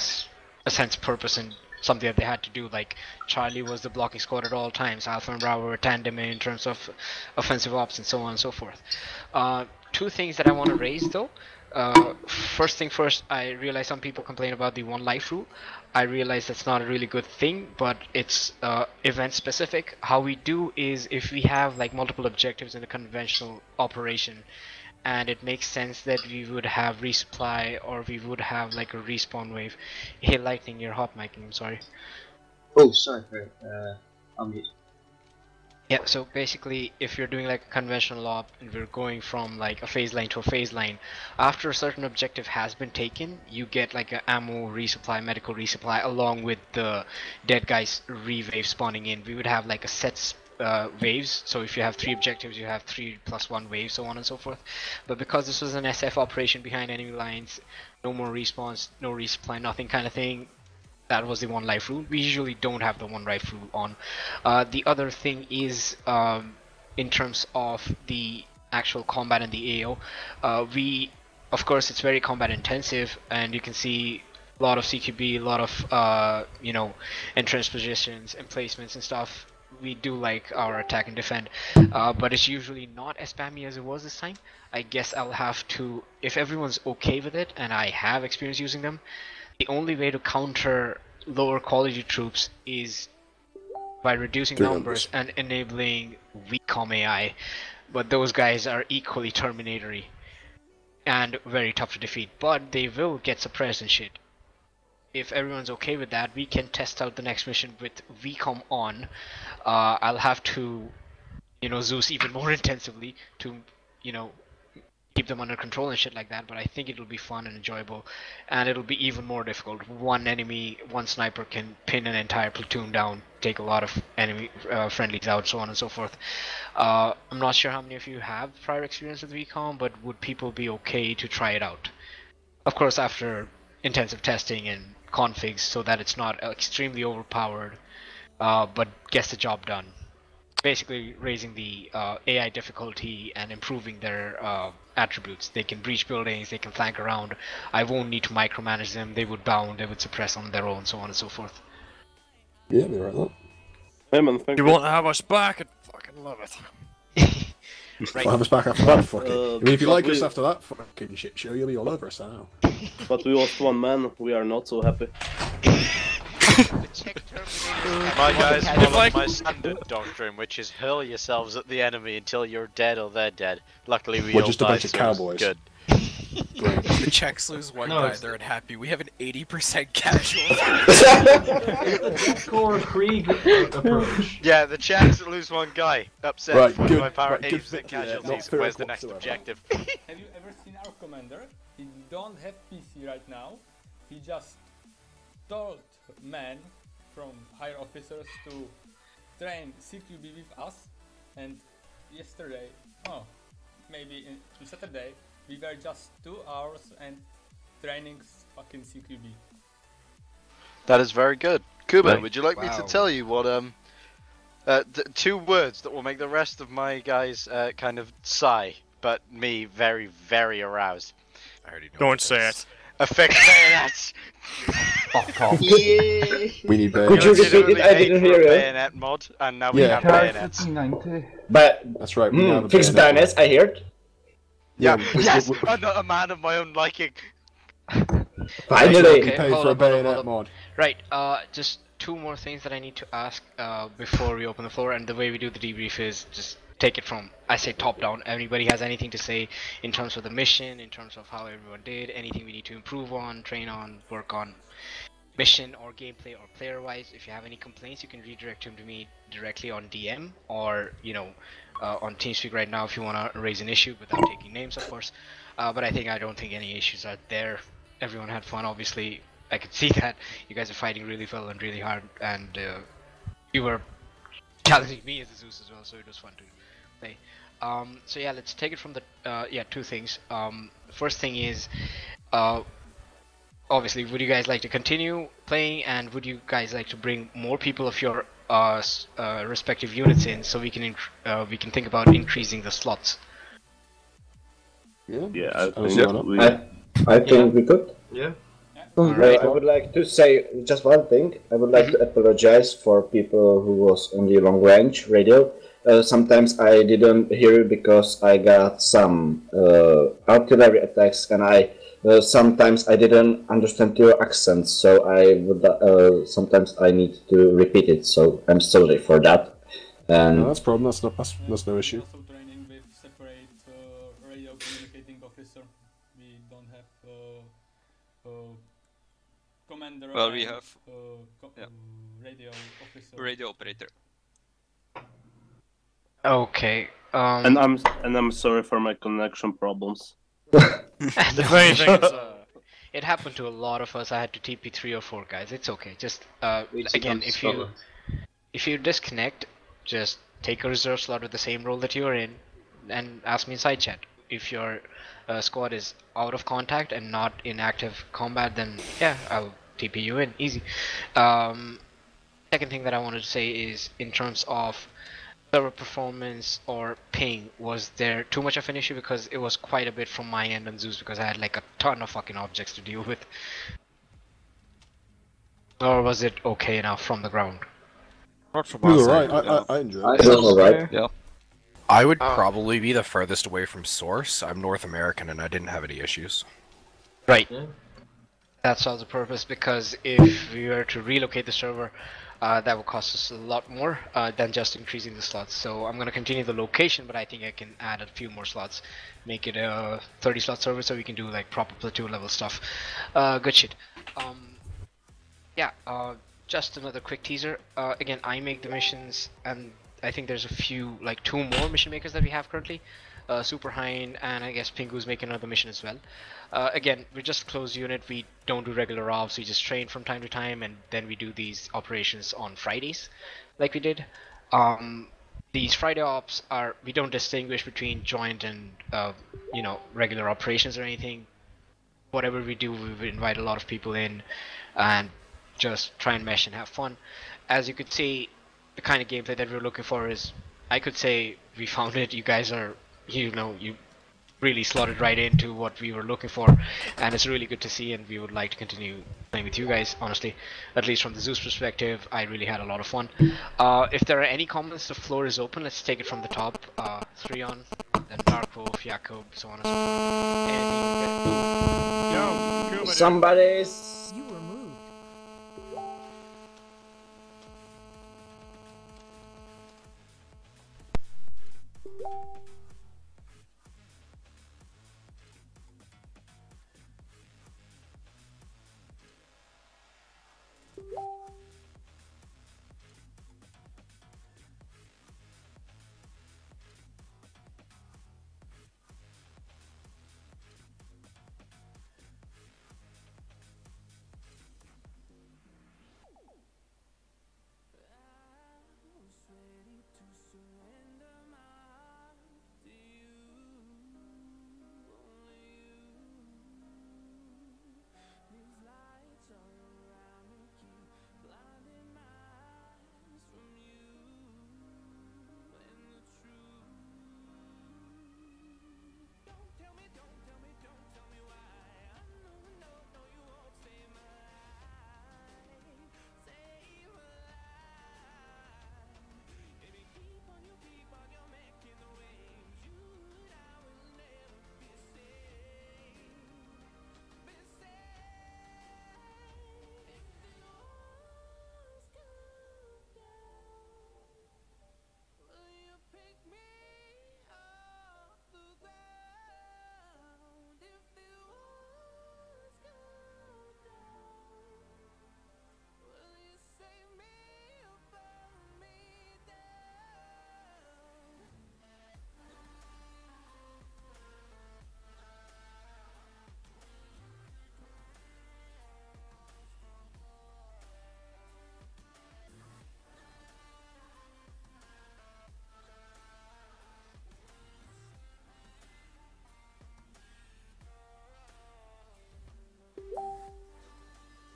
sense of purpose and something that they had to do. Like, Charlie was the blocking squad at all times. Alpha and Bravo were tandem in terms of offensive ops and so on and so forth. 2 things that I want to raise though. First thing first, I realize some people complain about the 1 life rule. I realize that's not a really good thing, but it's event specific. How we do is, if we have like multiple objectives in a conventional operation, and it makes sense that we would have resupply or we would have like a respawn wave. Hey Lightning, you're hot micing, I'm sorry. Oh, sorry, I'm mute. Yeah, so basically if you're doing like a conventional op and we're going from like a phase line to a phase line, after a certain objective has been taken, you get like a ammo resupply, medical resupply along with the dead guys re-wave spawning in. We would have like a set waves, so if you have 3 objectives you have 3+1 waves, so on and so forth. But because this was an SF operation behind enemy lines, no more respawns, no resupply, nothing kind of thing, that was the 1 life rule. We usually don't have the 1 life rule on. The other thing is in terms of the actual combat and the AO, of course it's very combat intensive, and you can see a lot of CQB, a lot of you know, entrance positions, emplacements and stuff. We do like our attack and defend, but it's usually not as spammy as it was this time. I guess I'll have to, if everyone's okay with it, and I have experience using them, the only way to counter lower quality troops is by reducing numbers and enabling weak comm AI, but those guys are equally terminatory and very tough to defeat, but they will get suppressed and shit. If everyone's okay with that, we can test out the next mission with VCOM on. I'll have to, you know, Zeus even more intensively to, you know, keep them under control and shit like that, but I think it'll be fun and enjoyable, and it'll be even more difficult. One enemy, one sniper can pin an entire platoon down, take a lot of enemy friendlies out, so on and so forth. I'm not sure how many of you have prior experience with VCOM, but would people be okay to try it out? Of course, after intensive testing and configs, so that it's not extremely overpowered, but gets the job done. Basically raising the AI difficulty and improving their attributes. They can breach buildings, they can flank around. I won't need to micromanage them, they would bound, they would suppress on their own, so on and so forth. Yeah, they're right. Hey man, thank you. You won't have us back, I'd fucking love it. Right. Have us back after that, fuck it. I mean, if you like us after that fucking shit show, you'll be all over us now. But we lost 1 man, we are not so happy. My guys follow my standard doctrine, which is hurl yourselves at the enemy until you're dead or they're dead. Luckily we We're all just a died, bunch of so cowboys. Good. The Czechs lose 1 guy, they're unhappy. We have an 80% casualty. It's core Krieg approach. Yeah, the Czechs lose 1 guy. Upset. Right, From good, my power, right, good 80% fit, casualties. yeah, Where's the next objective? Have you ever seen our commander? He don't have PC right now. He just told men from higher officers to train CQB with us, and yesterday, maybe on Saturday, we were just 2 hours and training fucking CQB. That is very good. Kuba, Right. would you like me to tell you what 2 words that will make the rest of my guys kind of sigh, but me very, very aroused? I already know. Don't say it. Affix bayonets. Fuck off. Yeah. We need bayonets. Could you repeat it? I didn't hear you. Bayonet mod, and now we have bayonets. But that's right. We have a fixed bayonets, I heard. Yeah, yes, I'm not a man of my own liking. Finally, we pay for a bayonet mod. Right, just 2 more things that I need to ask before we open the floor, and the way we do the debrief is just take it from, I say, top down. Anybody has anything to say in terms of the mission, in terms of how everyone did, anything we need to improve on, train on, work on, mission or gameplay or player wise. If you have any complaints, you can redirect them to me directly on DM, or you know, on TeamSpeak right now if you want to raise an issue without taking names, of course. But I don't think any issues are there. Everyone had fun, obviously. I could see that you guys are fighting really well and really hard, and you were challenging me as a Zeus as well, so it was fun to play. So yeah, let's take it from the 2 things. First thing is, obviously, would you guys like to continue playing, and would you guys like to bring more people of your respective units in, so we can think about increasing the slots? Yeah, I think we could. Yeah. I would like to say just one thing. I would like to apologize for people who was on the long range radio. Sometimes I didn't hear you because I got some artillery attacks, and sometimes I didn't understand your accent, so I would sometimes I need to repeat it. So I'm sorry for that. And no, that's a problem. That's no issue. commander. Well, we have radio officer. Radio operator. Okay. And I'm sorry for my connection problems. The funny thing is, it happened to a lot of us. I had to TP 3 or 4 guys. It's okay. Just again, if you disconnect, just take a reserve slot with the same role that you're in, and ask me in side chat. If your squad is out of contact and not in active combat, then yeah, I'll TP you in, easy. Second thing that I wanted to say is in terms of server performance or ping, was there too much of an issue? Because it was quite a bit from my end on Zeus, because I had like a ton of fucking objects to deal with. Or was it okay enough from the ground? Not from my side. I enjoyed it. It was alright. Yeah. I would probably be the furthest away from source. I'm North American and I didn't have any issues. Right. That solves the purpose, because if we were to relocate the server, that would cost us a lot more than just increasing the slots. So I'm going to continue the location, but I think I can add a few more slots. Make it a 30 slot server so we can do like proper platoon level stuff. Good shit. Yeah, just another quick teaser. Again, I make the missions, and I think there's a few, like 2 more mission makers that we have currently. Super Hind and I guess Pingu's making another mission as well. Again, we're just a closed unit. We don't do regular ops. We just train from time to time, and then we do these operations on Fridays, like we did. These Friday ops are, we don't distinguish between joint and you know, regular operations or anything. Whatever we do, we invite a lot of people in and just try and mesh and have fun. As you could see, the kind of gameplay that we're looking for is, I could say we found it. You guys are, you know, you really slotted right into what we were looking for, and it's really good to see, and we would like to continue playing with you guys, honestly. At least from the Zeus perspective, I really had a lot of fun. If there are any comments, the floor is open. Let's take it from the top. 3 on, then Dark Wolf, Jakub, so on and so forth. Anything? Somebody's... You were moved.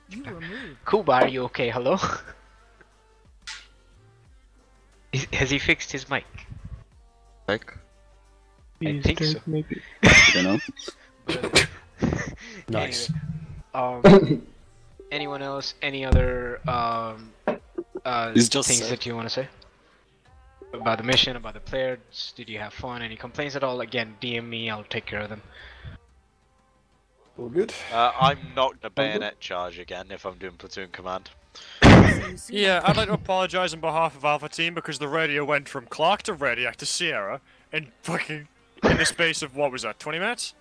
You were moved. Kuba, are you okay? Hello? Has he fixed his mic? Like? I think so. Maybe. I don't know. Nice. Anyway, anyone else? Any other just things that you want to say? About the mission, about the players? Did you have fun? Any complaints at all? Again, DM me, I'll take care of them. All good. I'm not gonna bayonet charge again if I'm doing platoon command. Yeah, I'd like to apologise on behalf of Alpha Team because the radio went from Clark to Radiac to Sierra in the space of, what was that, 20 minutes?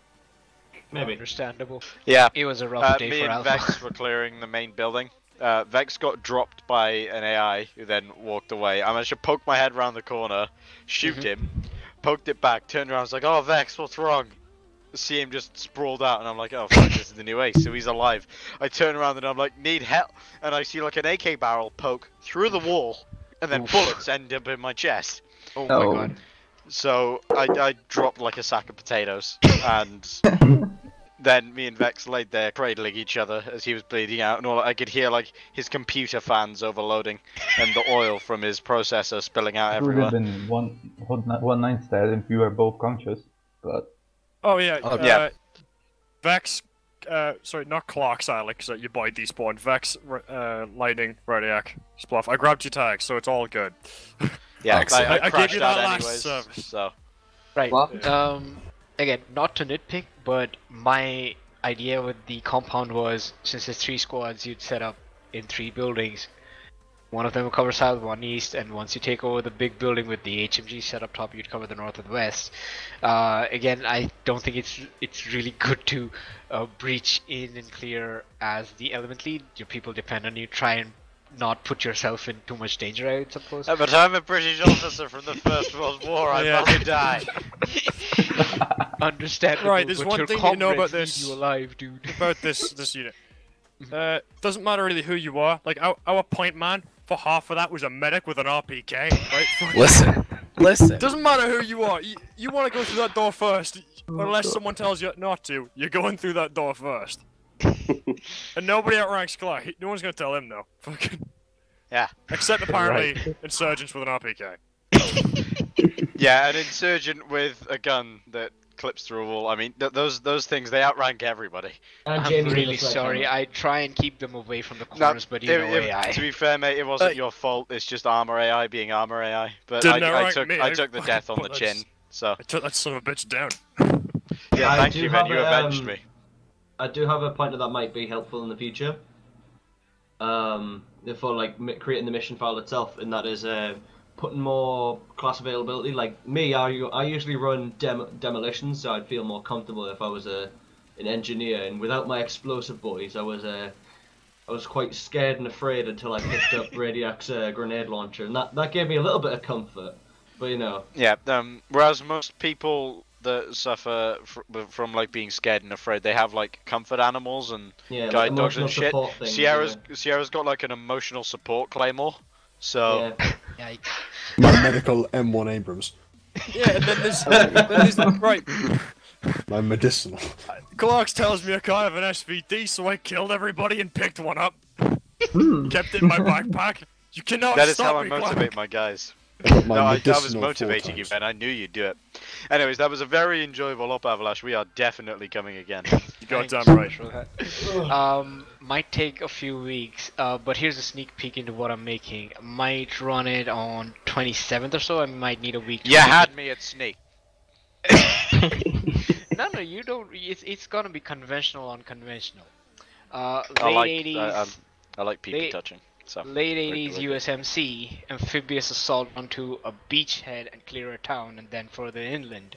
Maybe. Understandable. Yeah. It was a rough day me for and Alpha. Vex were clearing the main building. Vex got dropped by an AI who then walked away. I managed to poke my head around the corner, shoot him, poked it back, turned around, I was like, oh Vex, what's wrong? See him just sprawled out, and I'm like, oh fuck, this is the new ace, so he's alive. I turn around and I'm like, need help, and I see like an AK barrel poke through the wall, and then bullets end up in my chest. Oh my god. So I dropped like a sack of potatoes, and then me and Vex laid there cradling each other as he was bleeding out, and all I could hear like his computer fans overloading, and the oil from his processor spilling out It would have everywhere. been one night stand if you were both conscious, but... Oh yeah, yeah. Vex, sorry, not Clocks, Alex, your boy despawned. Vex, Lightning, Radiac, Spluff. I grabbed your tags, so it's all good. Yeah, I gave you that anyways, last service. So. Right. Again, not to nitpick, but my idea with the compound was, since there's 3 squads, you'd set up in 3 buildings. One of them will cover south, one east, and once you take over the big building with the HMG set up top, you'd cover the north and west. Again, I don't think it's really good to breach in and clear as the element lead. Your people depend on you. Try and not put yourself in too much danger, I suppose. But I'm a British officer from the First World War. I'd rather die. Understandable. Right, there's one thing you know about this. You alive, dude. About this unit. Doesn't matter really who you are. Like our point man for half of that was a medic with an RPK. Right? Listen. Doesn't matter who you are. You want to go through that door first, unless someone tells you not to. You're going through that door first. And nobody outranks Clark. No one's gonna tell him though. Fucking. Yeah. Except apparently insurgents with an RPK. Yeah, an insurgent with a gun that clips through a wall. I mean, those things, they outrank everybody. I'm really sorry. I try and keep them away from the corners, but you know AI. To be fair, mate, it wasn't your fault. It's just armor AI being armor AI. But Didn't I took the death on the chin. So I took that son of a bitch down. Yeah, thank you, man. You avenged me. I do have a pointer that might be helpful in the future. For like creating the mission file itself, and that is putting more class availability. Like me, I usually run demolitions, so I'd feel more comfortable if I was an engineer. And without my explosive boys, I was quite scared and afraid until I picked up Radiac's grenade launcher, and that gave me a little bit of comfort. But you know. Yeah. Whereas most people that suffer from like being scared and afraid, they have like comfort animals and guide dogs and shit. Sierra's got like an emotional support claymore. So yeah. My medical M1 Abrams. Yeah, and then there's right. My medicinal. Clarks tells me I can't have an SVD, so I killed everybody and picked one up. Kept it in my backpack. You cannot That is stop how I me, motivate my guys. My No, I was medicinal motivating you, Ben. I knew you'd do it. Anyways, that was a very enjoyable op, Avalash. We are definitely coming again. You got damn right. Might take a few weeks, but here's a sneak peek into what I'm making. Might run it on 27th or so. I might need a week. You had me at sneak. No, you don't. It's gonna be conventional on conventional. I like people touching. So late 80s USMC, amphibious assault onto a beachhead and clear a town, and then further inland.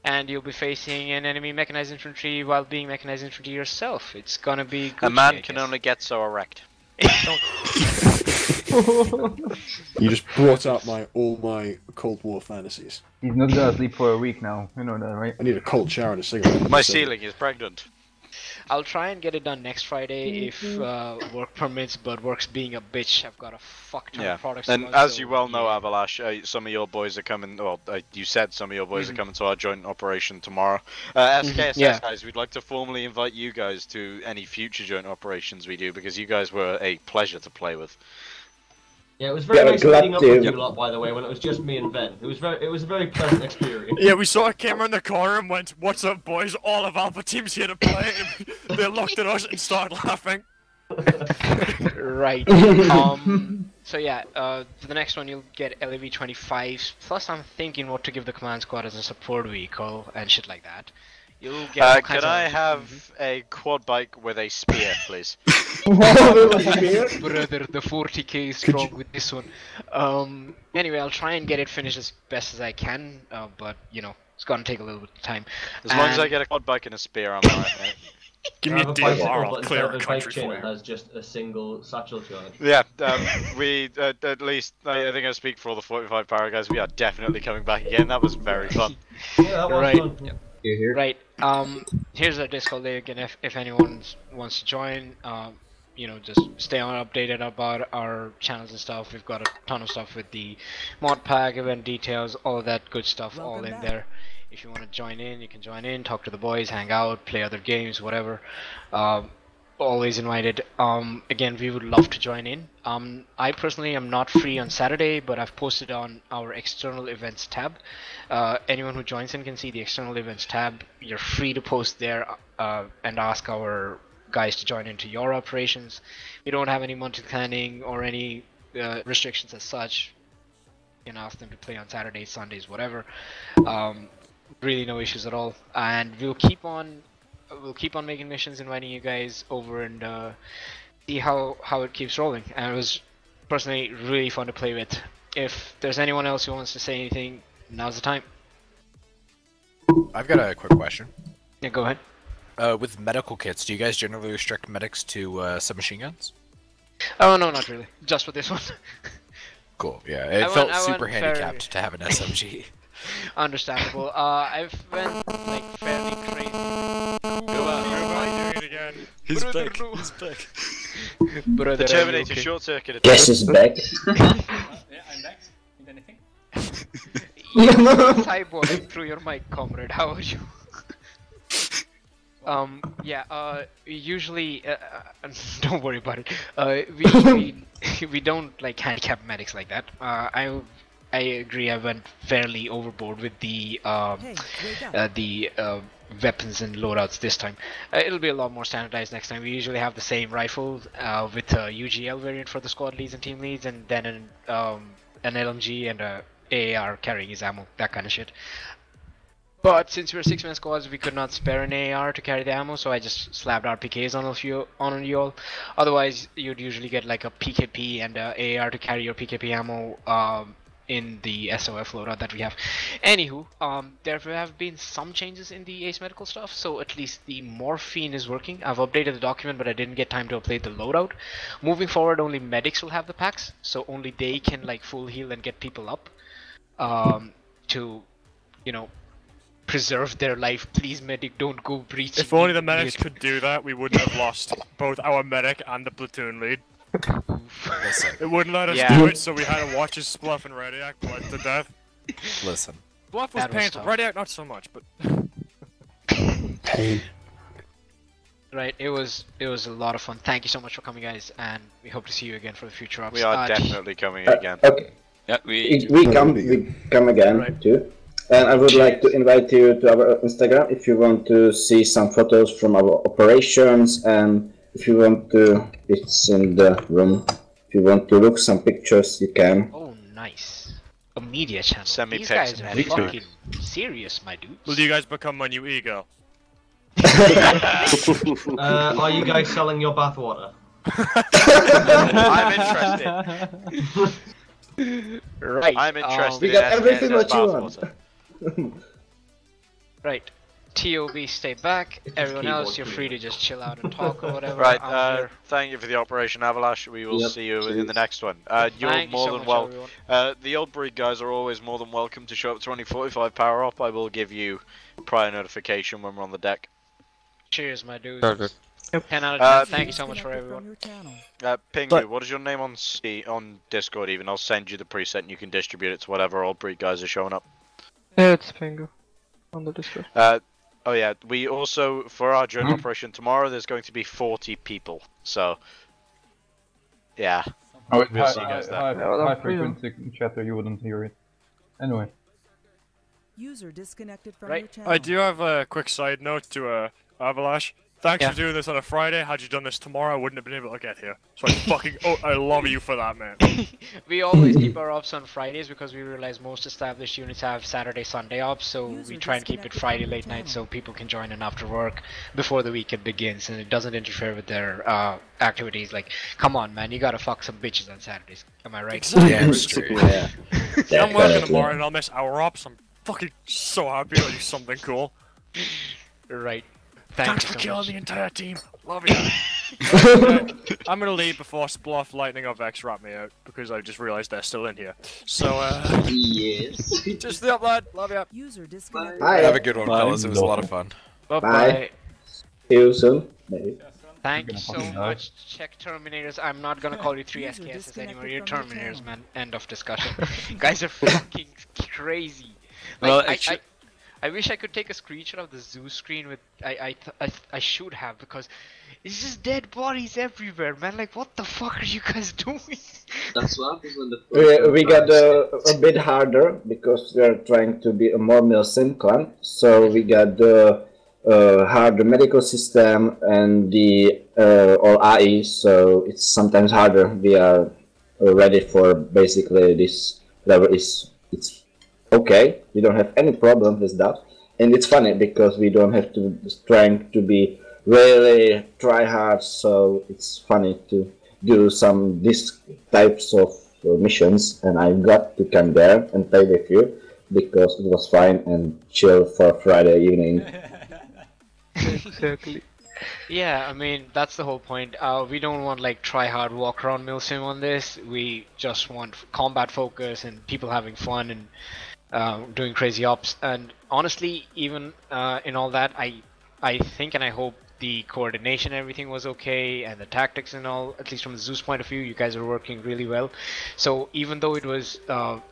And you'll be facing an enemy mechanized infantry while being mechanized infantry yourself. It's gonna be good. A man can only get so erect. You just brought out all my Cold War fantasies. He's not gonna sleep for a week now, you know that, right? I need a cold shower and a cigarette. My ceiling is pregnant. I'll try and get it done next Friday if work permits, but work's being a bitch. I've got a fuck ton of products. And as you well know, Avalash, some of your boys are coming. Well, you said some of your boys are coming to our joint operation tomorrow. SKSS guys, we'd like to formally invite you guys to any future joint operations we do, because you guys were a pleasure to play with. Yeah, it was very nice meeting up with you lot, by the way, when it was just me and Ben. It was a very pleasant experience. Yeah, we saw a camera in the corner and went, "What's up, boys? All of Alpha Team's here to play." And they looked at us and started laughing. Right. So yeah, for the next one you'll get LAV 25s. Plus, I'm thinking what to give the command squad as a support vehicle and shit like that. You'll get can I have a quad bike with a spear, please? Brother, the 40k is strong with this one. Anyway, I'll try and get it finished as best as I can, but you know, it's gonna take a little bit of time. As long as I get a quad bike and a spear, I'm alright, mate. Give me a DLR, I'll clear a country for you. Has just a single satchel charge. Yeah, we, at least, I think I speak for all the 45 power guys, we are definitely coming back again. That was very fun. Yeah, that was Right. fun. Yep. Right. Here's our Discord link, and if anyone wants to join, you know, just stay updated about our channels and stuff. We've got a ton of stuff with the mod pack, event details, all of that good stuff, all in there. If you want to join in, you can join in, talk to the boys, hang out, play other games, whatever. Always invited. Again, we would love to join in. I personally am not free on Saturday, but I've posted on our external events tab. Anyone who joins in can see the external events tab. You're free to post there and ask our guys to join into your operations. We don't have any monthly planning or any restrictions as such. You can ask them to play on Saturdays, Sundays, whatever. Really no issues at all, and we'll keep on making missions, inviting you guys over, and see how it keeps rolling. And it was personally really fun to play with. If there's anyone else who wants to say anything, now's the time. I've got a quick question. Yeah, go ahead. With medical kits, do you guys generally restrict medics to submachine guns? Oh no, not really. Just for this one. Cool. Yeah, it felt super handicapped to have an SMG. Understandable. I've went like fairly crazy. Doing it again. He's back. He's back. Brother, The Terminator short circuited. Guess is back. Yeah, I'm back. Need anything? Cyborg through your mic, comrade. How are you? Usually, don't worry about it. We don't like handicap medics like that. I agree. I went fairly overboard with the weapons and loadouts this time. It'll be a lot more standardized next time. We usually have the same rifle with a UGL variant for the squad leads and team leads, and then an LMG and a AAR carrying his ammo, that kind of shit. But since we're 6-man squads, we could not spare an AAR to carry the ammo, so I just slapped RPKs on you all. Otherwise, you'd usually get like a PKP and a AAR to carry your PKP ammo in the SOF loadout that we have. Anywho, there have been some changes in the Ace Medical stuff, so at least the morphine is working. I've updated the document, but I didn't get time to update the loadout. Moving forward, only medics will have the packs, so only they can like full heal and get people up to, you know, preserve their life. Please, medic, don't go breaching. If only the medics could do that, we wouldn't have lost both our medic and the platoon lead. Listen. It wouldn't let us do it, so we had to watch his Spluff and Radiac bled to death. Listen. Spluff was painful, Radiac not so much, but... Pain. Right, it was a lot of fun. Thank you so much for coming, guys, and we hope to see you again for the future ops. We are definitely coming again. Okay. Yeah, we come again too. And I would like to invite you to our Instagram if you want to see some photos from our operations, and if you want to, it's in the room. If you want to look some pictures, you can. Oh, nice. A media channel. Send me These pics. guys are fucking serious, my dudes. Will you guys become my new ego? Are you guys selling your bathwater? I'm interested. Right. I'm interested We got everything what you want. Right. TOB, stay back. Everyone else, you're free to just chill out and talk or whatever. Right, I'm thank you for the Operation Avalanche. We will see you in the next one. You're Thank you more so than much, welcome. The old breed guys are always more than welcome to show up to 2045 power up. I will give you prior notification when we're on the deck. Cheers, my dudes. Perfect. 10 out of 10. Thank you so much for everyone. Pingu, what is your name on Discord even? I'll send you the preset and you can distribute it to whatever old breed guys are showing up. Yeah, it's Pingu on the Discord. Oh yeah, we also, for our joint operation tomorrow, there's going to be 40 people, so... Yeah. Oh, we'll see you guys there. High frequency chatter, you wouldn't hear it. Anyway. User disconnected from your channel. I do have a quick side note to Avalanche. Thanks for doing this on a Friday. Had you done this tomorrow, I wouldn't have been able to get here. So I love you for that, man. We always keep our ops on Fridays because we realize most established units have Saturday, Sunday ops, so we try and keep it Friday late night so people can join in after work before the weekend begins, and it doesn't interfere with their activities. Like, come on, man, you gotta fuck some bitches on Saturdays. Am I right? Exactly. Yeah. I'm working tomorrow and I'll miss our ops. I'm fucking so happy to do something cool. Right. Thanks for killing the entire team. Love you. I'm gonna leave before Spluff, Lightning, or Vex wrap me out because I just realized they're still in here. So, yes. Just the up, lad. Love ya. User disconnected. Bye. Have a good one, fellas. It was a lot of fun. Bye. See you soon, maybe. Thank you so much, Czech Terminators. I'm not gonna call you 3 SKSs anymore. You're Terminators, man. End of discussion. You guys are fucking crazy. Like, Well, I wish I could take a screenshot of the zoo screen with. I should have, because it's just dead bodies everywhere, man. Like, what the fuck are you guys doing? That's what happens when the We got a bit harder because we are trying to be a more Milsim clan. So we got the harder medical system and the all AI. So it's sometimes harder. We are ready for basically this level. It's okay. We don't have any problem with that, and it's funny because we don't have to trying to be really try hard. So it's funny to do some these types of missions, and I got to come there and play with you because it was fine and chill for Friday evening. Exactly. Yeah, I mean, that's the whole point. We don't want like try hard walk around milsim on this. We just want combat focus and people having fun and doing crazy ops. And honestly, even in all that, I think and I hope the coordination and everything was okay, and the tactics and all, at least from the Zeus point of view, you guys are working really well. So even though it was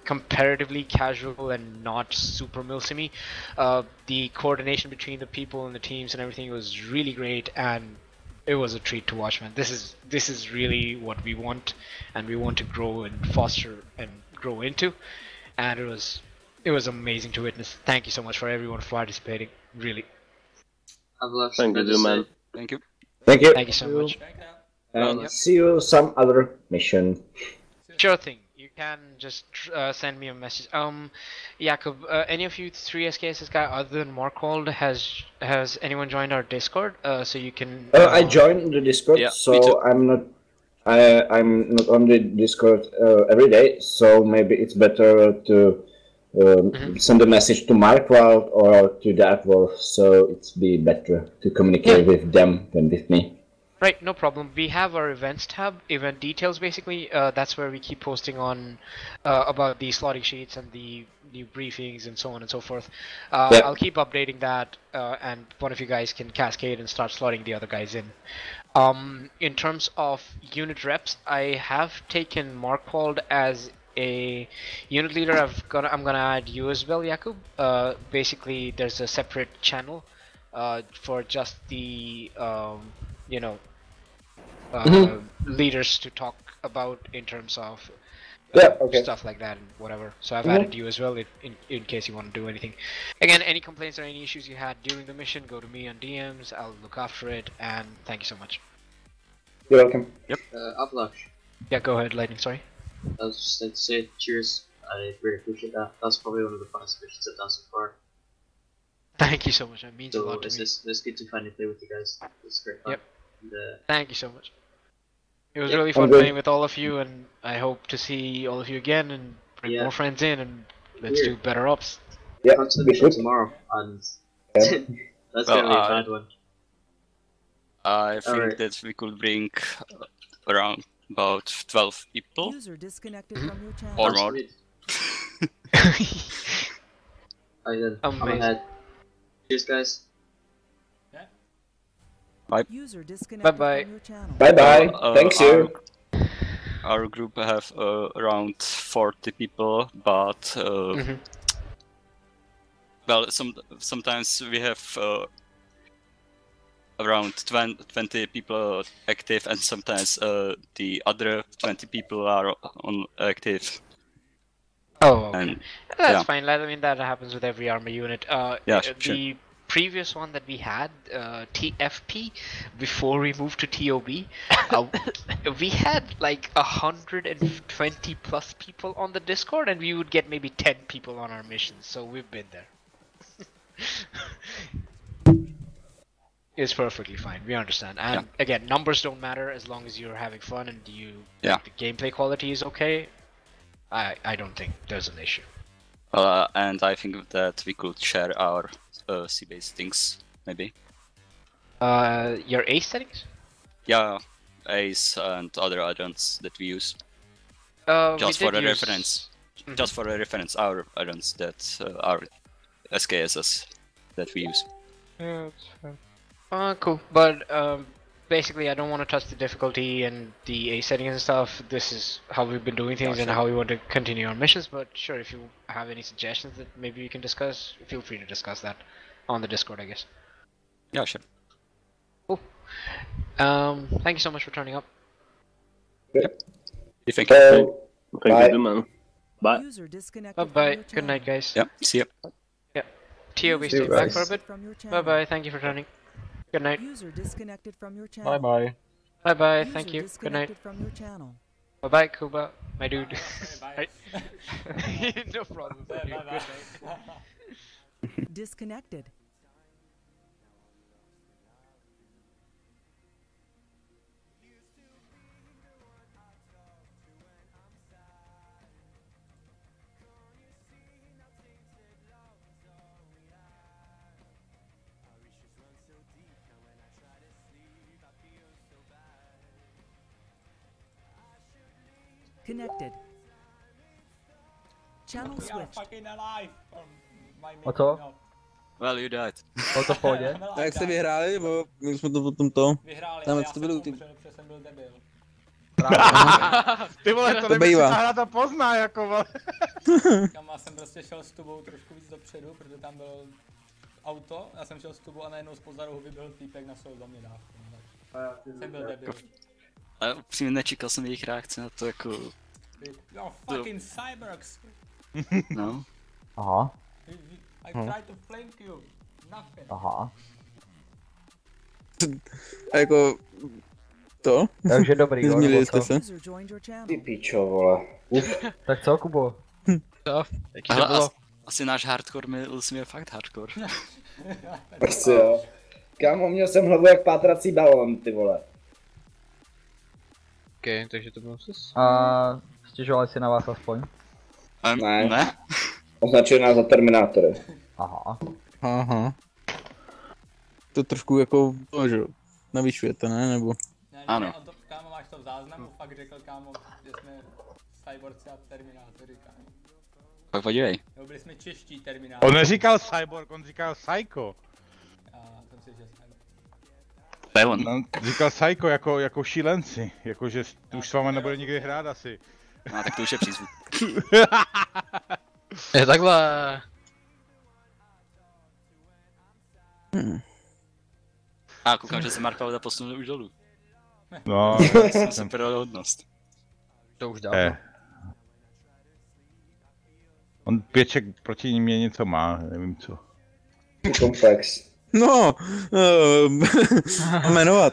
comparatively casual and not super milsimy, the coordination between the people and the teams and everything was really great, and it was a treat to watch, man. This is really what we want, and we want to grow and foster and grow into, and it was amazing to witness. Thank you so much for everyone for participating, really. Thank you, man. Thank you. Thank you. Thank you so much. And see you some other mission. Sure thing. You can just send me a message. Jakub, any of you 3 SKSs guy other than Markhold, has anyone joined our Discord? So you can. I joined the Discord, yeah, so I'm not on the Discord every day. So maybe it's better to send a message to Markwald or to Darkwolf, so it's be better to communicate with them than with me. Right, no problem. We have our events tab, event details basically. That's where we keep posting on about the slotting sheets and the new briefings and so on and so forth. I'll keep updating that, and one of you guys can cascade and start slotting the other guys in. In terms of unit reps, I have taken Markwald as a unit leader. I'm gonna add you as well, Jakub. Basically, there's a separate channel for just the leaders to talk about in terms of stuff like that and whatever. So I've added you as well in case you want to do anything. Again, any complaints or any issues you had during the mission, go to me on DMs. I'll look after it, and thank you so much. You're welcome. Yep. Avlash. Yeah, go ahead, Lightning. Sorry. I was just like to say cheers. I really appreciate that. That's probably one of the funnest missions I've done so far. Thank you so much. It means a lot to me. It's good to finally play with you guys. It's great fun. Yep. And, thank you so much. It was really fun playing with all of you, and I hope to see all of you again and bring more friends in, and let's do better ops. Yeah, come to the mission tomorrow, and that's gonna be a bad one. I think that we could bring around about 12 people User disconnected from your channel. or more. I'm ahead. Cheers, guys. Bye. User disconnected Bye-bye. from your channel. Bye bye. Thanks you. Our group have around 40 people, but well, sometimes we have around 20 people active, and sometimes the other 20 people are on active. Oh, okay. And, That's fine. I mean, that happens with every army unit. Yeah, the previous one that we had, TFP, before we moved to TOB, we had like 120 plus people on the Discord, and we would get maybe 10 people on our missions. So we've been there. It's perfectly fine. We understand. And again, numbers don't matter as long as you're having fun and the gameplay quality is okay. I don't think there's an issue. And I think that we could share our C-based things, maybe. Your ACE settings? Yeah, ACE and other add-ons that we use. Just for a reference. Just for a reference, our add-ons that are SKSs that we use. Yeah, that's fair. Cool. But basically, I don't want to touch the difficulty and the ACE settings and stuff. This is how we've been doing things and how we want to continue our missions. But sure, if you have any suggestions that maybe we can discuss, feel free to discuss that on the Discord, I guess. Yeah, sure. Cool. Thank you so much for turning up. Yep. Thank you. Thank you, man. Bye. Bye-bye. Good night, guys. Yep. See ya. Yep. TOB, stay back for a bit. Bye-bye. Thank you for turning. Good night. User disconnected from your channel. Bye-bye. Bye-bye. Thank you. Good night. From your channel. Bye-bye, Kuba. My dude. Bye. No problem. Bye. Disconnected. Connected. Channel switched. Fucking alive. A co? Well, you died. O to v pohodě? A jak jste vyhráli, bo my jsme to potom to... Vyhráli, tam já to byli jsem byl debil. Ty vole, to nevím, ta hra to pozná, jako vole. Já jsem prostě šel s tubou trošku víc dopředu, protože tam bylo auto, já jsem šel s tubou a najednou zpoza rohu vyběhl týpek na svou do mě dávku. Jsem byl debil. Ale upřímně nečekal jsem jejich reakce na to jako... You're fucking cyborgs! No. Aha. I tried to flank you. Nothing. Aha. A jako... To? Takže dobrý, nezmílili jste se? Ty pičo, vole. Tak co, Kubo? Co? Jaký to bylo? Asi náš hardcore byl fakt hardcore. Prostě jo. Kámo, měl jsem hlavu jak pátrací balon, ty vole. Ok, takže to bylo sus. A stěžovali si na vás aspoň? Ne. Označili nás za Terminátory. Aha. Aha. To trošku jako, že navyšujete, ne? Nebo... Ano. On to, kámo, máš to v záznamu, fakt řekl, kámo, že jsme cyborci a Terminátory, kámo. Pak podívej. Jo, byli jsme čeští Terminátory. On neříkal cyborg, on říkal psycho. To si, že cyborg. To je on. No, říkal psycho jako šílenci, jakože už s vámi nebude nikdy hrát asi. No, tak to už je přízvuk. Je takhle. A koukám, že se Marka posunul už dolů. No, super hodnost. To už dávno. On pěček proti mě něco má, nevím co. Komplex. No, jmenovat.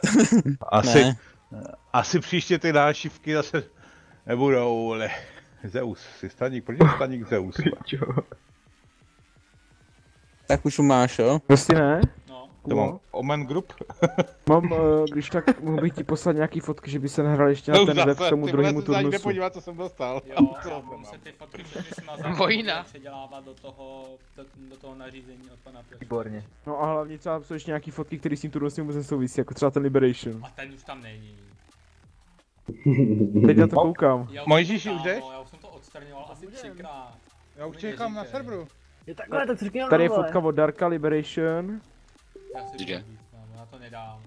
Asi příště ty nášivky zase nebudou, ale Zeus, jsi staník, proč je staník Zeus? Tak už máš, jo? Prostě ne. To mám Omen Group. Mám, když tak mohl bych ti poslat nějaký fotky, že by se nehrál ještě na ten web k tomu druhému turnusu. Jde podívat, co jsem dostal. Jo, se ty fotky všechny smazat, předělávat do toho nařízení od pana Pěška. Výborně. No a hlavně třeba jsou ještě nějaký fotky, které s tím turnusem vůbec nesouvisí, jako třeba ten Liberation. A ten už tam není. Teď na to koukám. Mojžíši, už jdeš? Já už jsem to odstraňoval asi 3krát. Já už čekám na serveru. Je takhle, tak řekněme. Tady je fotka od Darka Liberation. Já si to já to nedám.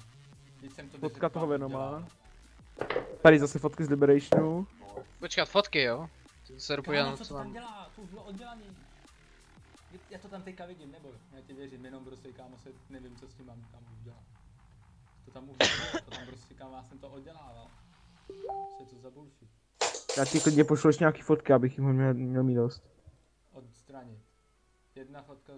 Fotka toho Venoma. Tady zase fotky z Liberationu. Počkat, fotky jo? To se jdu podívat, co tam dělá, to už bylo oddělaný. Já to tam teďka vidím, neboj, já ti věřím, jenom prostě kámo se nevím, co s tím mám tam udělat. To tam už to tam prostě kámo, já jsem to oddělával. Co je to za bullshit? Já ti klidně pošlu ještě nějaký fotky, abych jim měl mít dost. Odstranit. Jedna fotka